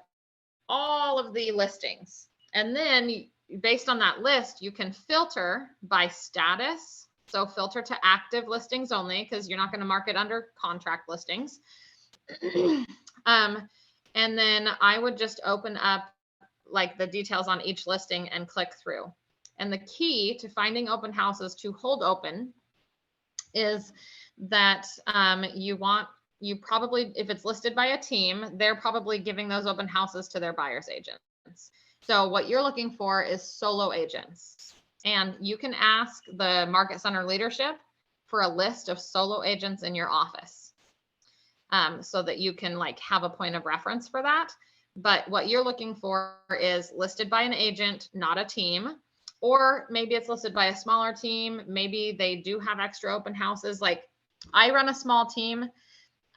all of the listings. And then based on that list, you can filter by status. So filter to active listings only, because you're not going to mark it under contract listings. And then I would just open up like the details on each listing and click through. And the key to finding open houses to hold open is that you probably, if it's listed by a team, they're probably giving those open houses to their buyer's agents. So what you're looking for is solo agents. And you can ask the Market Center leadership for a list of solo agents in your office. So that you can like have a point of reference for that. But what you're looking for is listed by an agent, not a team, or maybe it's listed by a smaller team. Maybe they do have extra open houses. Like I run a small team.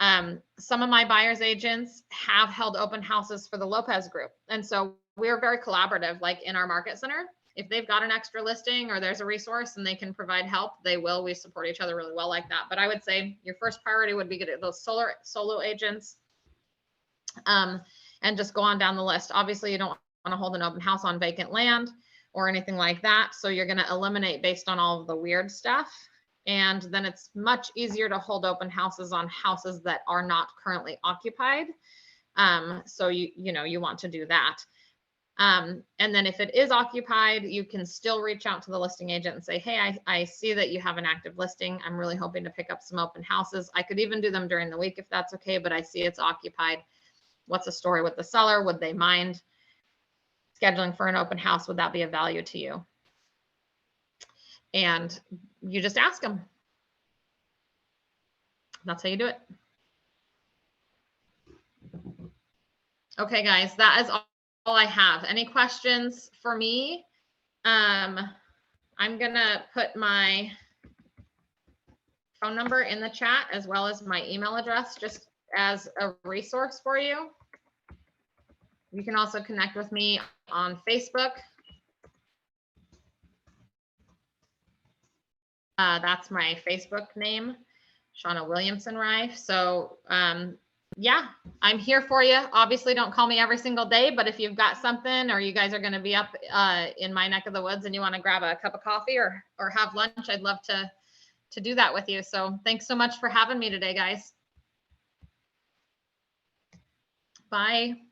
Some of my buyer's agents have held open houses for the Lopez group. And so we're very collaborative, like in our Market Center. If they've got an extra listing or there's a resource and they can provide help, they will. We support each other really well like that. But I would say your first priority would be get those solo agents and just go on down the list. Obviously, you don't want to hold an open house on vacant land or anything like that. So you're going to eliminate based on all of the weird stuff. And then it's much easier to hold open houses on houses that are not currently occupied. So you want to do that. And then if it is occupied, you can still reach out to the listing agent and say, hey, I see that you have an active listing. I'm really hoping to pick up some open houses. I could even do them during the week if that's okay, but I see it's occupied. What's the story with the seller? Would they mind? scheduling for an open house, would that be of value to you? And you just ask them. That's how you do it. Okay, guys, that is all I have. Any questions for me? I'm gonna put my phone number in the chat as well as my email address just as a resource for you. You can also connect with me on Facebook. That's my Facebook name, Shauna Williamson Rife. So yeah, I'm here for you. Obviously, don't call me every single day, but if you've got something or you guys are going to be up in my neck of the woods and you want to grab a cup of coffee or have lunch, I'd love to do that with you. So thanks so much for having me today, guys. Bye.